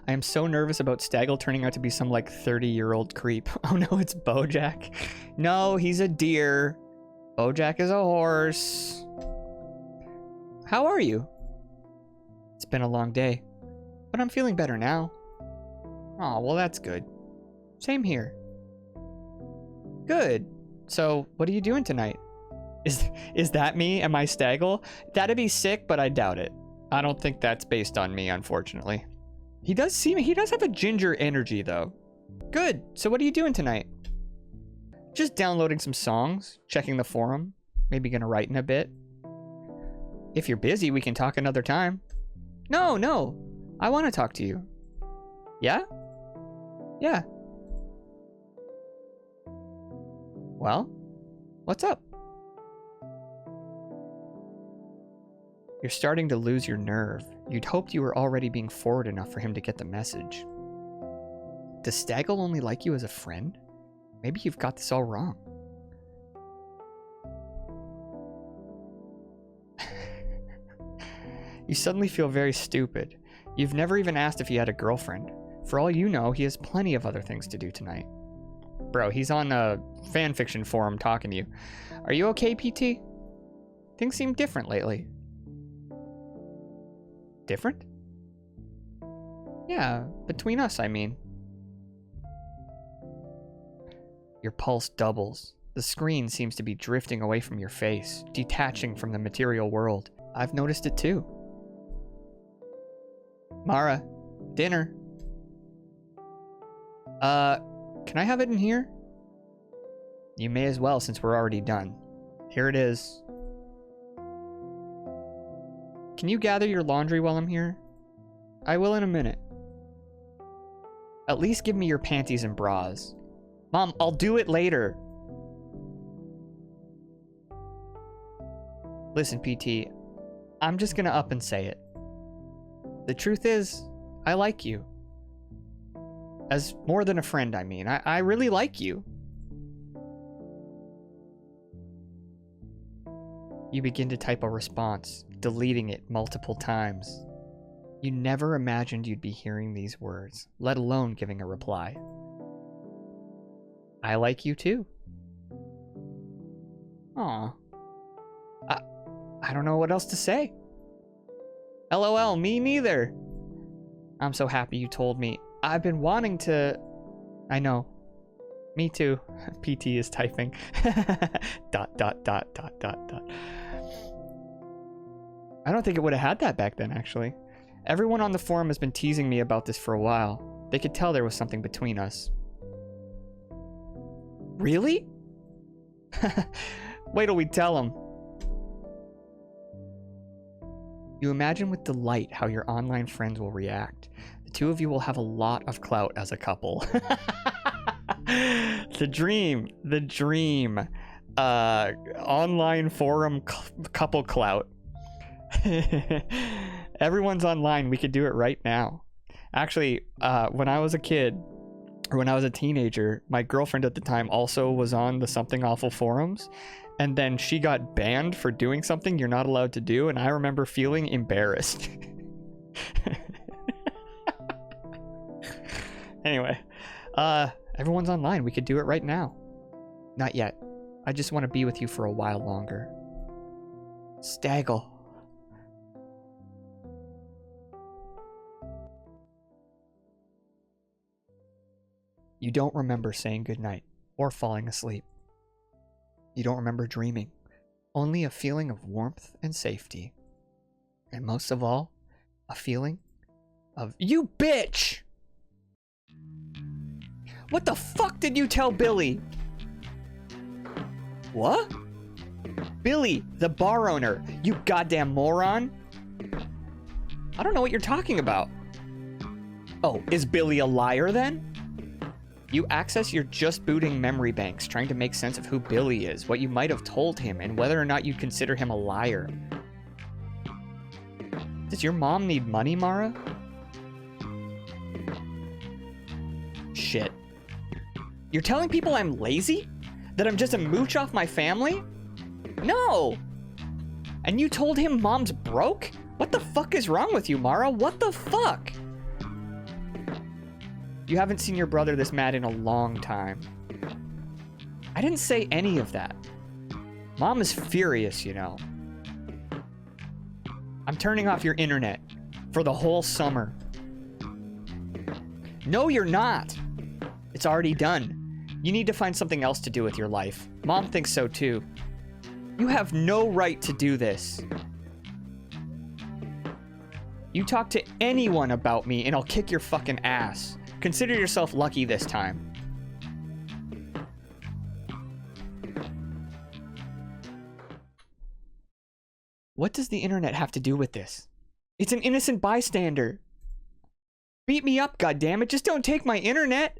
I am so nervous about Staggle turning out to be some, like, 30-year-old creep. Oh no, it's Bojack. No, he's a deer. Bojack is a horse. How are you? It's been a long day, but I'm feeling better now. Oh, well, that's good. Same here. Good. So, what are you doing tonight? Is that me? Am I Staggle? That'd be sick, but I doubt it. I don't think that's based on me, unfortunately. He does have a ginger energy, though. Good. So what are you doing tonight? Just downloading some songs, checking the forum, maybe gonna write in a bit. If you're busy, we can talk another time. No. I want to talk to you. Yeah? Yeah. Well, what's up? You're starting to lose your nerve. You'd hoped you were already being forward enough for him to get the message. Does Staggle only like you as a friend? Maybe you've got this all wrong. You suddenly feel very stupid. You've never even asked if he had a girlfriend. For all you know, he has plenty of other things to do tonight. Bro, he's on a fanfiction forum talking to you. Are you okay, PT? Things seem different lately. Different? Yeah, between us, I mean. Your pulse doubles. The screen seems to be drifting away from your face, detaching from the material world. I've noticed it too. Mara, dinner. Can I have it in here? You may as well, since we're already done. Here it is. Can you gather your laundry while I'm here? I will in a minute. At least give me your panties and bras. Mom, I'll do it later. Listen, PT, I'm just gonna up and say it. The truth is, I like you. As more than a friend, I mean. I really like you. You begin to type a response, deleting it multiple times. You never imagined you'd be hearing these words, let alone giving a reply. I like you too. Aw. I don't know what else to say. LOL, me neither. I'm so happy you told me. I've been wanting to... I know. Me too. PT is typing. ... I don't think it would have had that back then, actually. Everyone on the forum has been teasing me about this for a while. They could tell there was something between us. Really? Wait till we tell them. You imagine with delight how your online friends will react. The two of you will have a lot of clout as a couple. The dream. The dream. Online forum couple clout. Everyone's online. We could do it right now. Actually, when I was a kid, or when I was a teenager, my girlfriend at the time also was on the Something Awful forums. And then she got banned for doing something you're not allowed to do. And I remember feeling embarrassed. Anyway, everyone's online. We could do it right now. Not yet. I just want to be with you for a while longer. Staggle. You don't remember saying goodnight or falling asleep. You don't remember dreaming. Only a feeling of warmth and safety. And most of all, a feeling of... You bitch! What the fuck did you tell Billy? What? Billy, the bar owner. You goddamn moron. I don't know what you're talking about. Oh, is Billy a liar then? You access your just booting memory banks, trying to make sense of who Billy is, what you might have told him, and whether or not you'd consider him a liar. Does your mom need money, Mara? Shit. You're telling people I'm lazy? That I'm just a mooch off my family? No! And you told him mom's broke? What the fuck is wrong with you, Mara? What the fuck? You haven't seen your brother this mad in a long time. I didn't say any of that. Mom is furious, you know. I'm turning off your internet for the whole summer. No, you're not. It's already done. You need to find something else to do with your life. Mom thinks so too. You have no right to do this. You talk to anyone about me and I'll kick your fucking ass. Consider yourself lucky this time. What does the internet have to do with this? It's an innocent bystander. Beat me up, goddammit. Just don't take my internet.